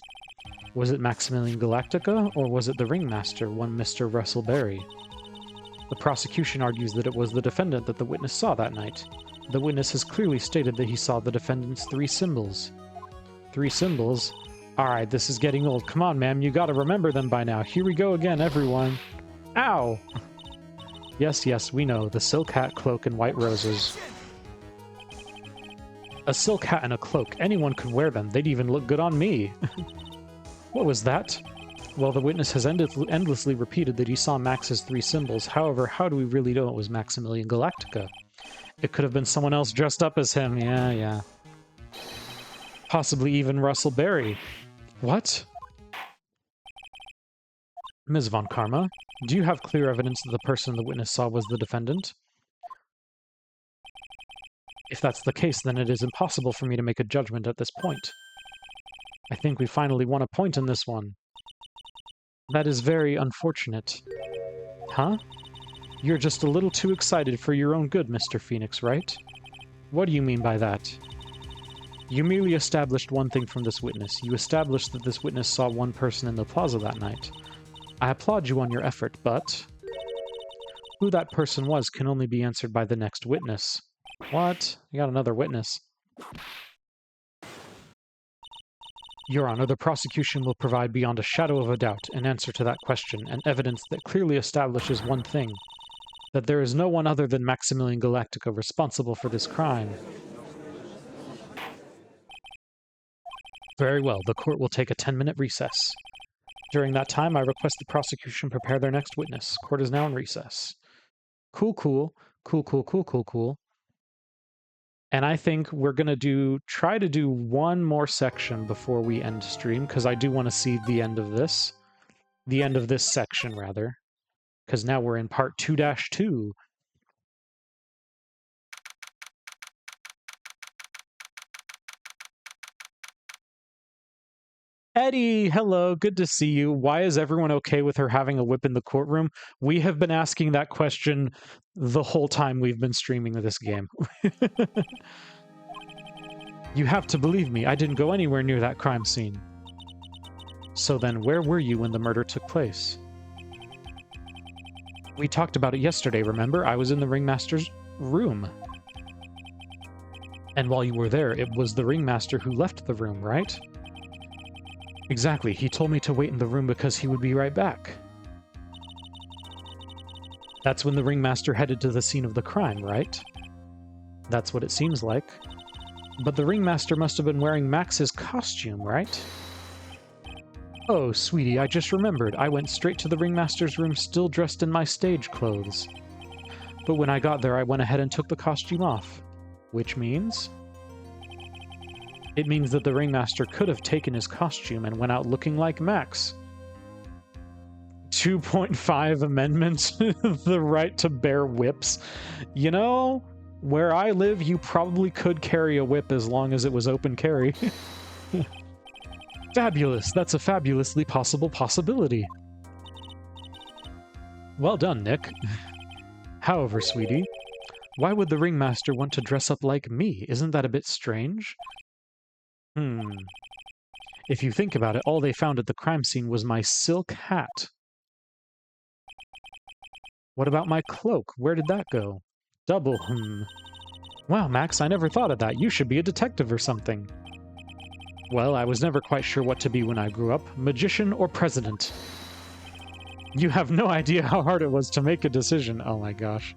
Was it Maximilian Galactica, or was it the ringmaster, one Mr. Russell Berry? The prosecution argues that it was the defendant that the witness saw that night. The witness has clearly stated that he saw the defendant's 3 symbols. 3 symbols? Alright, this is getting old. Come on, ma'am, you gotta remember them by now. Here we go again, everyone. Ow! Yes, we know. The silk hat, cloak, and white roses. A silk hat and a cloak. Anyone could wear them. They'd even look good on me. What was that? Well, the witness has endlessly repeated that he saw Max's 3 symbols. However, how do we really know it was Maximilian Galactica? It could have been someone else dressed up as him. Yeah. Possibly even Russell Berry. What? Ms. Von Karma, do you have clear evidence that the person the witness saw was the defendant? If that's the case, then it is impossible for me to make a judgment at this point. I think we finally won a point in this one. That is very unfortunate. Huh? You're just a little too excited for your own good, Mr. Phoenix, right? What do you mean by that? You merely established one thing from this witness. You established that this witness saw one person in the plaza that night. I applaud you on your effort, but who that person was can only be answered by the next witness. What? You got another witness. Your Honor, the prosecution will provide beyond a shadow of a doubt an answer to that question, and evidence that clearly establishes one thing, that there is no one other than Maximilian Galactica responsible for this crime. Very well, the court will take a 10-minute recess. During that time, I request the prosecution prepare their next witness. Court is now in recess. Cool, cool. Cool, cool, cool, cool, cool. And I think we're going to try to do one more section before we end stream, because I do want to see the end of this. The end of this section, rather. Because now we're in part 2-2. Eddie, hello, good to see you. Why is everyone okay with her having a whip in the courtroom? We have been asking that question the whole time we've been streaming this game. You have to believe me, I didn't go anywhere near that crime scene. So then, where were you when the murder took place? We talked about it yesterday, remember? I was in the ringmaster's room. And while you were there, it was the ringmaster who left the room, right? Exactly, he told me to wait in the room because he would be right back. That's when the ringmaster headed to the scene of the crime, right? That's what it seems like. But the ringmaster must have been wearing Max's costume, right? Oh, sweetie, I just remembered. I went straight to the ringmaster's room still dressed in my stage clothes. But when I got there, I went ahead and took the costume off. Which means? It means that the ringmaster could have taken his costume and went out looking like Max. 2.5 amendment, the right to bear whips. You know, where I live, you probably could carry a whip as long as it was open carry. Fabulous. That's a fabulously possible possibility. Well done, Nick. However, sweetie, why would the ringmaster want to dress up like me? Isn't that a bit strange? If you think about it, all they found at the crime scene was my silk hat. What about my cloak? Where did that go? Double, Wow, Max, I never thought of that. You should be a detective or something. Well, I was never quite sure what to be when I grew up, magician or president. You have no idea how hard it was to make a decision. Oh my gosh.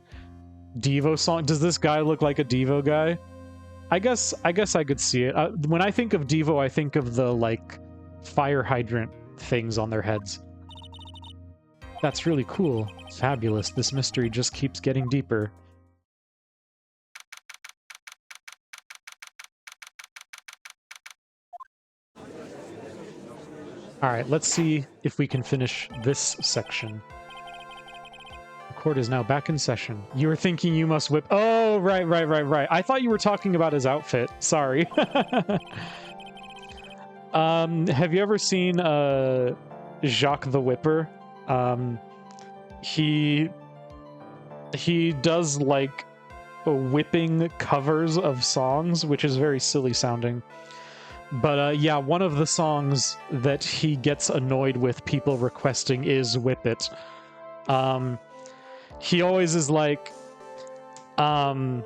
Devo song? Does this guy look like a Devo guy? I guess I could see it. When I think of Devo, I think of the, like, fire hydrant things on their heads. That's really cool. Fabulous. This mystery just keeps getting deeper. Alright, let's see if we can finish this section. The court is now back in session. You were thinking you must whip... Oh, right. I thought you were talking about his outfit. Sorry. Have you ever seen Jacques the Whipper? He does, like, whipping covers of songs, which is very silly sounding. But yeah, one of the songs that he gets annoyed with people requesting is Whip It. He always is like, I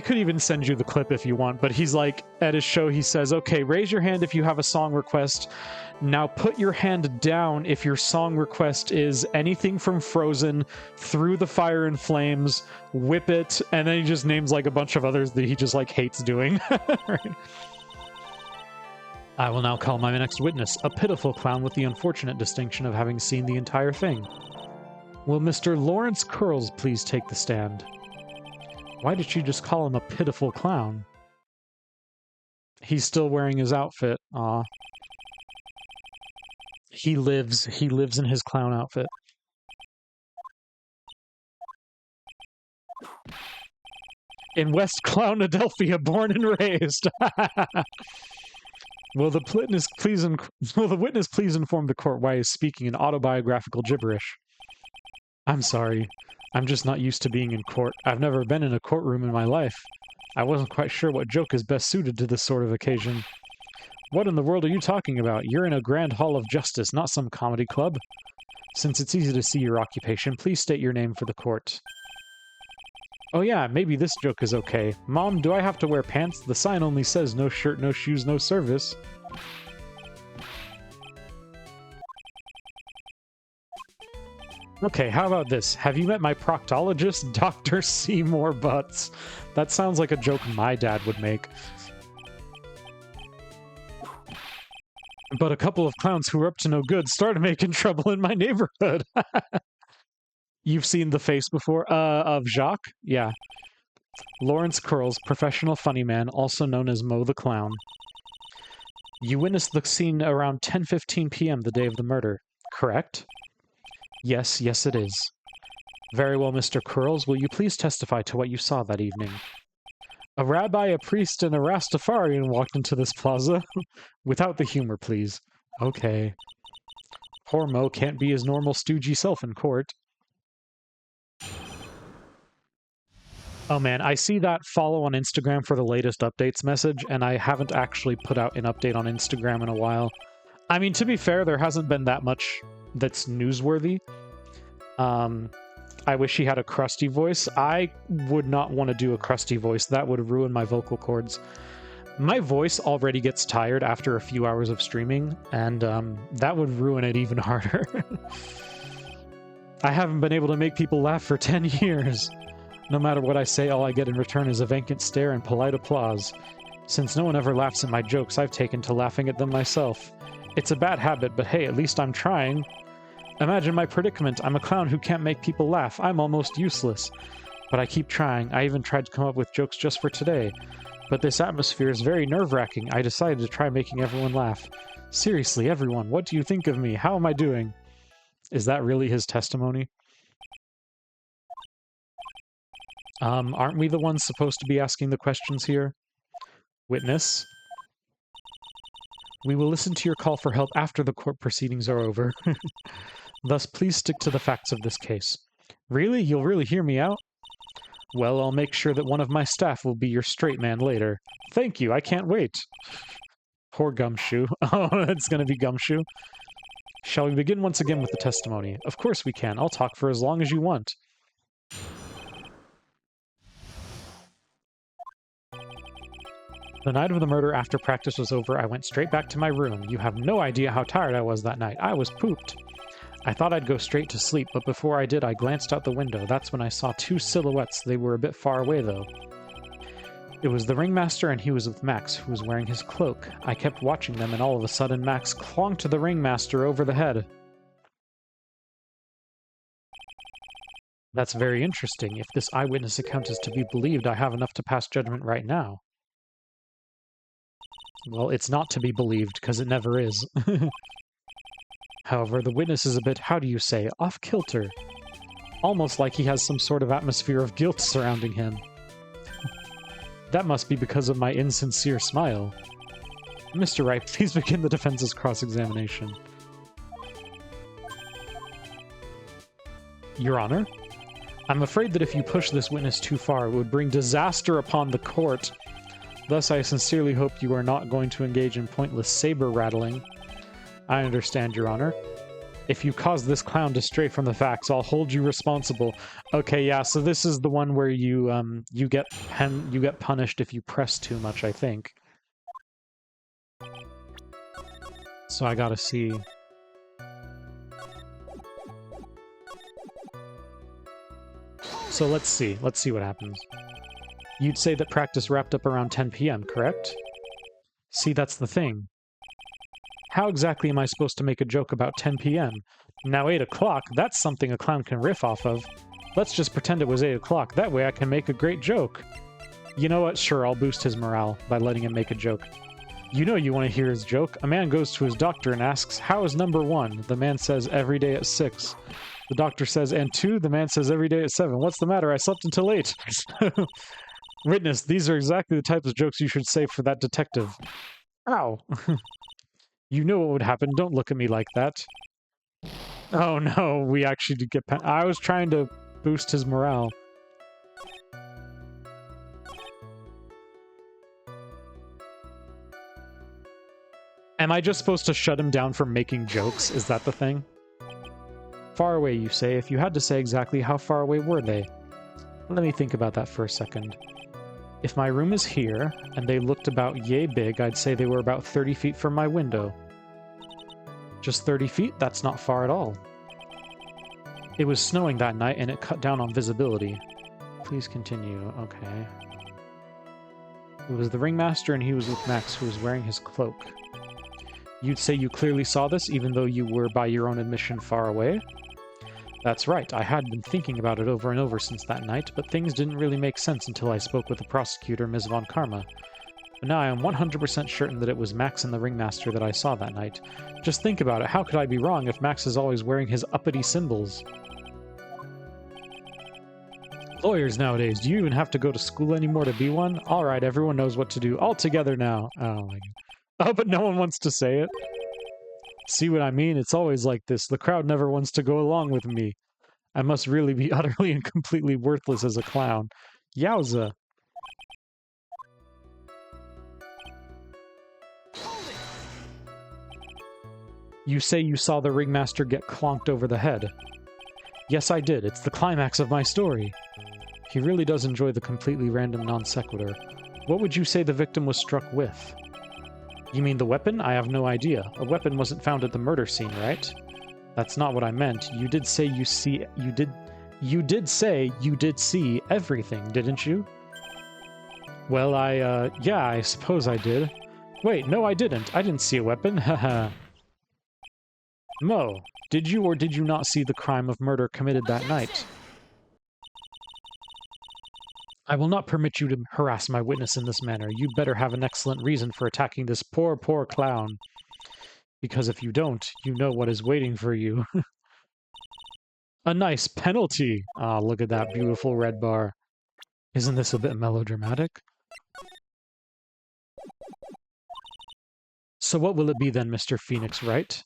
could even send you the clip if you want, but he's like, at his show, he says, okay, raise your hand if you have a song request. Now put your hand down if your song request is anything from Frozen, Through the Fire and Flames, Whip It, and then he just names like a bunch of others that he just like hates doing. Right? I will now call my next witness, a pitiful clown with the unfortunate distinction of having seen the entire thing. Will Mr. Lawrence Curls please take the stand? Why did she just call him a pitiful clown? He's still wearing his outfit. Aw. He lives in his clown outfit. In West Clownadelphia, born and raised. Will the witness please inform the court why he is speaking in autobiographical gibberish? I'm sorry. I'm just not used to being in court. I've never been in a courtroom in my life. I wasn't quite sure what joke is best suited to this sort of occasion. What in the world are you talking about? You're in a grand hall of justice, not some comedy club. Since it's easy to see your occupation, please state your name for the court. Oh yeah, maybe this joke is okay. Mom, do I have to wear pants? The sign only says no shirt, no shoes, no service. Okay, how about this? Have you met my proctologist, Dr. Seymour Butts? That sounds like a joke my dad would make. But a couple of clowns who were up to no good started making trouble in my neighborhood. You've seen the face before? Of Jacques? Yeah. Lawrence Curls, professional funny man, also known as Mo the Clown. You witnessed the scene around 10:15 p.m. the day of the murder, correct? Yes, yes it is. Very well, Mr. Curls, will you please testify to what you saw that evening? A rabbi, a priest, and a Rastafarian walked into this plaza. Without the humor, please. Okay. Poor Mo can't be his normal stoogey self in court. Oh man, I see that follow on Instagram for the latest updates message, and I haven't actually put out an update on Instagram in a while. I mean, to be fair, there hasn't been that much that's newsworthy. I wish he had a crusty voice. I would not want to do a crusty voice. That would ruin my vocal cords. My voice already gets tired after a few hours of streaming, and that would ruin it even harder. I haven't been able to make people laugh for 10 years. No matter what I say, all I get in return is a vacant stare and polite applause. Since no one ever laughs at my jokes, I've taken to laughing at them myself. It's a bad habit, but hey, at least I'm trying. Imagine my predicament. I'm a clown who can't make people laugh. I'm almost useless. But I keep trying. I even tried to come up with jokes just for today. But this atmosphere is very nerve-wracking. I decided to try making everyone laugh. Seriously, everyone, what do you think of me? How am I doing? Is that really his testimony? Aren't we the ones supposed to be asking the questions here? Witness? We will listen to your call for help after the court proceedings are over. Thus, please stick to the facts of this case. Really? You'll really hear me out? Well, I'll make sure that one of my staff will be your straight man later. Thank you, I can't wait. Poor Gumshoe. Oh, it's gonna be Gumshoe. Shall we begin once again with the testimony? Of course we can. I'll talk for as long as you want. The night of the murder, after practice was over, I went straight back to my room. You have no idea how tired I was that night. I was pooped. I thought I'd go straight to sleep, but before I did, I glanced out the window. That's when I saw two silhouettes. They were a bit far away, though. It was the ringmaster, and he was with Max, who was wearing his cloak. I kept watching them, and all of a sudden, Max clonked the ringmaster over the head. That's very interesting. If this eyewitness account is to be believed, I have enough to pass judgment right now. Well, it's not to be believed, because it never is. However, the witness is a bit, how do you say, off-kilter. Almost like he has some sort of atmosphere of guilt surrounding him. That must be because of my insincere smile. Mr. Wright, please begin the defense's cross-examination. Your Honor? I'm afraid that if you push this witness too far, it would bring disaster upon the court. Thus, I sincerely hope you are not going to engage in pointless saber-rattling. I understand, Your Honor. If you cause this clown to stray from the facts, I'll hold you responsible. Okay, yeah, so this is the one where you get punished if you press too much, I think. So I gotta see. So let's see what happens. You'd say that practice wrapped up around 10 p.m., correct? See, that's the thing. How exactly am I supposed to make a joke about 10 p.m.? Now 8 o'clock, that's something a clown can riff off of. Let's just pretend it was 8 o'clock, that way I can make a great joke. You know what, sure, I'll boost his morale by letting him make a joke. You know you want to hear his joke. A man goes to his doctor and asks, how is number 1? The man says, every day at 6. The doctor says, and 2? The man says, every day at 7. What's the matter? I slept until 8. Witness, these are exactly the types of jokes you should say for that detective. Ow. You know what would happen. Don't look at me like that. Oh no, we actually did get... I was trying to boost his morale. Am I just supposed to shut him down from making jokes? Is that the thing? Far away, you say. If you had to say exactly how far away were they? Let me think about that for a second. If my room is here, and they looked about yay big, I'd say they were about 30 feet from my window. Just 30 feet? That's not far at all. It was snowing that night, and it cut down on visibility. Please continue. Okay. It was the ringmaster, and he was with Max, who was wearing his cloak. You'd say you clearly saw this, even though you were, by your own admission, far away? That's right. I had been thinking about it over and over since that night, but things didn't really make sense until I spoke with the prosecutor, Ms. Von Karma. But now I am 100% certain that it was Max and the ringmaster that I saw that night. Just think about it. How could I be wrong if Max is always wearing his uppity symbols? Lawyers nowadays, do you even have to go to school anymore to be one? Alright, everyone knows what to do. All together now. Oh my god. Oh, but no one wants to say it. See what I mean? It's always like this. The crowd never wants to go along with me. I must really be utterly and completely worthless as a clown. Yowza. You say you saw the ringmaster get clonked over the head. Yes, I did. It's the climax of my story. He really does enjoy the completely random non sequitur. What would you say the victim was struck with? You mean the weapon? I have no idea. A weapon wasn't found at the murder scene, right? That's not what I meant. You did say you did see everything, didn't you? Well, yeah, I suppose I did. Wait, no, I didn't. I didn't see a weapon. Haha. Mo, did you or did you not see the crime of murder committed that night? I will not permit you to harass my witness in this manner. You better have an excellent reason for attacking this poor, poor clown. Because if you don't, you know what is waiting for you. A nice penalty! Ah, look at that beautiful red bar. Isn't this a bit melodramatic? So what will it be then, Mr. Phoenix, right?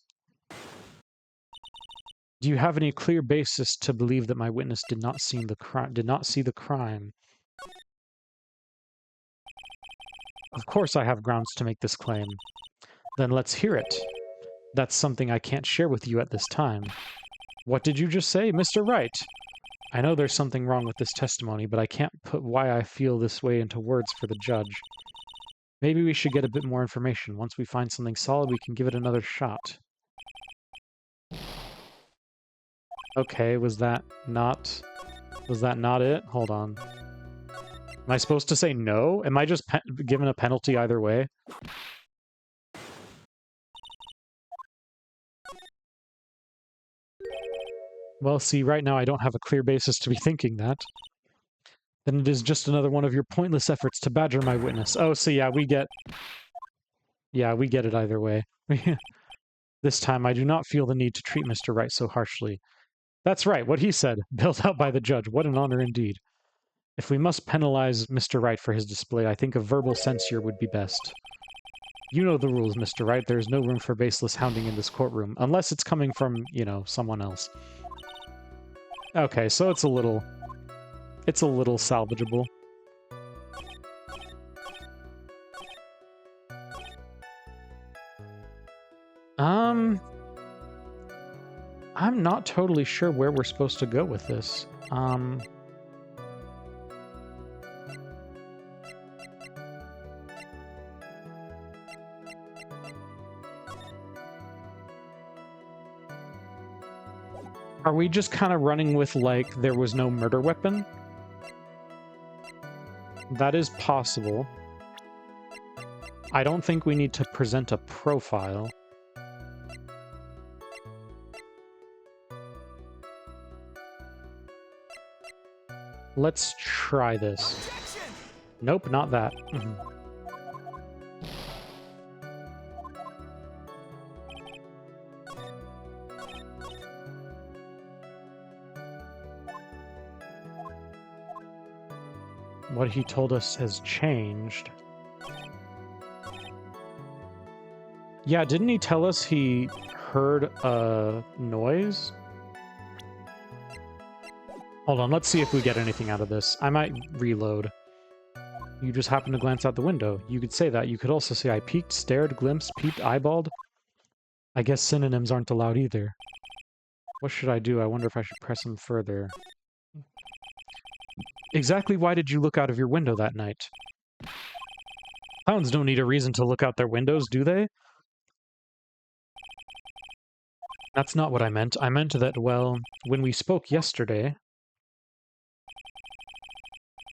Do you have any clear basis to believe that my witness did not see the crime? Of course I have grounds to make this claim. Then let's hear it. That's something I can't share with you at this time. What did you just say, Mr. Wright? I know there's something wrong with this testimony, but I can't put why I feel this way into words for the judge. Maybe we should get a bit more information. Once we find something solid, we can give it another shot. Okay, was that not it? Hold on. Am I supposed to say no? Am I just given a penalty either way? Well, see, right now I don't have a clear basis to be thinking that. Then it is just another one of your pointless efforts to badger my witness. Oh, so yeah, we get it either way. This time, I do not feel the need to treat Mr. Wright so harshly. That's right, what he said, bailed out by the judge. What an honor indeed. If we must penalize Mr. Wright for his display, I think a verbal censure would be best. You know the rules, Mr. Wright. There is no room for baseless hounding in this courtroom, unless it's coming from, you know, someone else. Okay, so it's a little salvageable. I'm not totally sure where we're supposed to go with this. Are we just kind of running with, like, there was no murder weapon? That is possible. I don't think we need to present a profile. Let's try this. Nope, not that. What he told us has changed. Yeah, didn't he tell us he heard a noise? Hold on, let's see if we get anything out of this. I might reload. You just happened to glance out the window. You could say that. You could also say I peeked, stared, glimpsed, peeped, eyeballed. I guess synonyms aren't allowed either. What should I do? I wonder if I should press him further. Exactly why did you look out of your window that night? Clowns don't need a reason to look out their windows, do they? That's not what I meant. I meant that, well, when we spoke yesterday,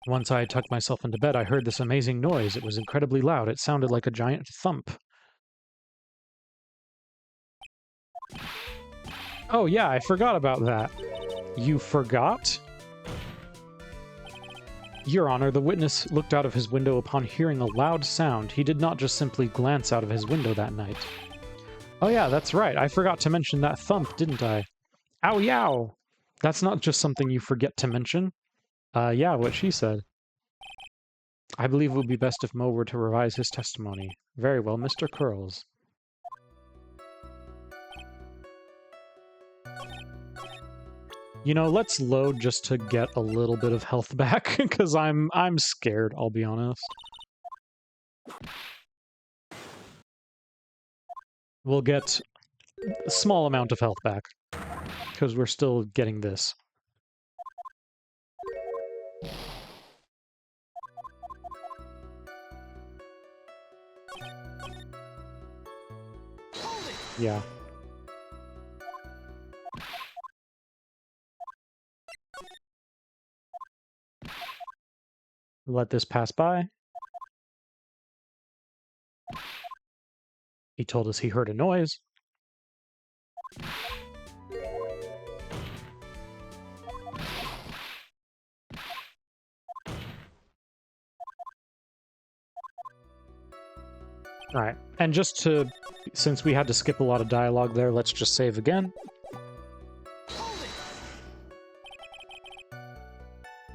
once I had tucked myself into bed, I heard this amazing noise. It was incredibly loud. It sounded like a giant thump. Oh yeah, I forgot about that. You forgot? Your Honor, the witness looked out of his window upon hearing a loud sound. He did not just simply glance out of his window that night. Oh yeah, that's right. I forgot to mention that thump, didn't I? Ow yow! That's not just something you forget to mention. Yeah, what she said. I believe it would be best if Mo were to revise his testimony. Very well, Mr. Curls. You know, let's load just to get a little bit of health back, because I'm scared, I'll be honest. We'll get a small amount of health back, because we're still getting this. Yeah. Let this pass by. He told us he heard a noise. Alright, and just to, since we had to skip a lot of dialogue there, let's just save again.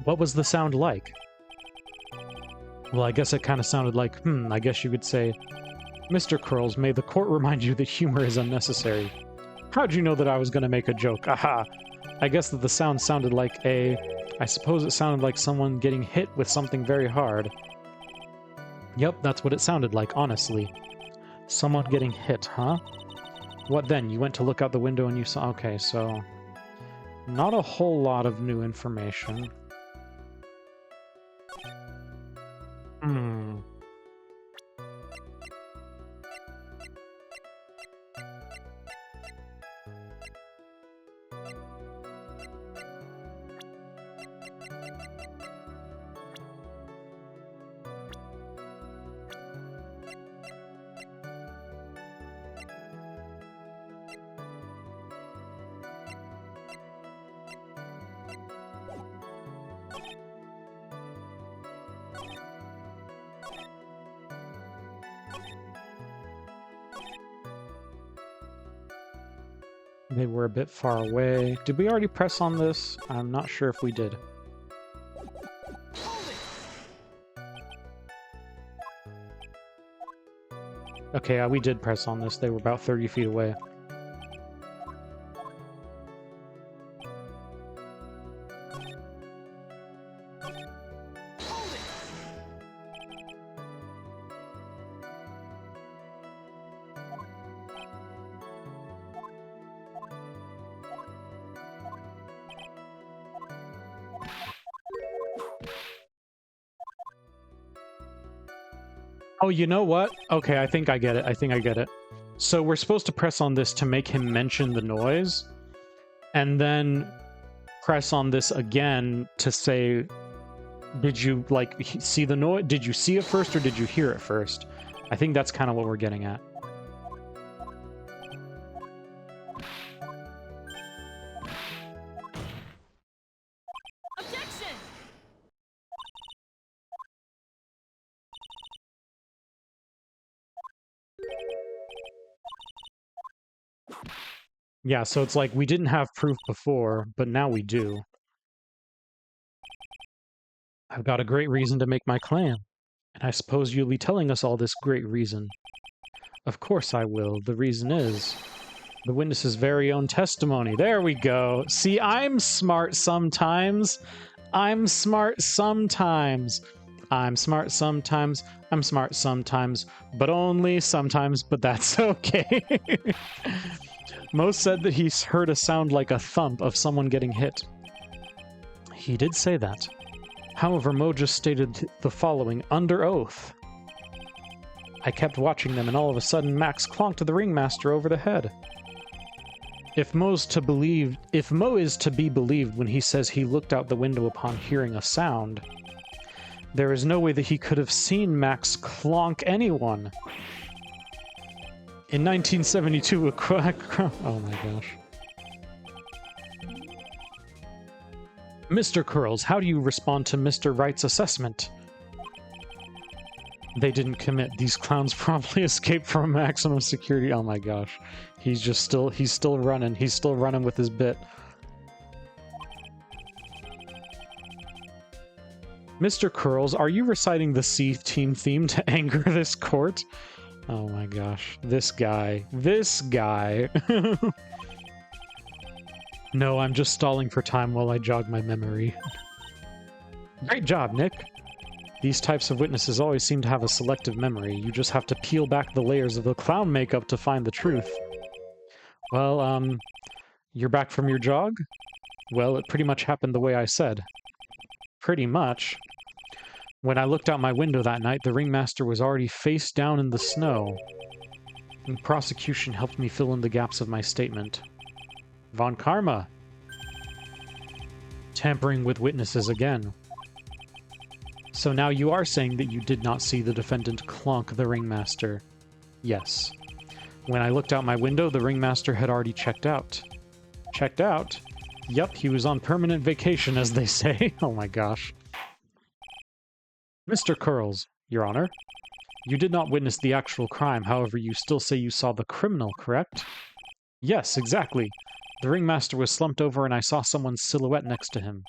What was the sound like? Well, I guess it kind of sounded like, I guess you could say, Mr. Curls, may the court remind you that humor is unnecessary. How'd you know that I was going to make a joke? Aha! I guess that the sound sounded like I suppose it sounded like someone getting hit with something very hard. Yep, that's what it sounded like, honestly. Someone getting hit, huh? What then? You went to look out the window and you saw... Okay, so... Not a whole lot of new information. They were a bit far away. Did we already press on this? I'm not sure if we did. Okay, we did press on this. They were about 30 feet away. Oh, you know what? Okay, I think I get it. I think I get it. So we're supposed to press on this to make him mention the noise, and then press on this again to say, did you, like, see the noise? Did you see it first, or did you hear it first? I think that's kind of what we're getting at. Objection! Yeah, so it's like we didn't have proof before, but now we do. I've got a great reason to make my claim, and I suppose you'll be telling us all this great reason. Of course I will. The reason is the witness's very own testimony. There we go. See, I'm smart sometimes. I'm smart sometimes. I'm smart sometimes, I'm smart sometimes, but only sometimes, but that's okay. Mo said that he heard a sound like a thump of someone getting hit. He did say that. However, Mo just stated the following under oath. I kept watching them, and all of a sudden Max clonked the ringmaster over the head. If Mo is to be believed when he says he looked out the window upon hearing a sound, there is no way that he could have seen Max clonk anyone. In 1972, oh my gosh. Mr. Curls, how do you respond to Mr. Wright's assessment? They didn't commit. These clowns probably escaped from maximum security. Oh my gosh. He's still running. He's still running with his bit. Mr. Curls, are you reciting the C-Team theme to anger this court? Oh my gosh. This guy. This guy. No, I'm just stalling for time while I jog my memory. Great job, Nick. These types of witnesses always seem to have a selective memory. You just have to peel back the layers of the clown makeup to find the truth. Well, you're back from your jog? Well, it pretty much happened the way I said. Pretty much. When I looked out my window that night, the ringmaster was already face down in the snow. And prosecution helped me fill in the gaps of my statement. Von Karma. Tampering with witnesses again. So now you are saying that you did not see the defendant clonk the ringmaster. Yes. When I looked out my window, the ringmaster had already checked out. Checked out? Yup, he was on permanent vacation, as they say. Oh my gosh. Mr. Curls, Your Honor. You did not witness the actual crime, however, you still say you saw the criminal, correct? Yes, exactly. The ringmaster was slumped over and I saw someone's silhouette next to him.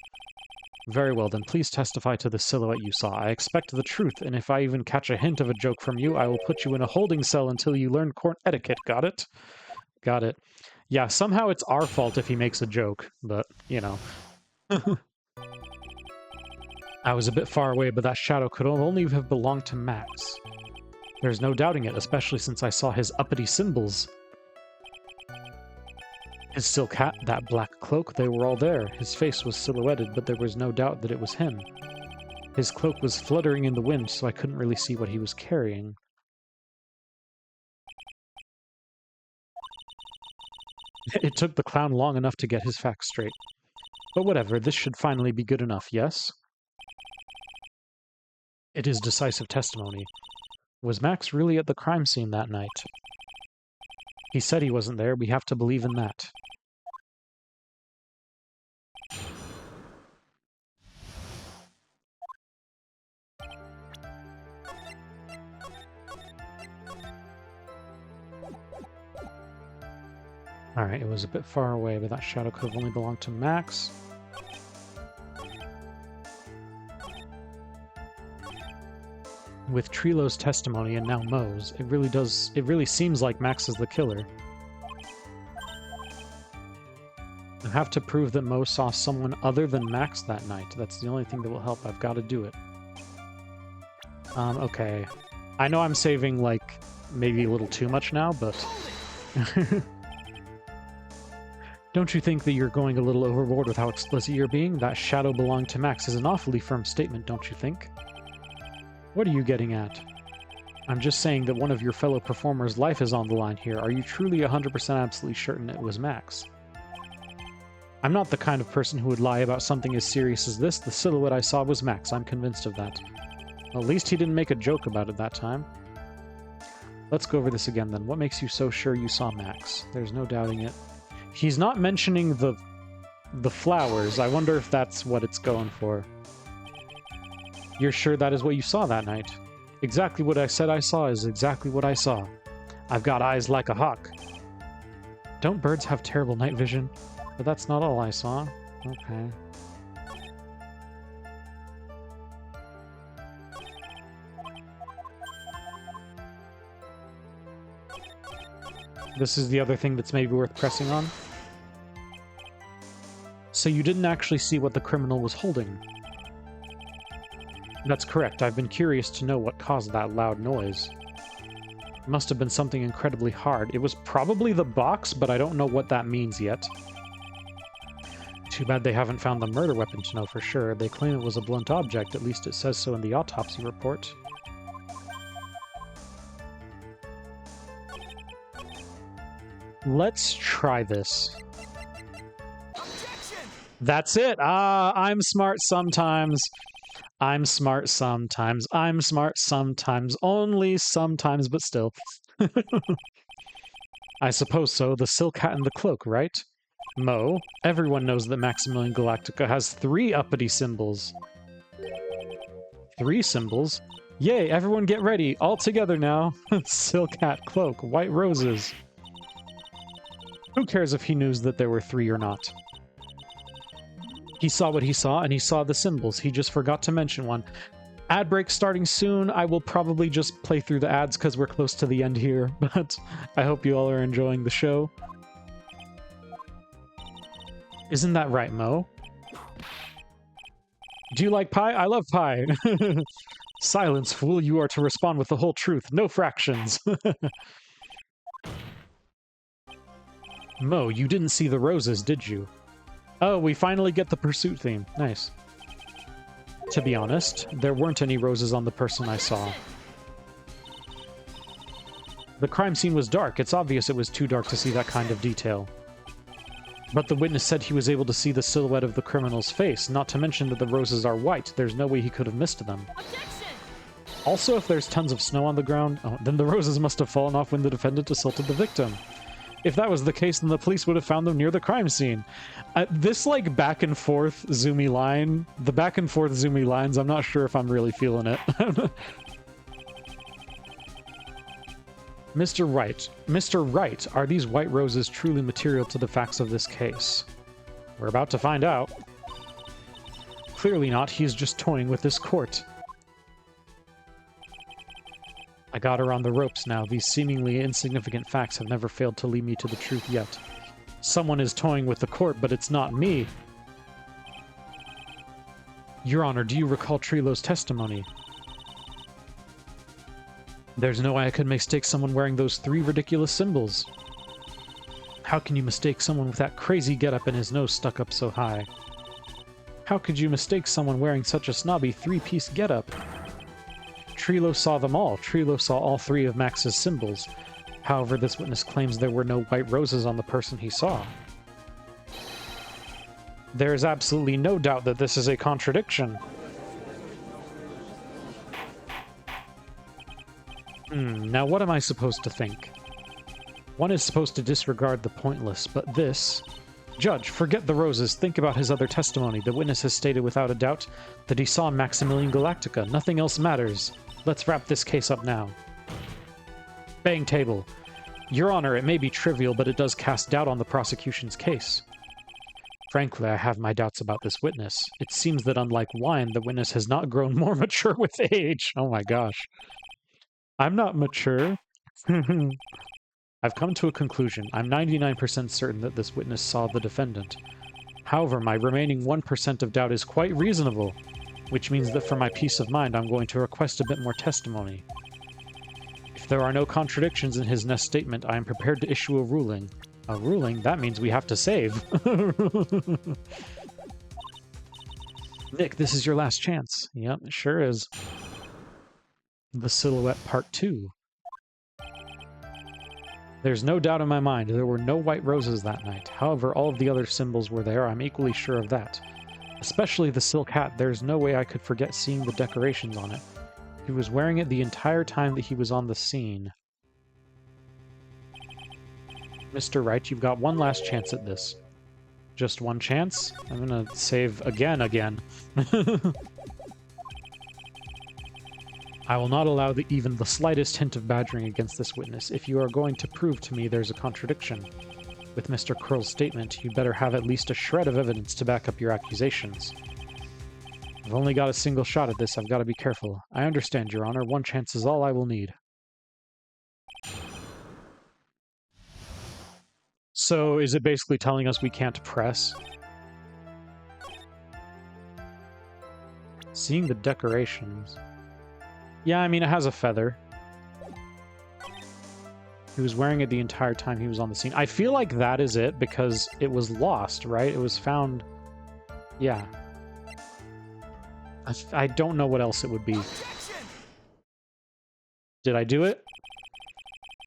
Very well, then please testify to the silhouette you saw. I expect the truth, and if I even catch a hint of a joke from you, I will put you in a holding cell until you learn court etiquette. Got it? Got it. Yeah, somehow it's our fault if he makes a joke, but, you know. I was a bit far away, but that shadow could only have belonged to Max. There's no doubting it, especially since I saw his uppity symbols. His silk hat, that black cloak, they were all there. His face was silhouetted, but there was no doubt that it was him. His cloak was fluttering in the wind, so I couldn't really see what he was carrying. It took the clown long enough to get his facts straight. But whatever, this should finally be good enough, yes? It is decisive testimony. Was Max really at the crime scene that night? He said he wasn't there. We have to believe in that. Alright, it was a bit far away, but that shadow could have only belonged to Max. With Trilo's testimony and now Mo's, it really seems like Max is the killer. I have to prove that Mo saw someone other than Max that night. That's the only thing that will help. I've got to do it. Okay. I know I'm saving, like, maybe a little too much now, but... Don't you think that you're going a little overboard with how explicit you're being? That shadow belonged to Max is an awfully firm statement, don't you think? What are you getting at? I'm just saying that one of your fellow performers' life is on the line here. Are you truly 100% absolutely certain it was Max? I'm not the kind of person who would lie about something as serious as this. The silhouette I saw was Max. I'm convinced of that. Well, at least he didn't make a joke about it that time. Let's go over this again then. What makes you so sure you saw Max? There's no doubting it. He's not mentioning the flowers. I wonder if that's what it's going for. You're sure that is what you saw that night? Exactly what I said I saw is exactly what I saw. I've got eyes like a hawk. Don't birds have terrible night vision? But that's not all I saw. Okay. This is the other thing that's maybe worth pressing on. So you didn't actually see what the criminal was holding. That's correct. I've been curious to know what caused that loud noise. It must have been something incredibly hard. It was probably the box, but I don't know what that means yet. Too bad they haven't found the murder weapon to know for sure. They claim it was a blunt object, at least it says so in the autopsy report. Let's try this. Objection! That's it! I'm smart sometimes. I'm smart sometimes. I'm smart sometimes. Only sometimes, but still. I suppose so. The silk hat and the cloak, right? Mo, everyone knows that Maximilian Galactica has 3 uppity symbols. 3 symbols? Yay, everyone get ready. All together now. Silk hat, cloak, white roses. Who cares if he knew that there were 3 or not? He saw what he saw, and he saw the symbols. He just forgot to mention one. Ad break starting soon. I will probably just play through the ads because we're close to the end here, but I hope you all are enjoying the show. Isn't that right, Mo? Do you like pie? I love pie. Silence, fool. You are to respond with the whole truth. No fractions. Mo, you didn't see the roses, did you? Oh, we finally get the pursuit theme. Nice. To be honest, there weren't any roses on the person I saw. The crime scene was dark. It's obvious it was too dark to see that kind of detail. But the witness said he was able to see the silhouette of the criminal's face, not to mention that the roses are white. There's no way he could have missed them. Objection! Also, if there's tons of snow on the ground, then the roses must have fallen off when the defendant assaulted the victim. If that was the case, then the police would have found them near the crime scene. This, like, back and forth zoomy line, the back and forth zoomy lines, I'm not sure if I'm really feeling it. Mr. Wright, are these white roses truly material to the facts of this case? We're about to find out. Clearly not, he is just toying with this court. I got her on the ropes now. These seemingly insignificant facts have never failed to lead me to the truth yet. Someone is toying with the court, but it's not me. Your Honor, do you recall Trilo's testimony? There's no way I could mistake someone wearing those 3 ridiculous symbols. How can you mistake someone with that crazy getup and his nose stuck up so high? How could you mistake someone wearing such a snobby 3-piece getup? Trilo saw them all. Trilo saw all 3 of Max's symbols. However, this witness claims there were no white roses on the person he saw. There is absolutely no doubt that this is a contradiction. Now what am I supposed to think? One is supposed to disregard the pointless, but this... Judge, forget the roses. Think about his other testimony. The witness has stated without a doubt that he saw Maximilian Galactica. Nothing else matters. Let's wrap this case up now. Bang table. Your Honor, it may be trivial, but it does cast doubt on the prosecution's case. Frankly, I have my doubts about this witness. It seems that unlike wine, the witness has not grown more mature with age. Oh my gosh. I'm not mature. I've come to a conclusion. I'm 99% certain that this witness saw the defendant. However, my remaining 1% of doubt is quite reasonable, which means that for my peace of mind, I'm going to request a bit more testimony. If there are no contradictions in his next statement, I am prepared to issue a ruling. A ruling? That means we have to save. Nick, this is your last chance. Yep, it sure is. The Silhouette Part 2. There's no doubt in my mind there were no white roses that night. However, all of the other symbols were there. I'm equally sure of that. Especially the silk hat. There's no way I could forget seeing the decorations on it. He was wearing it the entire time that he was on the scene. Mr. Wright, you've got one last chance at this. Just one chance? I'm gonna save again. I will not allow even the slightest hint of badgering against this witness. If you are going to prove to me there's a contradiction with Mr. Curl's statement, you better have at least a shred of evidence to back up your accusations. I've only got a single shot at this. I've got to be careful. I understand, Your Honor. One chance is all I will need. So, is it basically telling us we can't press? Seeing the decorations. Yeah, I mean, it has a feather. He was wearing it the entire time he was on the scene. I feel like that is it because it was lost, right? It was found... Yeah. I don't know what else it would be. Did I do it?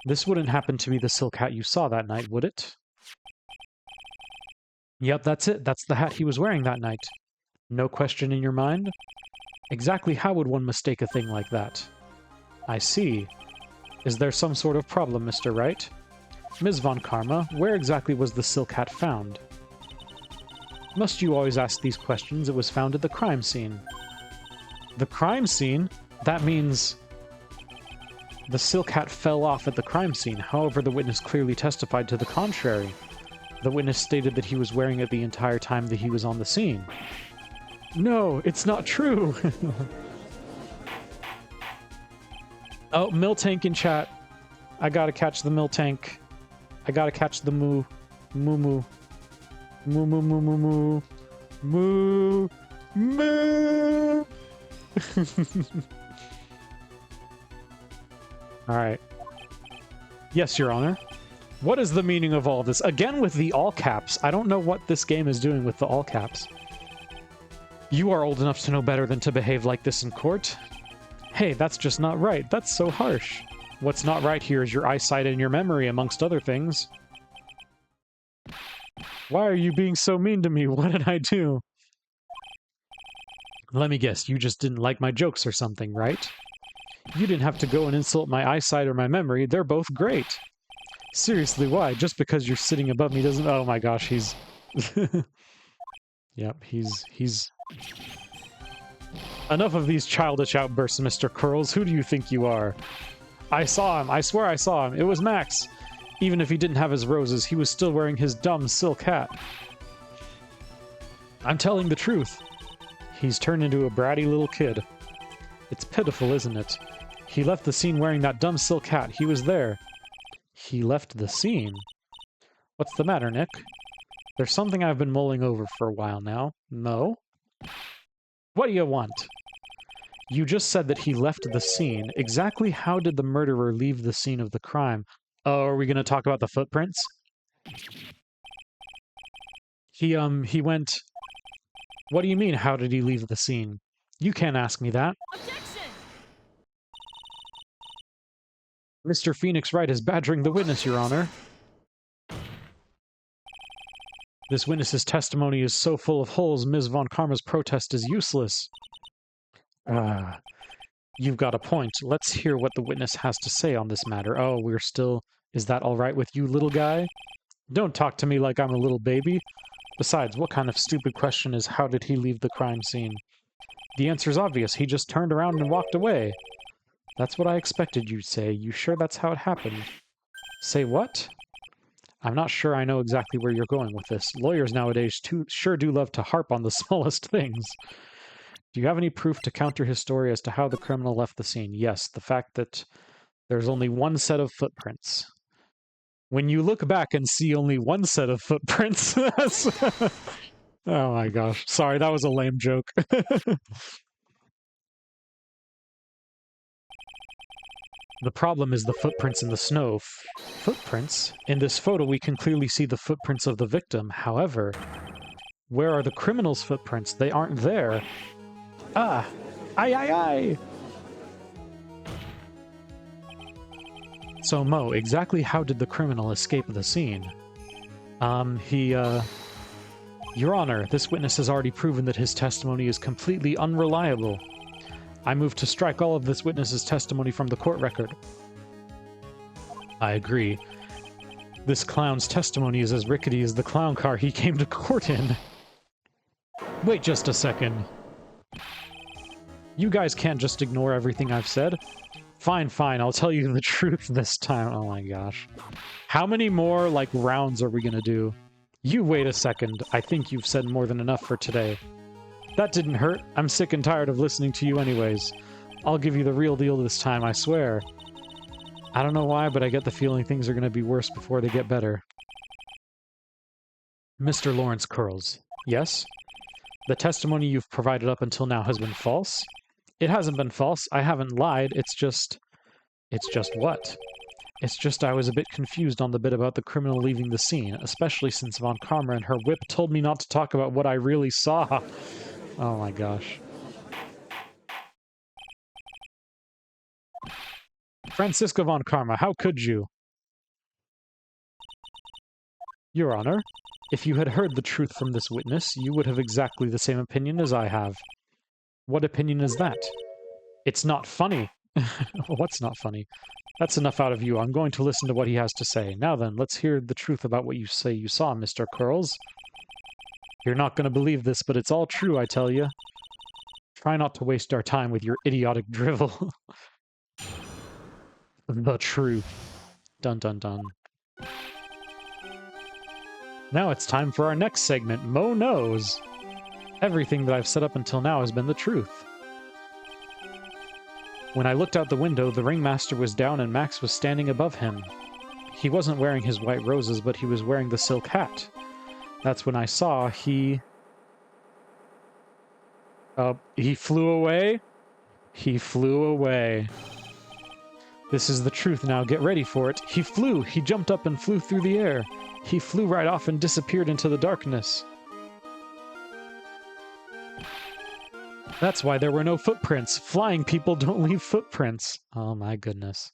This wouldn't happen to be the silk hat you saw that night, would it? Yep, that's it. That's the hat he was wearing that night. No question in your mind? Exactly how would one mistake a thing like that? I see. Is there some sort of problem, Mr. Wright? Ms. Von Karma, where exactly was the silk hat found? Must you always ask these questions? It was found at the crime scene. The crime scene? That means... The silk hat fell off at the crime scene. However, the witness clearly testified to the contrary. The witness stated that he was wearing it the entire time that he was on the scene. No, it's not true! Oh, Miltank in chat. I gotta catch the Miltank. I gotta catch the moo. Moo moo. Moo moo moo moo moo. Moo. Moo. Alright. Yes, Your Honor. What is the meaning of all this? Again with the all caps. I don't know what this game is doing with the all caps. You are old enough to know better than to behave like this in court. Hey, that's just not right. That's so harsh. What's not right here is your eyesight and your memory, amongst other things. Why are you being so mean to me? What did I do? Let me guess, you just didn't like my jokes or something, right? You didn't have to go and insult my eyesight or my memory. They're both great. Seriously, why? Just because you're sitting above me doesn't... Oh my gosh, he's... Yep, he's... Enough of these childish outbursts, Mr. Curls. Who do you think you are? I saw him. I swear I saw him. It was Max. Even if he didn't have his roses, he was still wearing his dumb silk hat. I'm telling the truth. He's turned into a bratty little kid. It's pitiful, isn't it? He left the scene wearing that dumb silk hat. He was there. He left the scene? What's the matter, Nick? There's something I've been mulling over for a while now. No? What do you want? You just said that he left the scene. Exactly how did the murderer leave the scene of the crime? Oh, are we going to talk about the footprints? He went... What do you mean, how did he leave the scene? You can't ask me that. Objection! Mr. Phoenix Wright is badgering the witness, Your Honor. This witness's testimony is so full of holes, Ms. Von Karma's protest is useless. You've got a point. Let's hear what the witness has to say on this matter. Oh, we're still... Is that all right with you, little guy? Don't talk to me like I'm a little baby. Besides, what kind of stupid question is how did he leave the crime scene? The answer's obvious. He just turned around and walked away. That's what I expected you'd say. You sure that's how it happened? Say what? I'm not sure I know exactly where you're going with this. Lawyers nowadays sure do love to harp on the smallest things. Do you have any proof to counter his story as to how the criminal left the scene? Yes, the fact that there's only one set of footprints. When you look back and see only one set of footprints, that's... Oh my gosh. Sorry, that was a lame joke. The problem is the footprints in the snow. Footprints? In this photo, we can clearly see the footprints of the victim. However, where are the criminal's footprints? They aren't there. Ah! Aye, aye, aye! So, Mo, exactly how did the criminal escape the scene? Your Honor, this witness has already proven that his testimony is completely unreliable. I move to strike all of this witness's testimony from the court record. I agree. This clown's testimony is as rickety as the clown car he came to court in. Wait just a second. You guys can't just ignore everything I've said. Fine, fine, I'll tell you the truth this time. Oh my gosh. How many more, like, rounds are we gonna do? You wait a second. I think you've said more than enough for today. That didn't hurt. I'm sick and tired of listening to you anyways. I'll give you the real deal this time, I swear. I don't know why, but I get the feeling things are gonna be worse before they get better. Mr. Lawrence Curls. Yes? The testimony you've provided up until now has been false. It hasn't been false. I haven't lied. It's just what? It's just I was a bit confused on the bit about the criminal leaving the scene, especially since Von Karma and her whip told me not to talk about what I really saw. Oh my gosh. Franziska Von Karma, how could you? Your Honor, if you had heard the truth from this witness, you would have exactly the same opinion as I have. What opinion is that? It's not funny. What's not funny? That's enough out of you. I'm going to listen to what he has to say. Now then, let's hear the truth about what you say you saw, Mr. Curls. You're not going to believe this, but it's all true, I tell you. Try not to waste our time with your idiotic drivel. The truth. Dun dun dun. Now it's time for our next segment, Mo Knows. Everything that I've said up until now has been the truth. When I looked out the window, the ringmaster was down and Max was standing above him. He wasn't wearing his white roses, but he was wearing the silk hat. That's when I saw he flew away? He flew away. This is the truth now, get ready for it. He flew! He jumped up and flew through the air. He flew right off and disappeared into the darkness. That's why there were no footprints. Flying people don't leave footprints. Oh my goodness.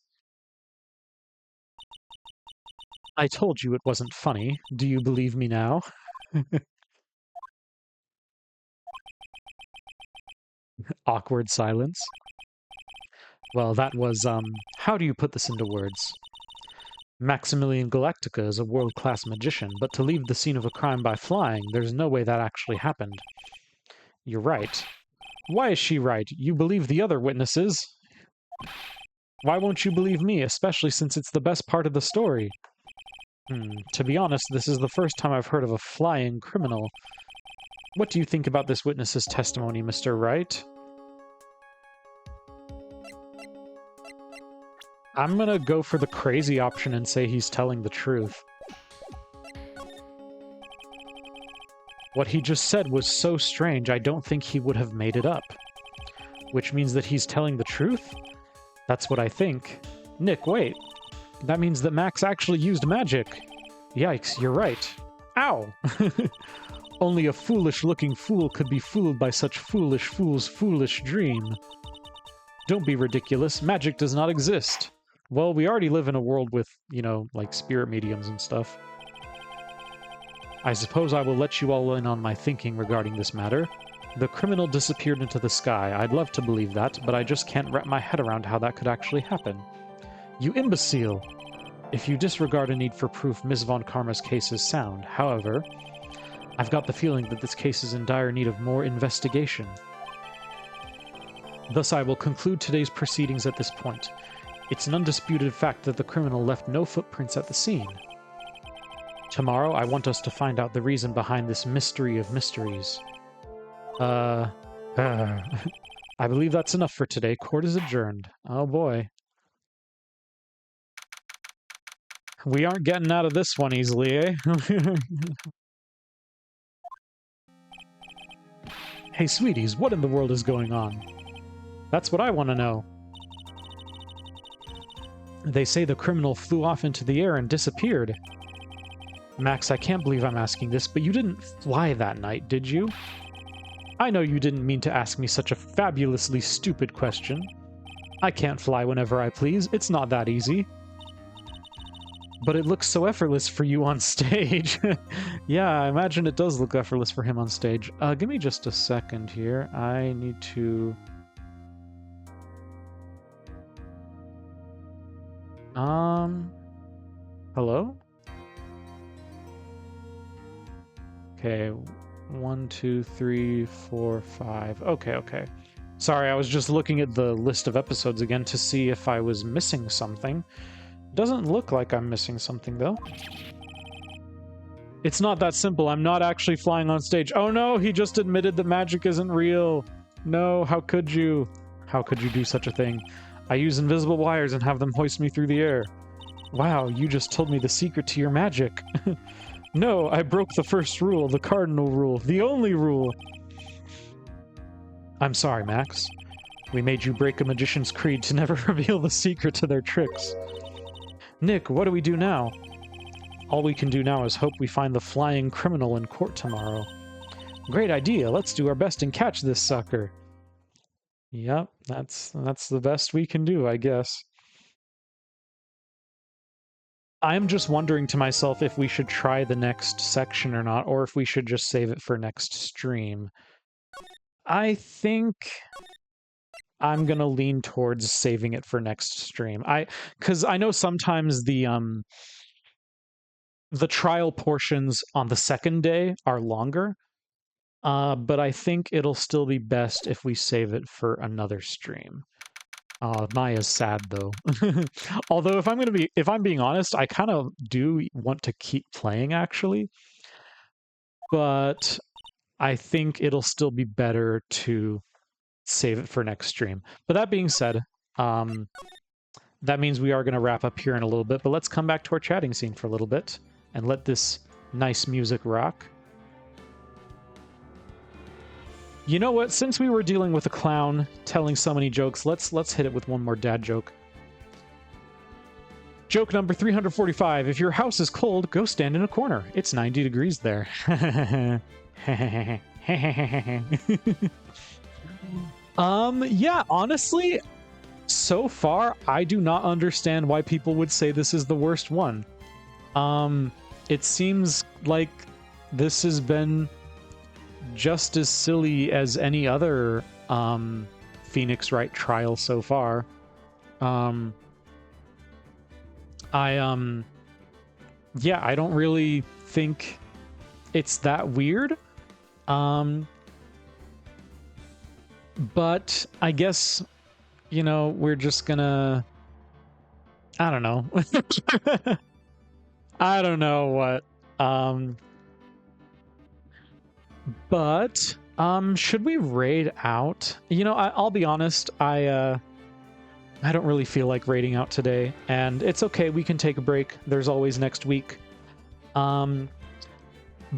I told you it wasn't funny. Do you believe me now? Awkward silence. Well, that was, how do you put this into words? Maximilian Galactica is a world-class magician, but to leave the scene of a crime by flying, there's no way that actually happened. You're right. Why is she right? You believe the other witnesses. Why won't you believe me, especially since it's the best part of the story? To be honest, this is the first time I've heard of a flying criminal. What do you think about this witness's testimony, Mr. Wright? I'm gonna go for the crazy option and say he's telling the truth. What he just said was so strange, I don't think he would have made it up. Which means that he's telling the truth? That's what I think. Nick, wait. That means that Max actually used magic. Yikes, you're right. Ow! Only a foolish-looking fool could be fooled by such foolish fool's foolish dream. Don't be ridiculous. Magic does not exist. Well, we already live in a world with, you know, like spirit mediums and stuff. I suppose I will let you all in on my thinking regarding this matter. The criminal disappeared into the sky. I'd love to believe that, but I just can't wrap my head around how that could actually happen. You imbecile! If you disregard a need for proof, Ms. Von Karma's case is sound. However, I've got the feeling that this case is in dire need of more investigation. Thus, I will conclude today's proceedings at this point. It's an undisputed fact that the criminal left no footprints at the scene. Tomorrow, I want us to find out the reason behind this mystery of mysteries. I believe that's enough for today. Court is adjourned. Oh boy. We aren't getting out of this one easily, eh? Hey, sweeties, what in the world is going on? That's what I want to know. They say the criminal flew off into the air and disappeared. Max, I can't believe I'm asking this, but you didn't fly that night, did you? I know you didn't mean to ask me such a fabulously stupid question. I can't fly whenever I please. It's not that easy. But it looks so effortless for you on stage. Yeah, I imagine it does look effortless for him on stage. Give me just a second here. I need to... Hello? Okay, 1, 2, 3, 4, 5. Okay. Sorry, I was just looking at the list of episodes again to see if I was missing something. Doesn't look like I'm missing something, though. It's not that simple. I'm not actually flying on stage. Oh no, he just admitted that magic isn't real. No, how could you? How could you do such a thing? I use invisible wires and have them hoist me through the air. Wow, you just told me the secret to your magic. No, I broke the first rule, the cardinal rule, the only rule. I'm sorry, Max. We made you break a magician's creed to never reveal the secret to their tricks. Nick, what do we do now? All we can do now is hope we find the flying criminal in court tomorrow. Great idea. Let's do our best and catch this sucker. Yep, that's the best we can do, I guess. I'm just wondering to myself if we should try the next section or not, or if we should just save it for next stream. I think I'm gonna lean towards saving it for next stream. Because I know sometimes the trial portions on the second day are longer, but I think it'll still be best if we save it for another stream. Maya's sad though. Although if I'm being honest, I kind of do want to keep playing actually, but I think it'll still be better to save it for next stream. But that being said, that means we are going to wrap up here in a little bit, but let's come back to our chatting scene for a little bit and let this nice music rock. You know what? Since we were dealing with a clown telling so many jokes, let's hit it with one more dad joke. Joke number 345. If your house is cold, go stand in a corner. It's 90 degrees there. Yeah, honestly, so far, I do not understand why people would say this is the worst one. It seems like this has been just as silly as any other Phoenix Wright trial so far. Yeah, I don't really think it's that weird. But I guess, you know, we're just gonna, I don't know. I don't know what. But should we raid out? You know, I'll be honest, I don't really feel like raiding out today, and it's okay, we can take a break. There's always next week.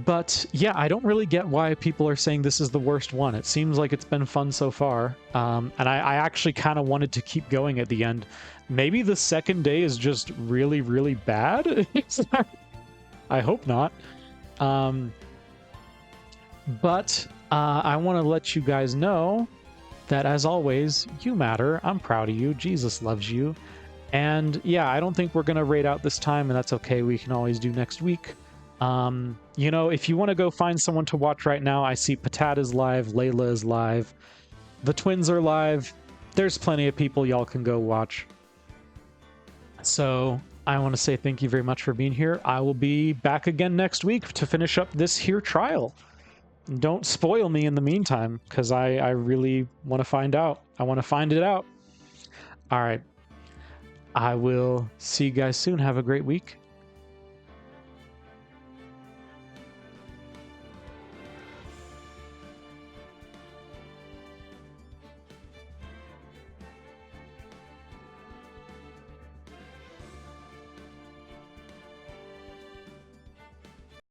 But yeah, I don't really get why people are saying this is the worst one. It seems like it's been fun so far. And I actually kind of wanted to keep going at the end. Maybe the second day is just really, really bad. I hope not. But I want to let you guys know that, as always, you matter. I'm proud of you. Jesus loves you. And yeah, I don't think we're going to raid out this time, and that's okay. We can always do next week. You know, if you want to go find someone to watch right now, I see Patat is live, Layla is live, the twins are live. There's plenty of people y'all can go watch. So I want to say thank you very much for being here. I will be back again next week to finish up this here trial. Don't spoil me in the meantime, because I really want to find out. I want to find it out. All right. I will see you guys soon. Have a great week.